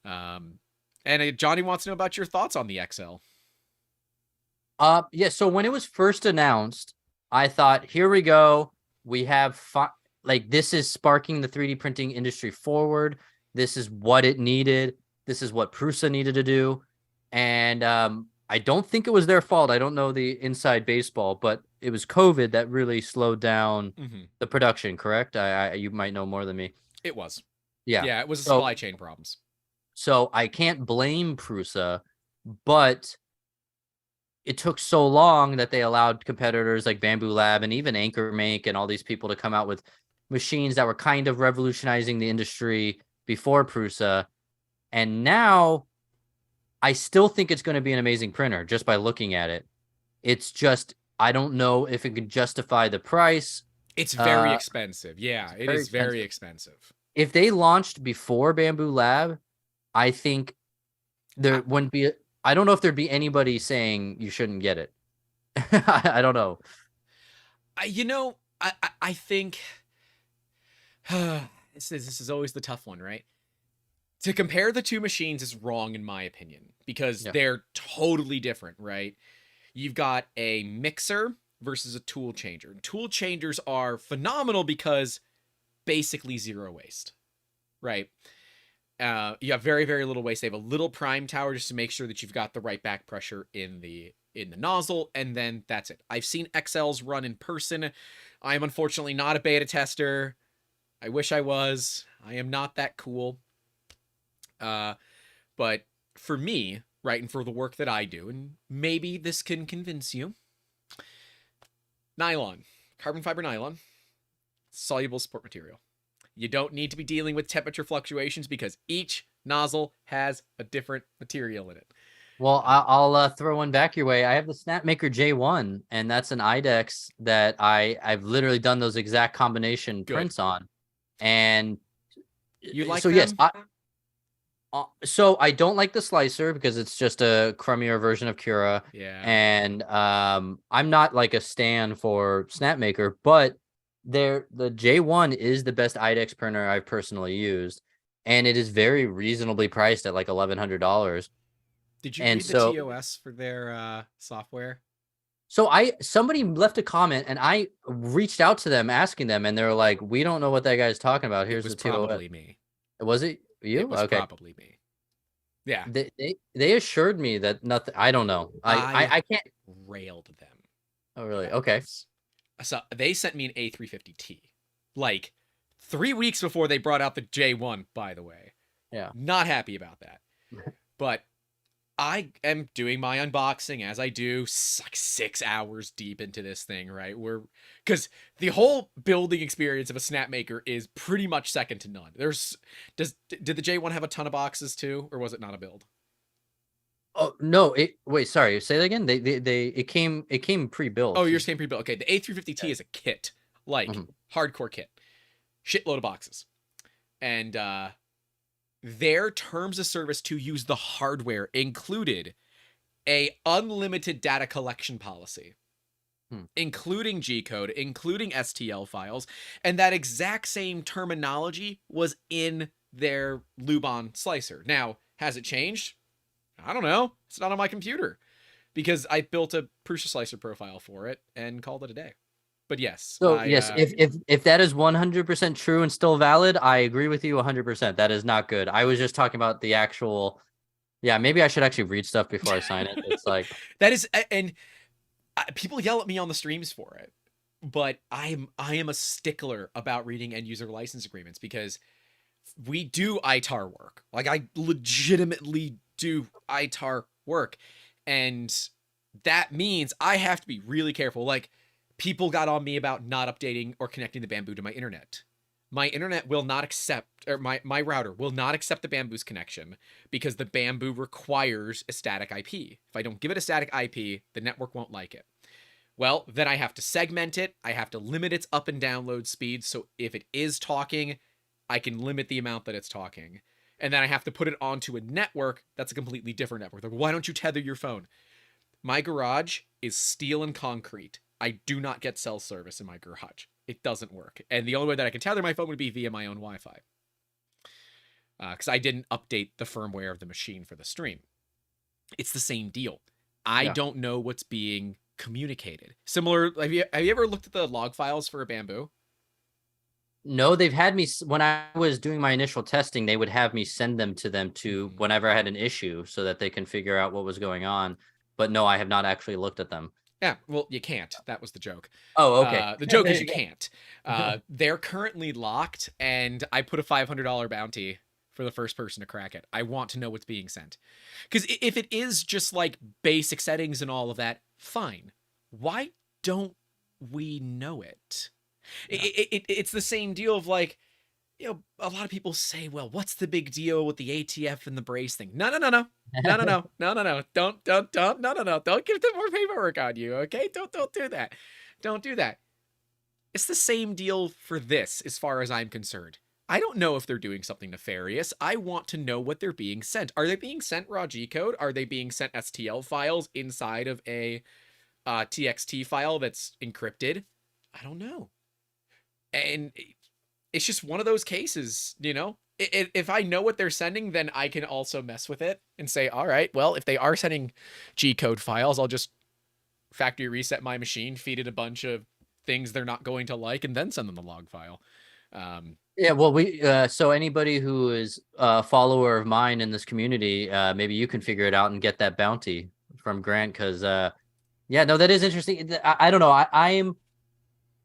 And Johnny wants to know about your thoughts on the XL. Yeah. So when it was first announced, I thought, here we go. We have this is sparking the 3D printing industry forward. This is what it needed. This is what Prusa needed to do. And I don't think it was their fault. I don't know the inside baseball, but it was COVID that really slowed down the production, correct? You might know more than me. It was. Yeah. Yeah, it was supply chain problems. So I can't blame Prusa, but it took so long that they allowed competitors like Bamboo Lab and even Anchor Make and all these people to come out with machines that were kind of revolutionizing the industry before Prusa. And now I still think it's going to be an amazing printer just by looking at it. It's just, I don't know if it can justify the price. It's very expensive. Yeah, it is very expensive. If they launched before Bamboo Lab, I think there wouldn't be, I don't know if there'd be anybody saying you shouldn't get it. I don't know. I think this is always the tough one, right? To compare the two machines is wrong in my opinion because they're totally different, right? You've got a mixer versus a tool changer. Tool changers are phenomenal because basically zero waste, right? You have very, very little waste. They have a little prime tower just to make sure that you've got the right back pressure in the nozzle, and then that's it. I've seen XLs run in person. I am unfortunately not a beta tester. I wish I was. I am not that cool. But for me, right, and for the work that I do, and maybe this can convince you, nylon, carbon fiber nylon, soluble support material. You don't need to be dealing with temperature fluctuations because each nozzle has a different material in it. Well, I'll throw one back your way. I have the Snapmaker J1, and that's an IDEX that I've literally done those exact combination prints on. And You like So yes, them? so I don't like the slicer because it's just a crummier version of Cura, Yeah. and I'm not like a stan for Snapmaker, but the J1 is the best IDEX printer I've personally used, and it is very reasonably priced at like $1,100. Did you And read the so TOS for their software? somebody left a comment and I reached out to them asking them, and they were like, "We don't know what that guy's talking about. It Here's was the TOS." probably me. Was it It you? was Okay. probably me. Yeah. They assured me that nothing. I don't know. I I can't. railed them Oh really? about Okay. this. So they sent me an A350T, like 3 weeks before they brought out the J1. By the way, Yeah. not happy about that. But I am doing my unboxing as I do, like 6 hours deep into this thing, right? Because the whole building experience of a Snapmaker is pretty much second to none. Did the J1 have a ton of boxes too, or was it not a build? Oh no! Wait, sorry. Say that again. It came Oh, pre-built. yours came pre-built. Okay, the A350T is a kit, like Mhm. hardcore kit, shitload of boxes, and their terms of service to use the hardware included a unlimited data collection policy, Hmm. including G-code, including STL files, and that exact same terminology was in their Lubon slicer. Now, has it changed? I don't know. It's not on my computer because I built a Prusa slicer profile for it and called it a day. But yes, So yes, if that is 100% true and still valid, I agree with you 100%. That is not good. I was just talking about the actual. Yeah, maybe I should actually read stuff before I sign it. It's like that is, and people yell at me on the streams for it, but I am a stickler about reading end user license agreements because we do ITAR work. Like I legitimately do ITAR work, and that means I have to be really careful. Like people got on me about not updating or connecting the Bamboo to my internet. My internet will not accept, or my router will not accept the Bamboo's connection because the Bamboo requires a static IP. If I don't give it a static IP, the network won't like it. Well, then I have to segment it. I have to limit its up and download speed. So if it is talking, I can limit the amount that it's talking. And then I have to put it onto a network that's a completely different network. Like, why don't you tether your phone? My garage is steel and concrete. I do not get cell service in my garage. It doesn't work. And the only way that I can tether my phone would be via my own Wi Fi. Because I didn't update the firmware of the machine for the stream. It's the same deal. I yeah. don't know what's being communicated. Similar, have you ever looked at the log files for a Bamboo? No, they've had me when I was doing my initial testing, they would have me send them to them to whenever I had an issue so that they can figure out what was going on. But no, I have not actually looked at them. Yeah, well, you can't. That was the joke. Oh, okay. The joke is you can't. They're currently locked, and I put a $500 bounty for the first person to crack it. I want to know what's being sent. Because if it is just like basic settings and all of that, fine. Why don't we know it? Yeah. It's the same deal of like, a lot of people say, well, what's the big deal with the ATF and the brace thing? No. Don't give them more paperwork on you, okay? Don't do that. Don't do that. It's the same deal for this, as far as I'm concerned. I don't know if they're doing something nefarious. I want to know what they're being sent. Are they being sent raw G code? Are they being sent STL files inside of a TXT file that's encrypted? I don't know. And it's just one of those cases, if I know what they're sending, then I can also mess with it and say, all right, well, if they are sending G code files, I'll just factory reset my machine, feed it a bunch of things they're not going to like, and then send them the log file. Yeah, well, so anybody who is a follower of mine in this community, maybe you can figure it out and get that bounty from Grant, because yeah, no, that is interesting. I don't know.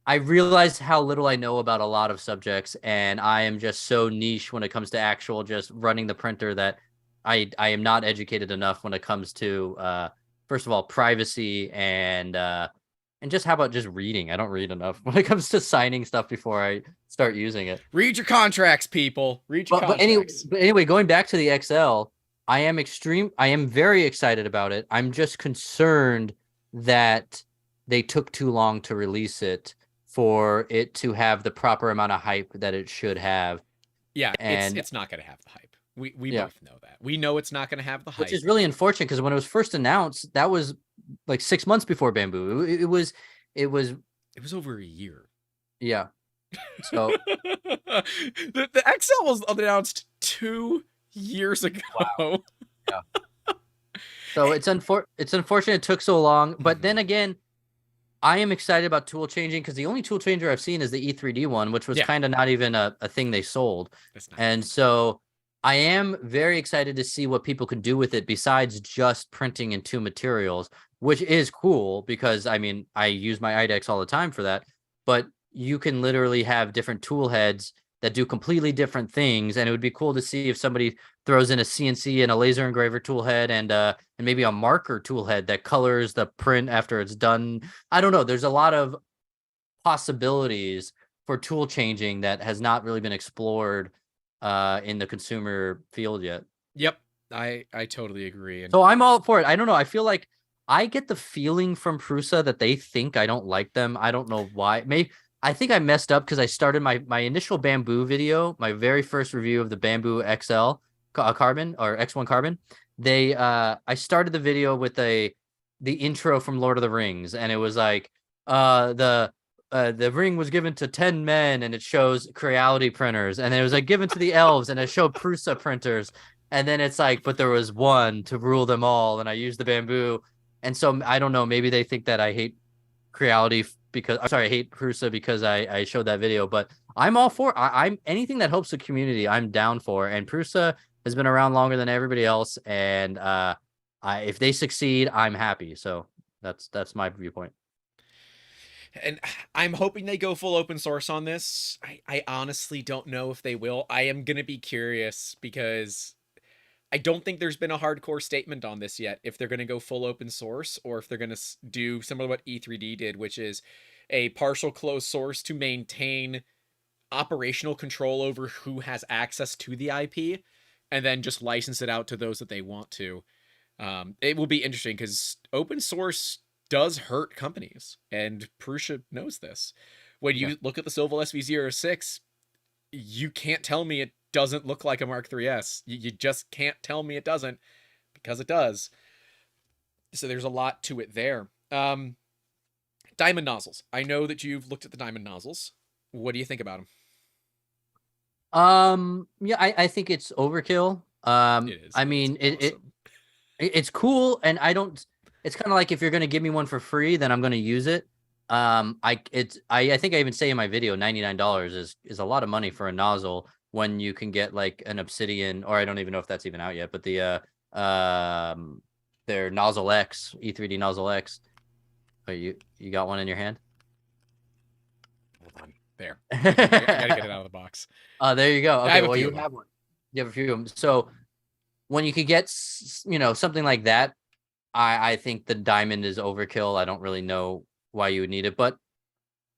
I realize how little I know about a lot of subjects, and I am just so niche when it comes to actual just running the printer that I am not educated enough when it comes to first of all privacy and just how about just reading? I don't read enough when it comes to signing stuff before I start using it. Read your contracts, people. Read your But contracts. anyway, going back to the XL, I am very excited about it. I'm just concerned that they took too long to release it for it to have the proper amount of hype that it should have. Yeah, And it's not going to have the hype. We yeah, both know that. We know it's not going to have the which hype. is really unfortunate because when it was first announced, that was like 6 months before Bamboo. It was It was over a year. yeah. So The XL was announced 2 years wow. ago. Yeah. So it's unfortunate it took so long, but then Mhm. again, I am excited about tool changing because the only tool changer I've seen is the E3D one, which was Yeah, kind of not even a thing they sold. that's not. And so I am very excited to see what people can do with it besides just printing in two materials, which is cool because I mean, I use my IDEX all the time for that, but you can literally have different tool heads that do completely different things. And it would be cool to see if somebody throws in a CNC and a laser engraver tool head and maybe a marker tool head that colors the print after it's done. I don't know. There's a lot of possibilities for tool changing that has not really been explored in the consumer field yet. Yep, I totally agree. And So I'm all for it. I don't know. I feel like I get the feeling from Prusa that they think I don't like them. I don't know why. Maybe I think I messed up because I started my initial Bamboo video, my very first review of the Bamboo XL carbon or X1 carbon. I started the video with the intro from Lord of the Rings, and it was like the ring was given to 10 men, and it shows Creality printers, and it was like given to the elves, and it showed Prusa printers. And then it's like, but there was one to rule them all, and I used the Bamboo. And so I don't know, maybe they think that I hate Creality because I'm sorry, I hate Prusa because I showed that video, but I'm all for I'm anything that helps the community, I'm down for. And Prusa has been around longer than everybody else, and if they succeed, I'm happy. So that's my viewpoint. and I'm hoping they go full open source on this. I honestly don't know if they will. I am gonna be curious because I don't think there's been a hardcore statement on this yet. If they're gonna go full open source or if they're gonna do similar to what E3D did, which is a partial closed source to maintain operational control over who has access to the IP, and then just license it out to those that they want to. It will be interesting because open source does hurt companies, and Prusa knows this. When Yeah. you look at the Silval SV06, you can't tell me it doesn't look like a Mark III's. You just can't tell me it doesn't because it does. So there's a lot to it there. Diamond nozzles. I know that you've looked at the diamond nozzles. What do you think about them? Yeah, I think it's overkill. It is, I but it's mean, awesome. it's cool, and I don't. It's kind of like if you're gonna give me one for free, then I'm gonna use it. I think I even say in my video, $99 is a lot of money for a nozzle when you can get like an Obsidian, or I don't even know if that's even out yet, but their Nozzle X, E3D Nozzle X. Oh, you got one in your hand? Hold on. There. I gotta get it out of the box. There you go. I Okay, have a well few you of them. have one. You have a few of them. So when you could get something like that, I think the diamond is overkill. I don't really know why you would need it, but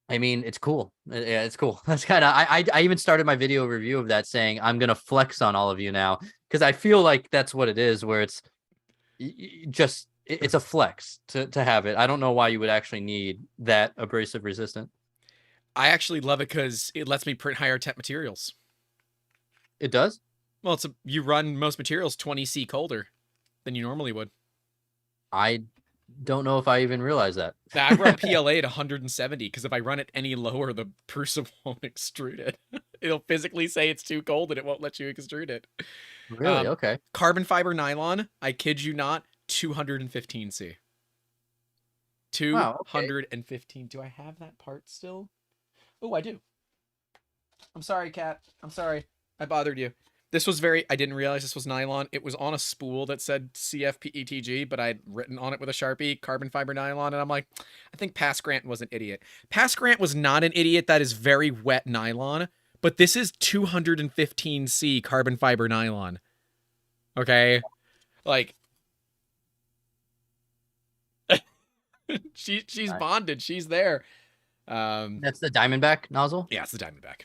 I mean it's cool. Yeah, it's cool. That's kind of I even started my video review of that saying I'm gonna flex on all of you now because I feel like that's what it is, where it's just it's a flex to have it. I don't know why you would actually need that abrasive resistant. I actually love it because it lets me print higher temp materials. It does. Well, you run most materials 20°C colder than you normally would. I don't know if I even realized that. Now, I run PLA at 170 because if I run it any lower, the Prusa won't extrude it. It'll physically say it's too cold and it won't let you extrude it. Really? Okay. Carbon fiber nylon, I kid you not, 215°C. Wow. Okay. 215. Do I have that part still? Oh, I do. I'm sorry, Kat. I'm sorry. I bothered you. This was I didn't realize this was nylon. It was on a spool that said CFPETG, but I'd written on it with a Sharpie, carbon fiber nylon, and I'm like, I think Pass Grant was an idiot. Pass Grant was not an idiot. That is very wet nylon, but this is 215°C carbon fiber nylon. Okay? Like, she's Nice. bonded. She's there. That's the Diamondback nozzle. Yeah, it's the Diamondback.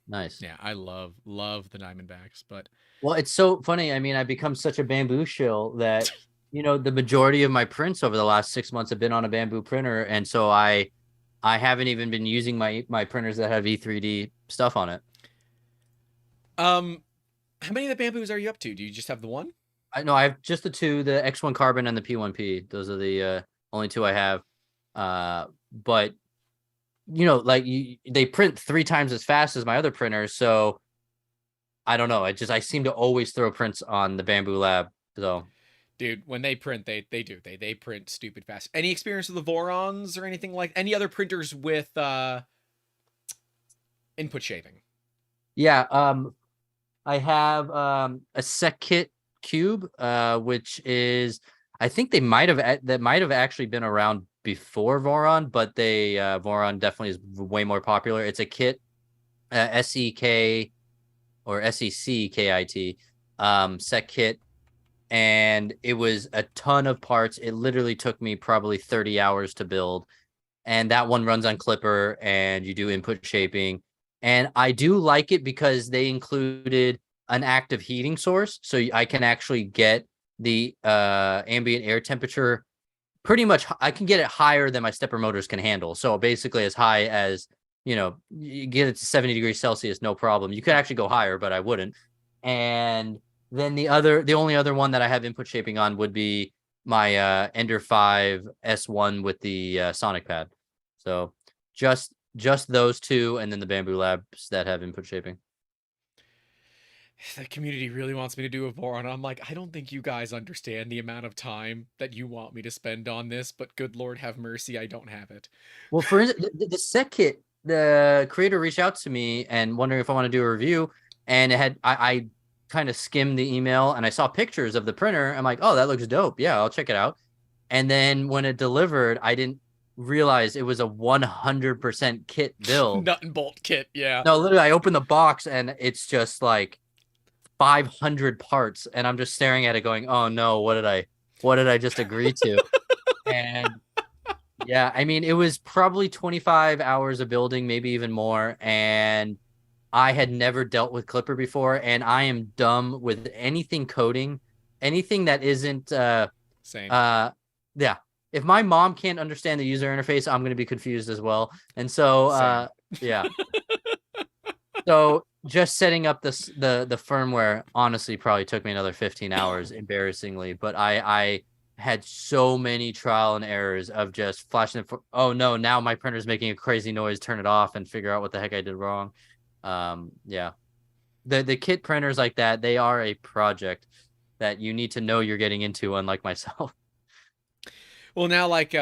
Nice. Yeah, I love the Diamondbacks, but Well, it's so funny. I mean, I've become such a bamboo shill that the majority of my prints over the last 6 months have been on a bamboo printer, and so I haven't even been using my printers that have E3D stuff on it. Um, how many of the bamboos are you up to? Do you just have the one? I know I have just the two, the X1 Carbon and the P1P. Those are the only two I have. But like they print 3 times as fast as my other printers, so I don't know. I seem to always throw prints on the Bamboo Lab. So Dude, when they print, they print stupid fast. Any experience with the Vorons or anything like any other printers with input shaping? yeah, I have a SecKit Cube, which is I think that might have actually been around before Voron, but they Voron definitely is way more popular. It's a kit, SEK or SECKIT, SecKit, and it was a ton of parts. It literally took me probably 30 hours to build, and that one runs on Clipper, and you do input shaping. And I do like it because they included an active heating source, so I can actually get the ambient air temperature pretty much. I can get it higher than my stepper motors can handle. So basically, as high as you get it to 70 degrees Celsius, no problem. You could actually go higher, but I wouldn't. And then the only other one that I have input shaping on would be my Ender 5 S1 with the Sonic pad. So just those two, and then the Bamboo Labs that have input shaping. The community really wants me to do a Voron. I'm like, I don't think you guys understand the amount of time that you want me to spend on this, but good Lord have mercy, I don't have it. Well, for instance, the set kit, the creator reached out to me and wondering if I want to do a review, and I kind of skimmed the email and I saw pictures of the printer. I'm like, oh, that looks dope. Yeah, I'll check it out. And then when it delivered, I didn't realize it was a 100% kit build. Nut and bolt kit, yeah. No, literally, I opened the box and it's just like 500 parts, and I'm just staring at it going, oh no, what did I just agree to? And yeah, I mean, it was probably 25 hours of building, maybe even more. And I had never dealt with Clipper before, and I am dumb with anything coding, anything that isn't Same. Yeah. If my mom can't understand the user interface, I'm gonna be confused as well. And so yeah. So just setting up the firmware honestly probably took me another 15 hours, embarrassingly. But I had so many trial and errors of just flashing it for, oh no, now my printer's making a crazy noise, turn it off and figure out what the heck I did wrong. Yeah. The kit printers like that, they are a project that you need to know you're getting into, unlike myself. Well, now like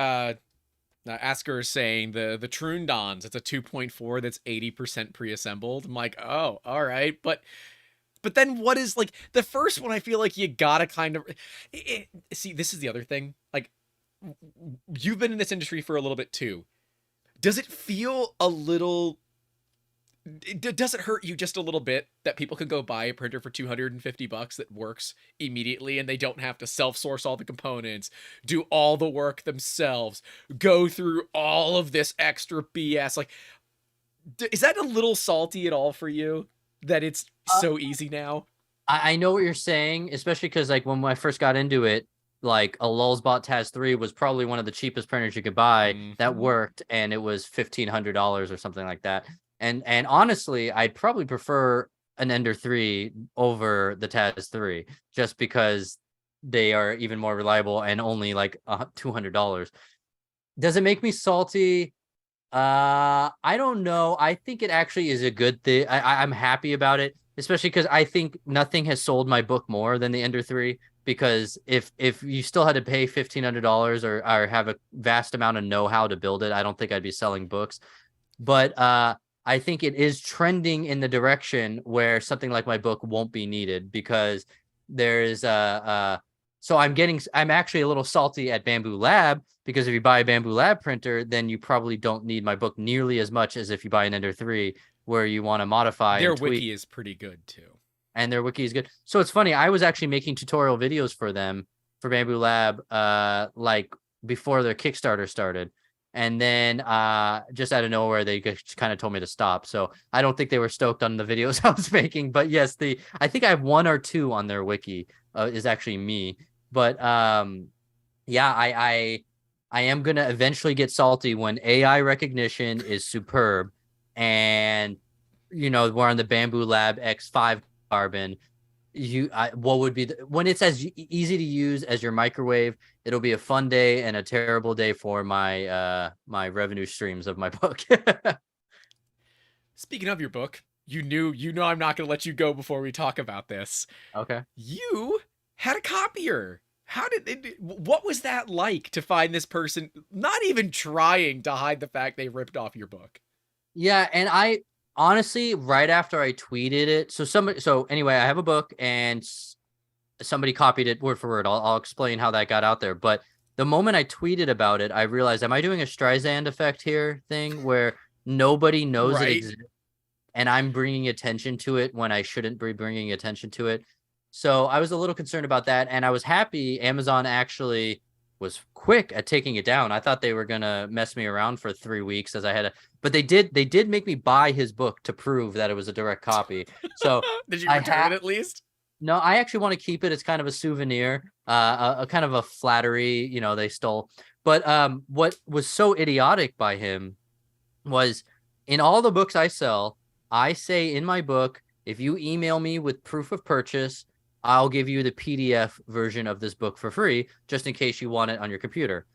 Asker is saying the Trundons, it's a 2.4 that's 80% pre-assembled. I'm like, oh, all right, but then what is like the first one? I feel like you gotta kind of see. This is the other thing. Like, you've been in this industry for a little bit too. Does it feel a little? Does it hurt you just a little bit that people can go buy a printer for $250 that works immediately and they don't have to self-source all the components, do all the work themselves, go through all of this extra BS? Like, is that a little salty at all for you that it's so easy now? I know what you're saying, especially because like when I first got into it, like a Lulzbot Taz 3 was probably one of the cheapest printers you could buy that worked, and it was $1,500 or something like that. And honestly, I'd probably prefer an Ender 3 over the Taz 3 just because they are even more reliable and only like $200. Does it make me salty? I don't know. I think it actually is a good thing. I'm happy about it, especially because I think nothing has sold my book more than the Ender 3. Because if you still had to pay $1,500 or have a vast amount of know-how to build it, I don't think I'd be selling books. But I think it is trending in the direction where something like my book won't be needed, because there's so I'm actually a little salty at Bamboo Lab, because if you buy a Bamboo Lab printer, then you probably don't need my book nearly as much as if you buy an Ender 3, where you want to modify Their and tweak. wiki is pretty good too. And their wiki is good. So it's funny, I was actually making tutorial videos for them, for Bamboo Lab, like before their Kickstarter started. And then just out of nowhere, they just kind of told me to stop. So I don't think they were stoked on the videos I was making. But yes, I think I have 1 or 2 on their wiki is actually me. But yeah, I am gonna eventually get salty when AI recognition is superb, and we're on the Bamboo Lab X5 carbon. What would be when it's as easy to use as your microwave, it'll be a fun day and a terrible day for my revenue streams of my book. Speaking of your book, you know I'm not going to let you go before we talk about this. Okay. You had a copier. How did it, what was that like to find this person not even trying to hide the fact they ripped off your book? Yeah, and I honestly, right after I tweeted it, so anyway, I have a book and somebody copied it word for word. I'll explain how that got out there. But the moment I tweeted about it, I realized, am I doing a Streisand effect here thing where nobody knows it Right. exists and I'm bringing attention to it when I shouldn't be bringing attention to it? So I was a little concerned about that, and I was happy Amazon actually was quick at taking it down. I thought they were gonna mess me around for 3 weeks as I had but they did make me buy his book to prove that it was a direct copy. So Did you I return it at least? no, I actually want to keep it. It's kind of a souvenir, a kind of a flattery, they stole. But what was so idiotic by him was in all the books I sell, I say in my book, if you email me with proof of purchase, I'll give you the PDF version of this book for free, just in case you want it on your computer.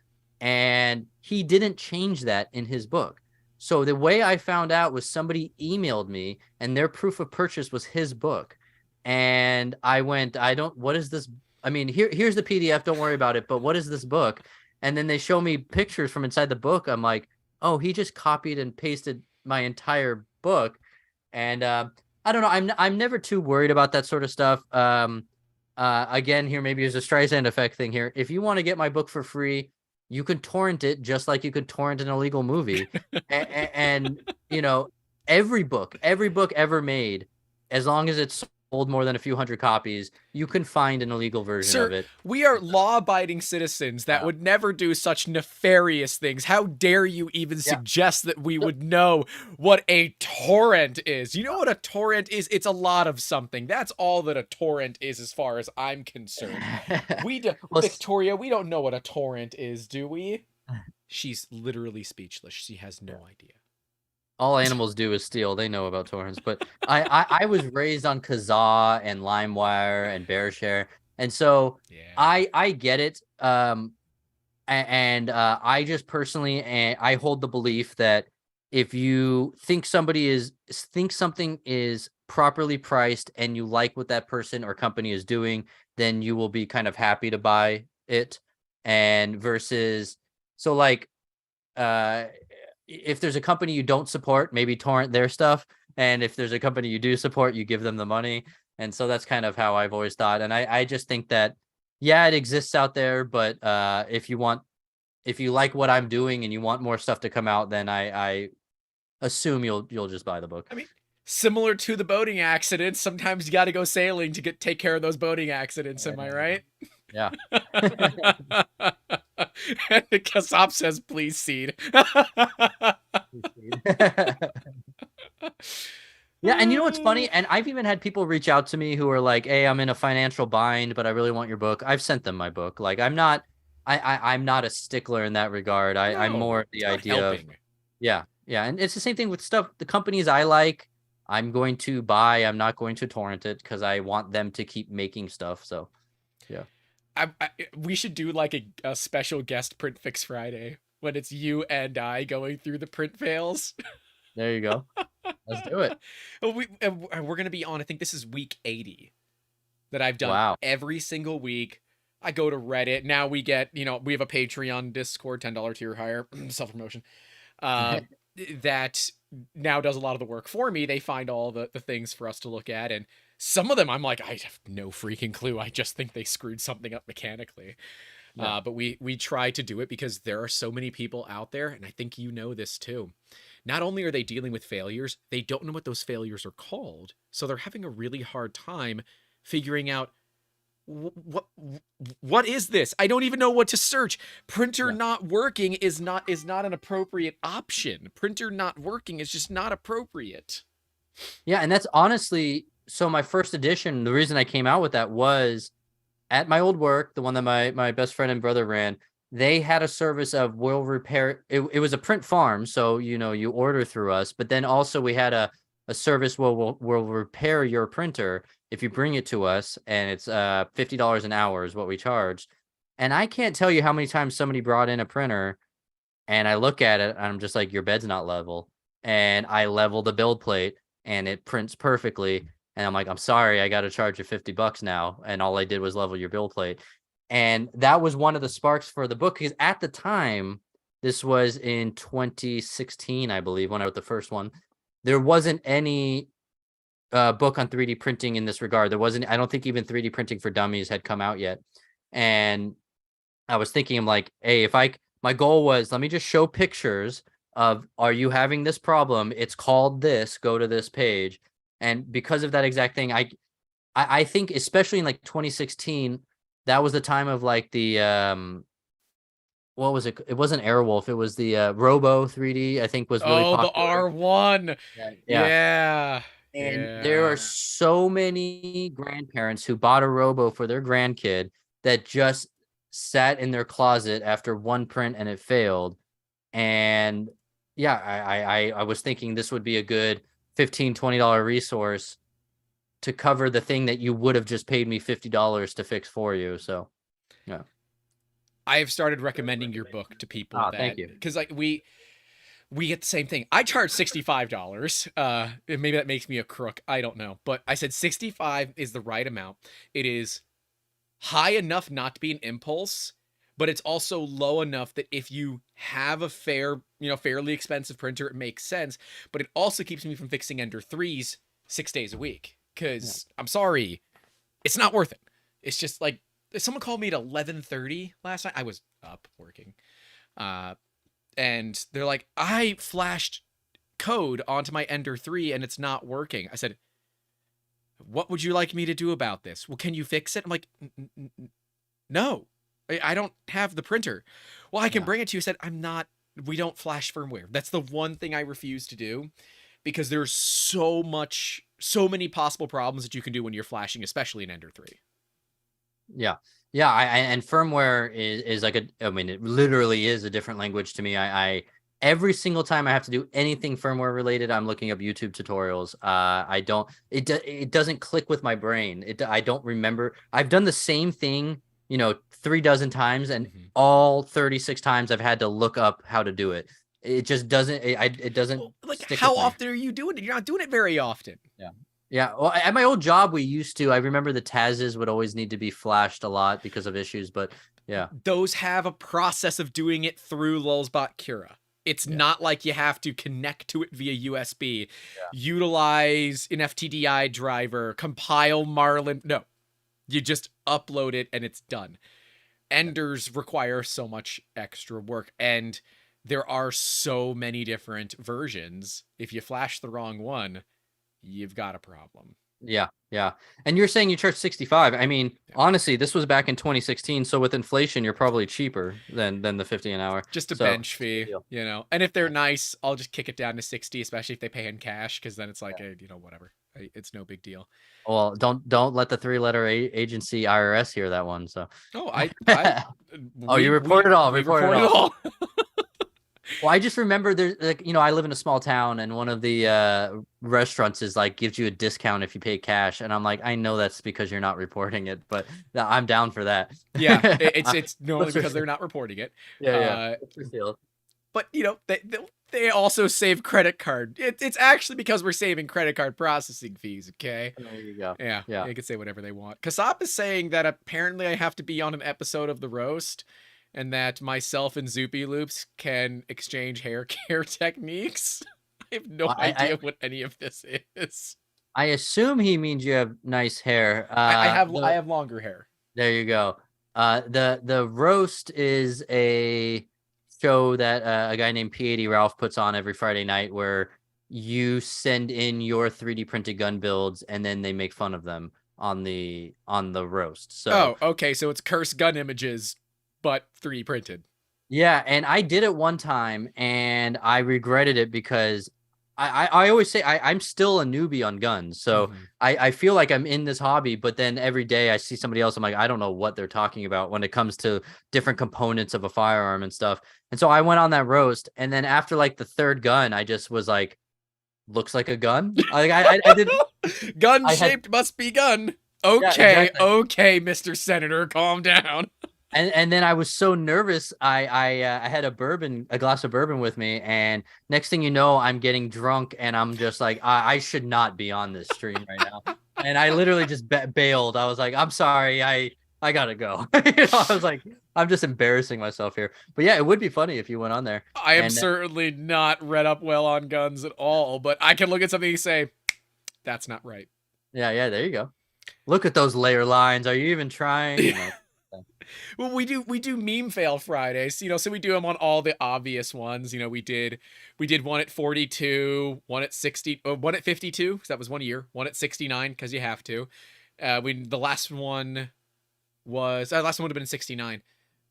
And he didn't change that in his book. So the way I found out was somebody emailed me and their proof of purchase was his book. And I went, what is this? I mean, here's the PDF. Don't worry about it. But what is this book? And then they show me pictures from inside the book. I'm like, oh, he just copied and pasted my entire book. And I don't know. I'm never too worried about that sort of stuff. Again, here maybe there's a Streisand effect thing here. If you want to get my book for free, you can torrent it just like you could torrent an illegal movie. and every book ever made, as long as it's sold more than a few hundred copies, you can find an illegal version of it. We are law-abiding citizens that would never do such nefarious things. How dare you even suggest that we would know what a torrent is? You know what a torrent is? It's a lot of something. That's all that a torrent is as far as I'm concerned. Victoria, we don't know what a torrent is, do we? She's literally speechless. She has no idea. All animals do is steal. They know about torrents. But I was raised on Kazaa and LimeWire and BearShare, and so I get it. And I just personally, I hold the belief that if you think something is properly priced and you like what that person or company is doing, then you will be kind of happy to buy it. And versus, so like, if there's a company you don't support, maybe torrent their stuff. And if there's a company you do support, you give them the money. And so that's kind of how I've always thought. And I just think that, it exists out there. But if you like what I'm doing and you want more stuff to come out, then I assume you'll just buy the book. I mean, similar to the boating accidents, sometimes you got to go sailing to take care of those boating accidents. Am I right? Yeah. And the Kasop says, please seed. Yeah, and you know what's funny? And I've even had people reach out to me who are like, hey, I'm in a financial bind, but I really want your book. I've sent them my book. Like, I'm not a stickler in that regard. I'm more the idea of, yeah. And it's the same thing with stuff, the companies I like, I'm going to buy. I'm not going to torrent it because I want them to keep making stuff. So, yeah. We should do like a special guest print fix Friday when it's you and I going through the print fails. There you go. Let's do it. We're going to be on, I think this is week 80 that I've done every single week. I go to Reddit. Now we get, we have a Patreon, Discord, $10 tier higher, self-promotion, that now does a lot of the work for me. They find all the things for us to look at, and some of them I'm like, I have no freaking clue. I just think they screwed something up mechanically. Yeah. But we try to do it because there are so many people out there, and I think you know this too. Not only are they dealing with failures, they don't know what those failures are called. So they're having a really hard time figuring out what is this? I don't even know what to search. Printer not working is not an appropriate option. Printer not working is just not appropriate. Yeah, and that's honestly, so my first edition, the reason I came out with that was at my old work, the one that my best friend and brother ran, they had a service of we'll repair. It was a print farm, so you order through us, but then also we had a a service will repair your printer if you bring it to us, and it's $50 an hour is what we charge. And I can't tell you how many times somebody brought in a printer and I look at it and I'm just like, your bed's not level. And I level the build plate and it prints perfectly. And I'm like, I'm sorry, I got to charge you $50 now. And all I did was level your build plate. And that was one of the sparks for the book, because at the time, this was in 2016, I believe, when I wrote the first one, there wasn't any book on 3D printing in this regard. There wasn't, I don't think even 3D printing for dummies had come out yet. And I was thinking, I'm like, hey, my goal was, let me just show pictures of, are you having this problem? It's called this, go to this page. And because of that exact thing, I think, especially in like 2016, that was the time of like the, what was it? It wasn't Airwolf. It was the Robo 3D, I think, was really popular. The R1. Yeah. And there are so many grandparents who bought a Robo for their grandkid that just sat in their closet after one print and it failed. And yeah, I was thinking this would be a good $15-20 resource to cover the thing that you would have just paid me $50 to fix for you. So yeah, I have started recommending your book to people. Thank you. Because like we get the same thing. I charge $65. Maybe that makes me a crook, I don't know, but I said 65 is the right amount. It is high enough not to be an impulse, but it's also low enough that if you have a fairly expensive printer, it makes sense. But it also keeps me from fixing Ender 3s 6 days a week. Because I'm sorry, it's not worth it. It's just like, someone called me at 11:30 last night. I was up working. And they're like, I flashed code onto my Ender 3 and it's not working. I said, what would you like me to do about this? Well, can you fix it? I'm like, no, I don't have the printer. Well, I can bring it to you. I said, we don't flash firmware. That's the one thing I refuse to do, because there's so many possible problems that you can do when you're flashing, especially in Ender 3. Yeah. Yeah. And firmware is like it literally is a different language to me. I every single time I have to do anything firmware related, I'm looking up YouTube tutorials. It doesn't click with my brain. I don't remember. I've done the same thing, 3 dozen times, and all 36 times I've had to look up how to do it. It just doesn't, it doesn't. Like, how often are you doing it? You're not doing it very often. Yeah. Yeah. Well, at my old job, we used to, I remember the Tazes would always need to be flashed a lot because of issues, but yeah. Those have a process of doing it through Lulzbot Cura. It's not like you have to connect to it via USB, utilize an FTDI driver, compile Marlin. No, you just upload it and it's done. Enders require so much extra work, and there are so many different versions. If you flash the wrong one, you've got a problem. Yeah. Yeah. And you're saying you charge 65. I mean, honestly, this was back in 2016. So with inflation, you're probably cheaper than the 50 an hour. Just a bench fee, and if they're nice, I'll just kick it down to 60, especially if they pay in cash. Cause then it's like, whatever, it's no big deal. Well, don't let the 3-letter agency IRS hear that one. So, you report it all. Report it all. Well, I just remember there's I live in a small town, and one of the restaurants is like gives you a discount if you pay cash, and I'm like, I know that's because you're not reporting it, but I'm down for that. Yeah, it's normally because they're not reporting it. Yeah. But they also save credit card. It's actually because we're saving credit card processing fees. Okay. There you go. Yeah. They can say whatever they want. Kasap is saying that apparently I have to be on an episode of The Roast, and that myself and Zoopy Loops can exchange hair care techniques. I have no idea what any of this is. I assume he means you have nice hair. I have longer hair. There you go. The Roast is a show that a guy named P80 Ralph puts on every Friday night, where you send in your 3D printed gun builds and then they make fun of them on the Roast. So okay, so it's cursed gun images, but 3D printed. Yeah, and I did it one time and I regretted it, because I always say I'm still a newbie on guns. So I feel like I'm in this hobby, but then every day I see somebody else, I'm like, I don't know what they're talking about when it comes to different components of a firearm and stuff. And so I went on that Roast, and then after like the third gun, I just was like, looks like a gun. Like I did. Gun I had shaped must be gun. yeah, Okay, exactly. okay, Mr. Senator, calm down. And then I was so nervous. I had a glass of bourbon with me, and next thing you know, I'm getting drunk, and I'm just like, I should not be on this stream right now. And I literally just bailed. I was like, I'm sorry, I gotta go. I was like, I'm just embarrassing myself here. But yeah, it would be funny if you went on there. I am And certainly not read up well on guns at all, but I can look at something and say, that's not right. yeah, there you go. Look at those layer lines. Are you even trying? Well, we do meme fail Fridays, so we do them on all the obvious ones. We did one at 42, one at 60, one at 52 because that was 1 year, one at 69 because you have to. The last one would have been 69.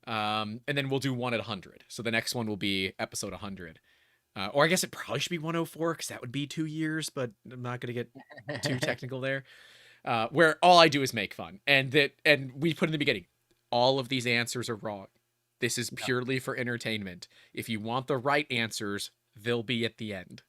And then we'll do one at 100. So the next one will be episode 100. Or I guess it probably should be 104 because that would be 2 years, but I'm not going to get too technical there. Where all I do is make fun. And we put in the beginning, all of these answers are wrong. This is purely for entertainment. If you want the right answers, they'll be at the end.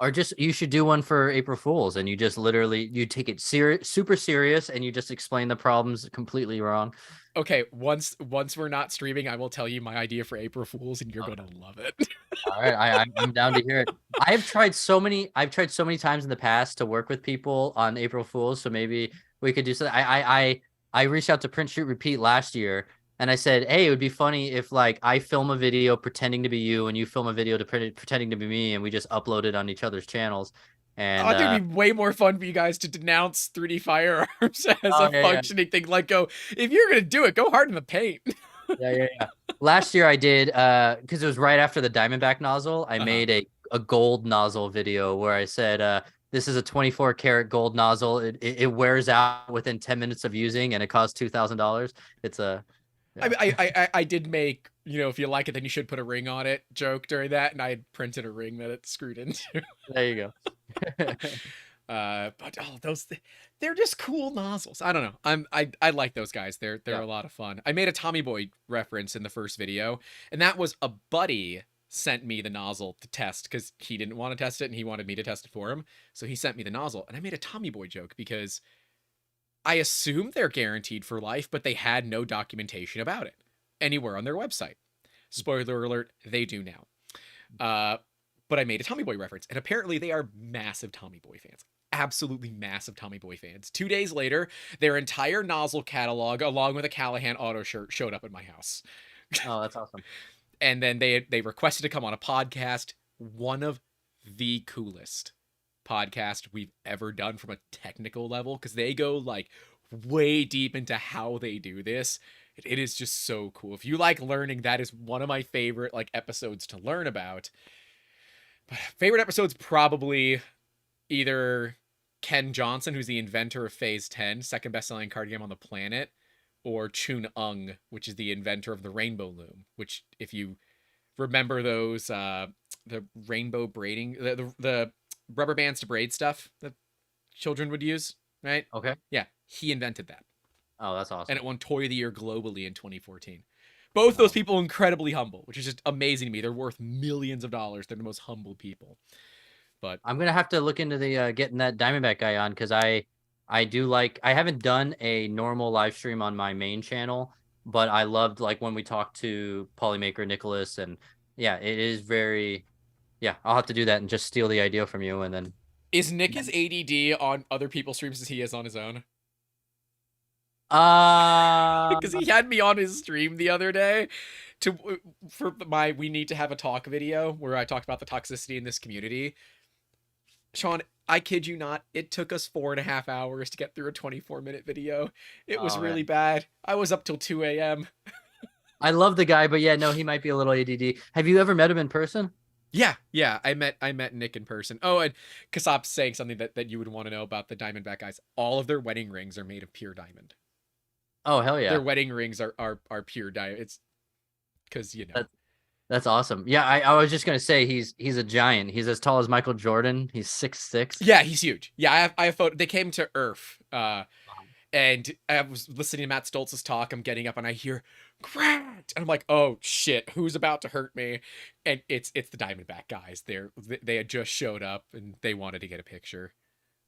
Or just you should do one for April Fools, and you just literally you take it super serious, and you just explain the problems completely wrong. Okay, once we're not streaming, I will tell you my idea for April Fools, and you're gonna love it. All right, I'm down to hear it. I've tried so many times in the past to work with people on April Fools, so maybe we could do something. I reached out to Print Shoot Repeat last year, and I said, hey, it would be funny if like I film a video pretending to be you, and you film a video to pretending to be me, and we just upload it on each other's channels. And I think it'd be way more fun for you guys to denounce 3D firearms as a functioning thing. Like, if you're gonna do it, go hard in the paint. Yeah. Last year I did because it was right after the Diamondback nozzle. I made a gold nozzle video where I said this is a 24 karat gold nozzle. It wears out within 10 minutes of using, and it costs $2,000. It's a I did make, if you like it, then you should put a ring on it joke during that, and I had printed a ring that it screwed into. There you go. But they're just cool nozzles. I don't know. I like those guys. They're a lot of fun. I made a Tommy Boy reference in the first video, and that was a buddy sent me the nozzle to test because he didn't want to test it and he wanted me to test it for him. So he sent me the nozzle, and I made a Tommy Boy joke because I assumed they're guaranteed for life, but they had no documentation about it anywhere on their website. Spoiler alert, they do now. But I made a Tommy Boy reference, and apparently they are massive Tommy Boy fans. Absolutely massive Tommy Boy fans. 2 days later, their entire nozzle catalog, along with a Callahan auto shirt, showed up at my house. Oh, that's awesome. And then they requested to come on a podcast. One of the coolest podcast we've ever done from a technical level, because they go like way deep into how they do this. It is just so cool. If you like learning, that is one of my favorite like episodes to learn about. But favorite episode's probably either Ken Johnson, who's the inventor of Phase 10, second best-selling card game on the planet, or Chun Ung, which is the inventor of the Rainbow Loom, which, if you remember those, the rainbow braiding, the rubber bands to braid stuff that children would use, right? Okay. Yeah, he invented that. Oh, that's awesome. And it won Toy of the Year globally in 2014. Both those people incredibly humble, which is just amazing to me. They're worth millions of dollars. They're the most humble people. But I'm gonna have to look into the getting that Diamondback guy on, because I do like, I haven't done a normal live stream on my main channel, but I loved like when we talked to Polymaker Nicholas, and yeah, it is very, yeah, I'll have to do that and just steal the idea from you. And then is Nick as ADD on other people's streams as he is on his own? uh Because he had me on his stream the other day for my We Need to Have a Talk video where I talked about the toxicity in this community. Sean, I kid you not, it took us 4.5 hours to get through a 24-minute video. It was really bad. I was up till 2 a.m. I love the guy, but yeah, no, he might be a little ADD. Have you ever met him in person? Yeah, I met Nick in person. Oh, and Kasop's saying something that you would want to know about the Diamondback guys. All of their wedding rings are made of pure diamond. Oh, hell yeah. Their wedding rings are pure diamond. It's because, That's awesome. Yeah, I was just gonna say he's a giant. He's as tall as Michael Jordan. He's 6'6". Yeah, he's huge. Yeah, I have photo. They came to Earth, And I was listening to Matt Stoltz's talk. I'm getting up and I hear Grant, and I'm like, oh shit, who's about to hurt me? And it's the Diamondback guys. They had just showed up and they wanted to get a picture.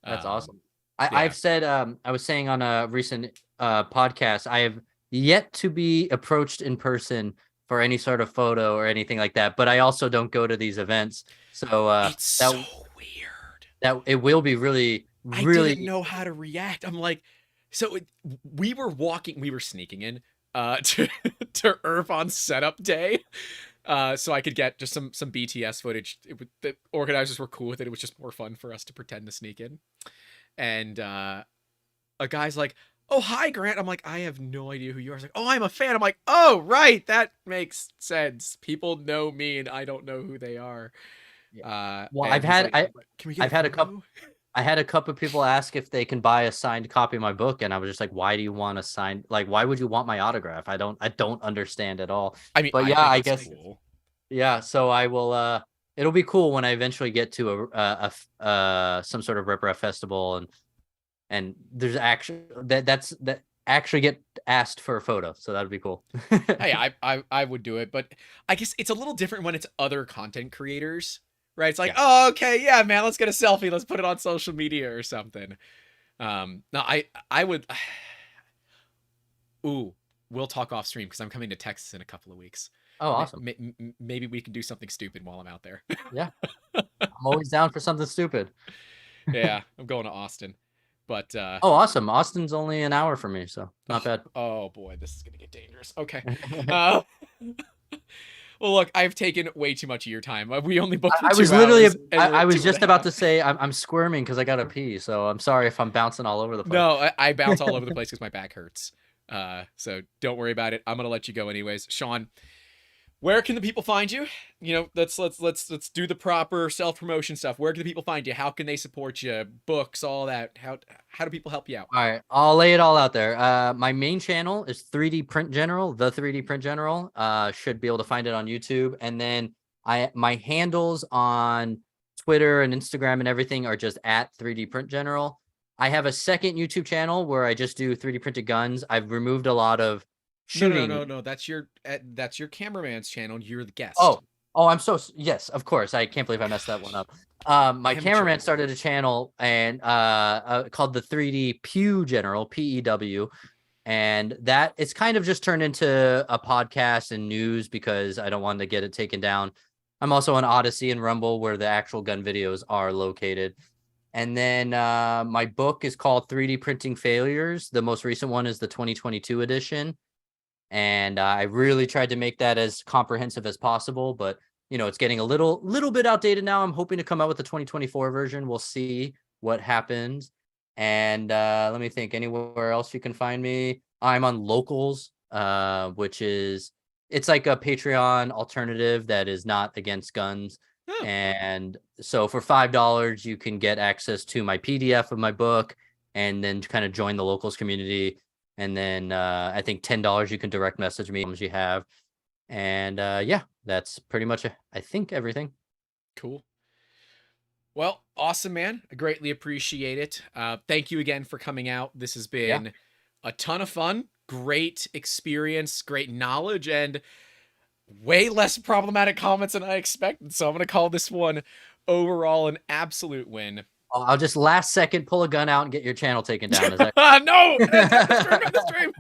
That's Um, awesome. yeah. I've said I was saying on a recent podcast, I have yet to be approached in person for any sort of photo or anything like that. But I also don't go to these events, so It's so weird. that it will be really I didn't really. know how to react. I'm like, we were sneaking in to to Irv setup day, so I could get just some BTS footage. The organizers were cool with it. It was just more fun for us to pretend to sneak in. And a guy's like, "Oh, hi, Grant." I'm like, "I have no idea who you are." He's like, "Oh, I'm a fan." I'm like, "Oh, right, that makes sense. People know me, and I don't know who they are." Well, And he's like, "Can we get I've had a couple. photo?" I had a couple of people ask if they can buy a signed copy of my book, and I was just like, "Why do you want a signed? Like, why would you want my autograph? I don't understand at all." I mean, But I yeah, think I it's guess cool. yeah. So I will. It'll be cool when I eventually get to some sort of rip festival, and there's actually that actually get asked for a photo, so that'd be cool. Hey, I would do it, but I guess it's a little different when it's other content creators, right? It's like, Yeah. oh, okay, yeah, man, let's get a selfie, let's put it on social media or something. No, I would. Ooh, we'll talk off stream because I'm coming to Texas in a couple of weeks. Oh, awesome. Maybe we can do something stupid while I'm out there. Yeah, I'm always down for something stupid. Yeah, I'm going to Austin, but Oh, awesome. Austin's only an hour from me, so not bad. oh boy, this is gonna get dangerous. Okay. Uh, well, look, I've taken way too much of your time. We only booked for I 2 was literally, hours. And we're I at was 2 and just a about half. to say I'm squirming because I gotta pee. So I'm sorry if I'm bouncing all over the place. No, I bounce all over the place because my back hurts. So don't worry about it. I'm gonna let you go anyways. Sean, where can the people find you? You know, let's do the proper self-promotion stuff. Where can the people find you? How can they support you? Books, all that. How do people help you out? All right, I'll lay it all out there. My main channel is 3D Print General, the 3D Print General. Should be able to find it on YouTube. And then my handles on Twitter and Instagram and everything are just at 3D Print General. I have a second YouTube channel where I just do 3D printed guns. I've removed a lot of shooting. No. That's your cameraman's channel. You're the guest. Oh, yes, of course. I can't believe I messed that one up. My cameraman started a channel and called the 3D Pew General, PEW, and that it's kind of just turned into a podcast and news because I don't want to get it taken down. I'm also on Odyssey and Rumble where the actual gun videos are located. And then my book is called 3D Printing Failures. The most recent one is the 2022 edition. And I really tried to make that as comprehensive as possible, but it's getting a little bit outdated now. I'm hoping to come out with the 2024 version. We'll see what happens. And let me think. Anywhere else you can find me? I'm on Locals, which it's like a Patreon alternative that is not against guns. Oh. And so for $5, you can get access to my PDF of my book, and then kind of join the Locals community. And then I think $10 you can direct message me as you have. And yeah, that's pretty much I think everything. Cool. Well, awesome, man. I greatly appreciate it. Thank you again for coming out. This has been a ton of fun, great experience, great knowledge, and way less problematic comments than I expected. So I'm going to call this one overall an absolute win. I'll just last second pull a gun out and get your channel taken down. Is that no? The stream.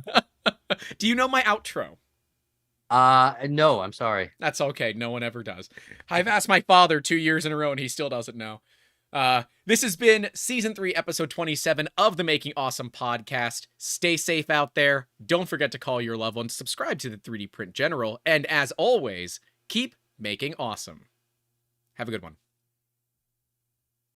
Do you know my outro? No, I'm sorry. That's okay. No one ever does. I've asked my father 2 years in a row and he still doesn't know. This has been season 3, episode 27 of the Making Awesome podcast. Stay safe out there. Don't forget to call your loved ones, subscribe to the 3D Print General, and as always, keep making awesome. Have a good one.